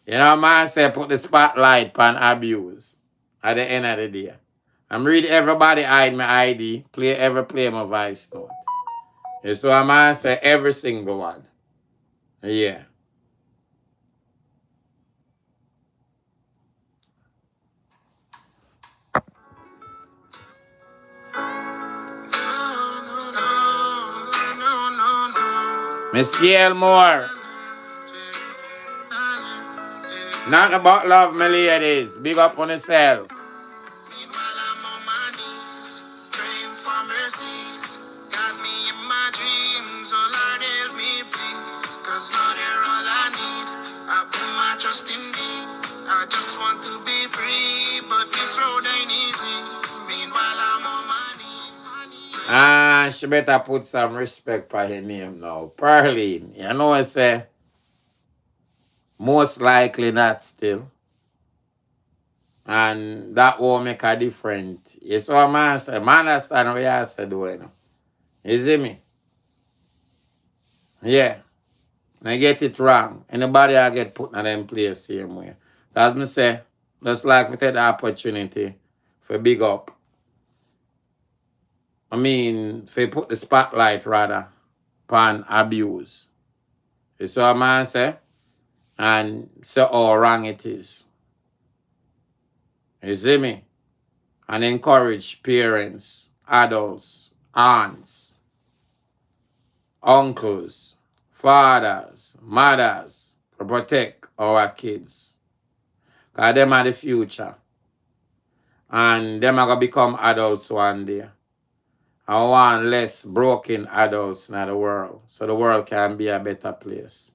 You know what I say? Put the spotlight on abuse at the end of the day. I'm reading everybody hide my ID, play my voice note. You see what I say? Every single one. Yeah. Miss Gail Moore. Not about love, my ladies. Big up on yourself. Meanwhile, I'm on my knees, praying for mercies. Got me in my dreams, oh Lord, help me, please. Cause Lord, you're all I need. I put my trust in thee. I just want to be free, but this road ain't easy. Meanwhile, I'm on my knees. She better put some respect for her name now. Pearline. You know what I say? Most likely not still. And that will make a difference. You see what I say? Man, understand what you say doing. You see me? Yeah. I get it wrong. Anybody I get put in them place same way. As me say, just like we take the opportunity for big up. I mean, for put the spotlight rather upon abuse. You see what I say? And say how wrong it is. You see me? And encourage parents, adults, aunts, uncles, fathers, mothers to protect our kids. Because them are the future. And them are going to become adults one day. I want less broken adults in the world. So the world can be a better place.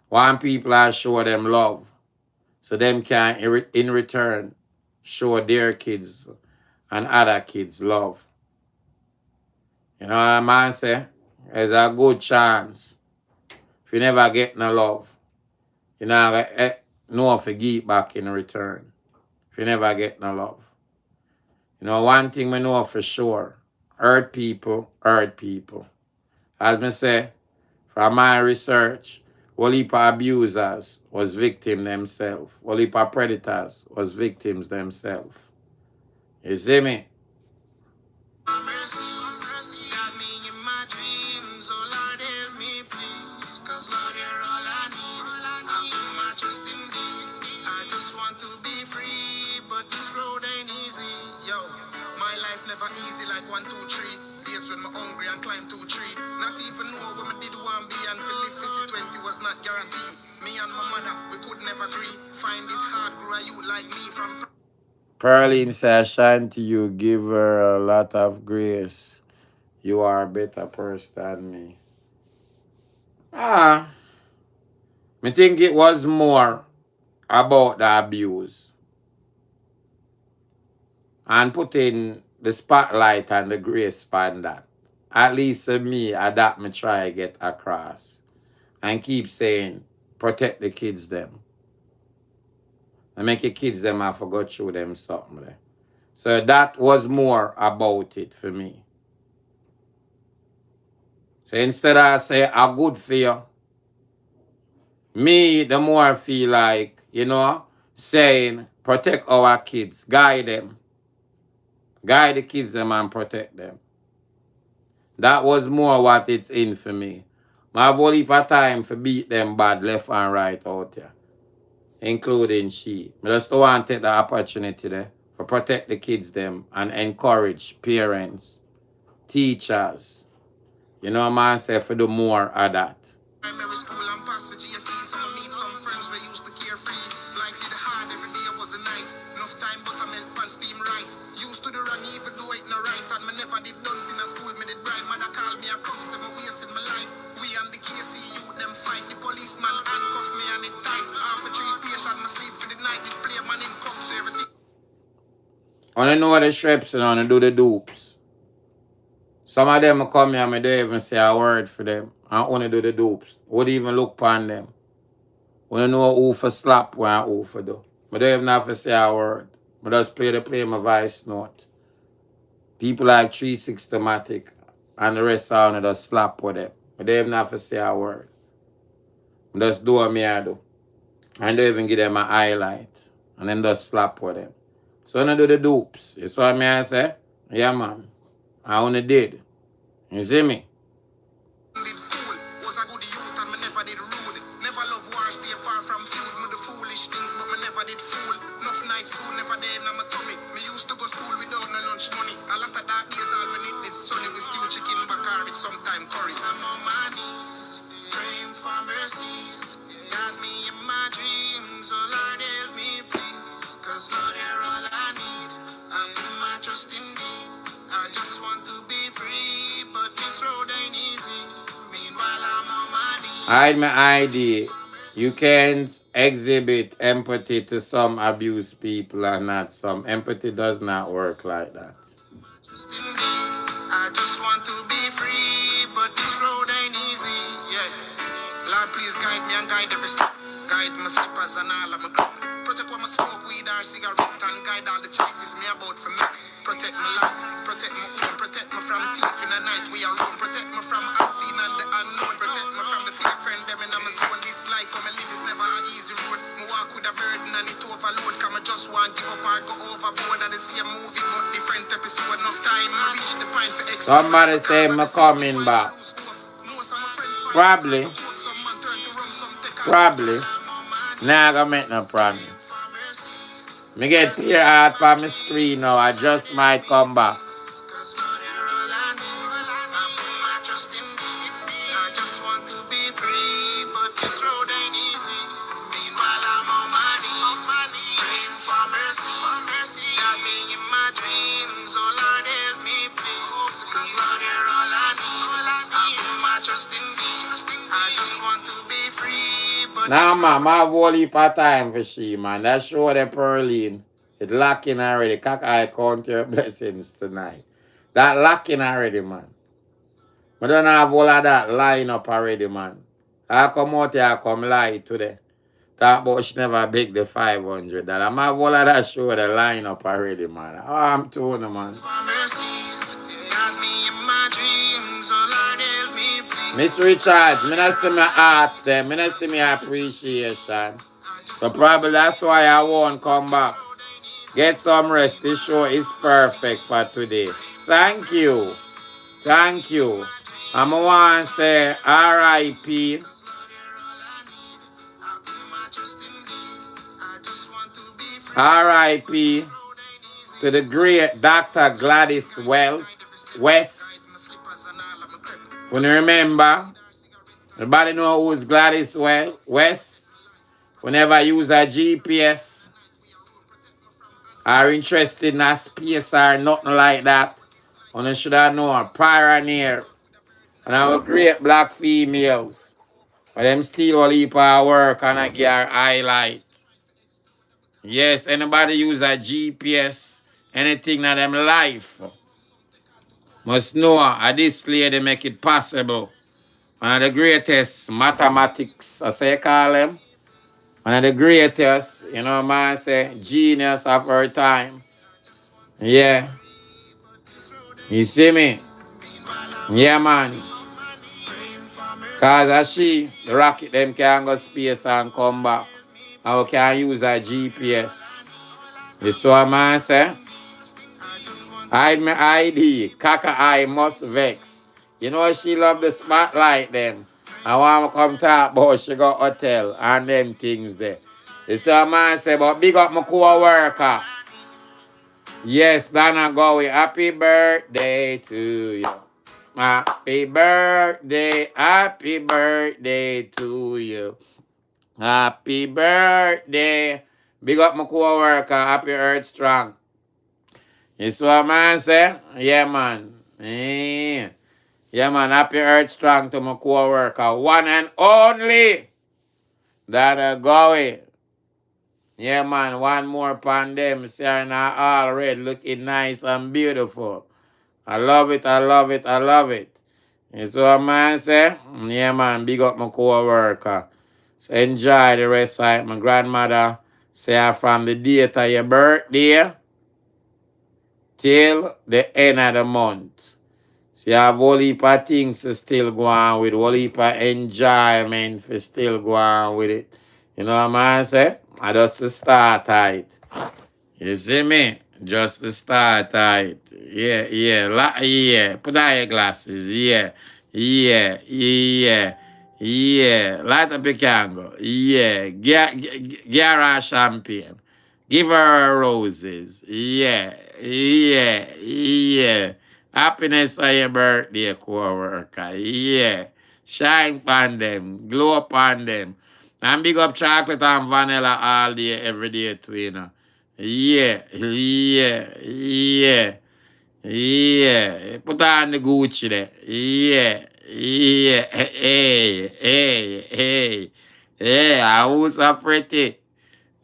Want people to show them love. So them can, in return, show their kids and other kids love. You know what I man say? There's a good chance. If you never get no love, you know if you give back in return. If you never get no love. You know, one thing we know for sure, hurt people. As I say, from my research, whole heap of abusers was victims themselves. Whole heap of predators was victims themselves. You see me? Got me in my dreams, oh Lord, help me, please. Cause Lord, you're all I need. I put my trust in thee. I just want to be free, but this road ain't easy. Yo, my life never easy like 1, 2, 3. Days when I'm hungry and climb 2, 3. Not even know what I did one be and for live 20 was not guaranteed. Me and my mother, we could never agree. Find it hard, grow a youth like me from. Pearline says, Shanti, you give her a lot of grace. You are a better person than me. I think it was more about the abuse and putting the spotlight and the grace on that. At least for me, I that me try to get across. And keep saying, protect the kids them. And make your kids them have forgot show them something there. So that was more about it for me. So instead of say a good for you, me the more I feel like, saying protect our kids, guide them. Guide the kids them and protect them. That was more what it's in for me. I have a whole heap of time for beat them bad left and right out here. Including she. I just want to take the opportunity there for protect the kids them and encourage parents, teachers. You know what I'm saying? For do more of that. Primary school and pass for GS I know the shreps and I do the dupes. Some of them come here and I don't even say a word for them. I only do the dupes. Would even look upon them. When I know who for slap when I who for do. I don't even have to say a word. I just play my voice note. People like 360matic and the rest of them just slap with them. I don't even have to say a word. I just do what I do. I don't even give them a highlight. And then just slap with them. So I do the dupes. You see what I say? Yeah, man. I only did. You see me? Was a good youth and me never did rude. Never love war, stay far from feud. Me do foolish things, but me never did fool. Enough nights food never there in my tummy. Me used to go school without no lunch money. A lot of dark days all when it is sunny. We stew chicken back with sometime curry. I'm on my knees, praying for mercies. Got me in my dreams, so Lord help me please. Cause Lord, you're all I need. I put my trust in thee. I just want to be free, but this road ain't easy. Meanwhile, I'm on my knees. Hide my ID. You can't exhibit empathy to some abused people and not some. Empathy does not work like that. I just want to be free, but this road ain't easy. Yeah. Lord, please guide me and guide every step. Guide my slippers and all of my grip. Protect what my smoke, weed or cigarette, and guide all the choices me about for me. Protect my life, protect my home, protect me from thief in the night we are roam. Protect me from unseen and the unknown. Protect me from the fake friend them in my zone. This life for me live is never an easy road. Me walk with a burden and it overload. Cause I just want give up or go overboard. I see a movie but different episode. Enough time I reach the point for explore. Somebody say me coming back. Probably. Probably. Nah, I gonna make no promise. Me get peer out for my screen now. I just might come back. Now, man, I have a whole heap of time for she, man. That show the Pearline. It locking already. Cock I count your blessings tonight. That locking already, man. I don't have all of that line up already, man. I come out here, I come lie today. Talk about she never big the 500. That I'm have all of that show the line up already, man. Oh, I'm told you, man. Miss Richards, me not see my arts there. Me not see my appreciation. So probably that's why I won't come back. Get some rest. This show is perfect for today. Thank you. Thank you. I'm want to say R.I.P. R.I.P. to the great Dr. Gladys West. When you remember, everybody know who's Gladys West. Whenever you use a GPS, are interested in a space or nothing like that, and you should have known a pioneer and our great black females. But them still a heap of work and I get her highlight. Yes, anybody use a GPS, anything in them life, must know this lady make it possible. One of the greatest mathematics, as I call them. One of the greatest, you know, man say, genius of her time. Yeah. You see me? Yeah, man. Cause as she, the rocket them can go space and come back. And we can use a GPS. You see what man say? Hide my ID. Kaka I must vex. You know she love the spotlight them. I want to come talk about she got hotel and them things there. You see what man say? But big up my co-worker. Yes, Donna Gowie. Happy birthday to you. Happy birthday to you. Happy birthday. Big up my co-worker. Happy Earth Strong. You see what man say? Yeah, man. Yeah, man. Happy Earth Strong to my co-worker. One and only. Donna Gowie. Yeah, man, one more pan them. Sarah now all red, looking nice and beautiful. I love it, I love it, I love it. You see what man say? Yeah, man, big up my co-worker. So enjoy the rest of it. My grandmother say from the date of your birthday till the end of the month. So you have whole heap of things to still go on with, whole heap of enjoyment for still go on with it. You know what man say? I just to start it. You see me? Just to start right. Yeah, yeah, yeah. Put on your glasses. Yeah, yeah, yeah, yeah. Light up your candle. Yeah. Get her a champagne. Give her roses. Yeah, yeah, yeah. Happiness on your birthday, co-worker. Yeah. Shine upon them. Glow upon them. And big up chocolate and vanilla all day, every day, too, you know. Yeah, yeah, yeah, yeah. Put on the Gucci there. Yeah, yeah, hey, hey, hey. Yeah, who's so pretty?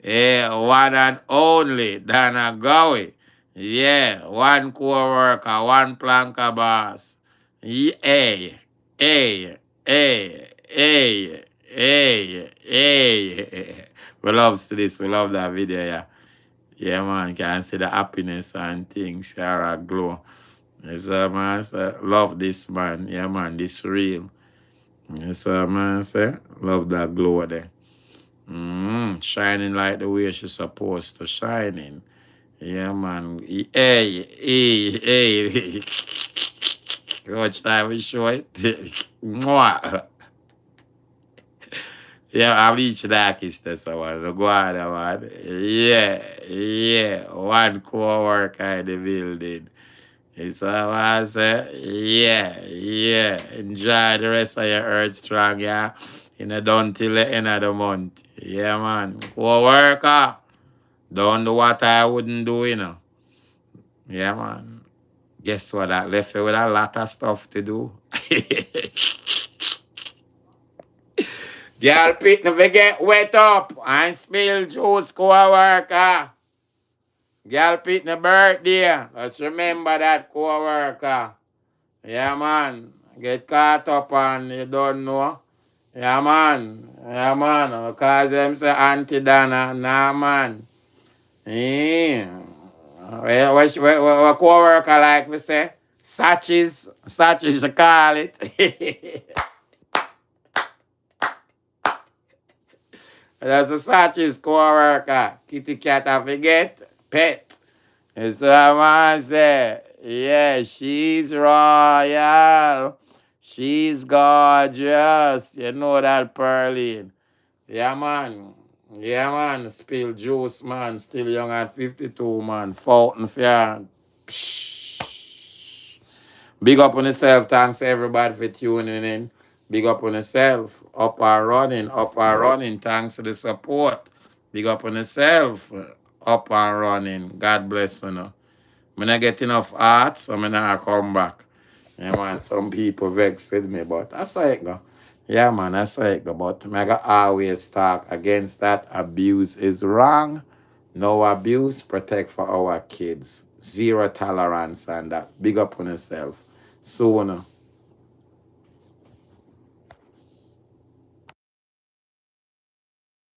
Yeah, one and only, Dana Gowie. Yeah, one co-worker, one planker boss. Yeah, hey, hey, hey, hey, hey, hey. We love this, we love that video, yeah. Yeah, man, can see the happiness and things, Sarah glow. Yes, man, say, love this, man. Yeah, man, this real. Yes, man, say, love that glow there. Shining like the way she's supposed to shining. Yeah, man. Hey, hey, hey. How much time we show it? Mwah. Yeah, I reach the darkest that's one. Go on, man. Yeah, yeah. One co-worker in the building. It's what I say. Yeah, yeah. Enjoy the rest of your earth strong, yeah. You know, done till the end of the month. Yeah, man. Co-worker. Don't do what I wouldn't do, you know. Yeah, man. Guess what? I left you with a lot of stuff to do. Girl, Pete, never get wet up and spill juice, co-worker. Girl, Pete, the birthday. Let's remember that, co-worker. Yeah, man. Get caught up and you don't know. Yeah, man. Yeah, man. Because them say Auntie Dana. Nah, man. Yeah. Well, what co-worker like we say? Satches. Satches, you call it. That's a Satches co-worker. Kitty cat I forget. Pet. It's what I say. Yeah, she's royal. She's gorgeous. You know that, Pearline. Yeah, man. Yeah, man. Spill juice, man. Still young at 52, man. Fountain fair. Big up on yourself. Thanks everybody for tuning in. Big up on yourself. Up and running. Up and running. Thanks for the support. Big up on yourself. Up and running. God bless you. Know. When I get enough art, so I'm not come back. Yeah, man, some people vex with me, but that's how it go. Yeah, man, that's how it go. But I gotta always talk against that. Abuse is wrong. No abuse, protect for our kids. Zero tolerance and that. Big up on yourself. Soon.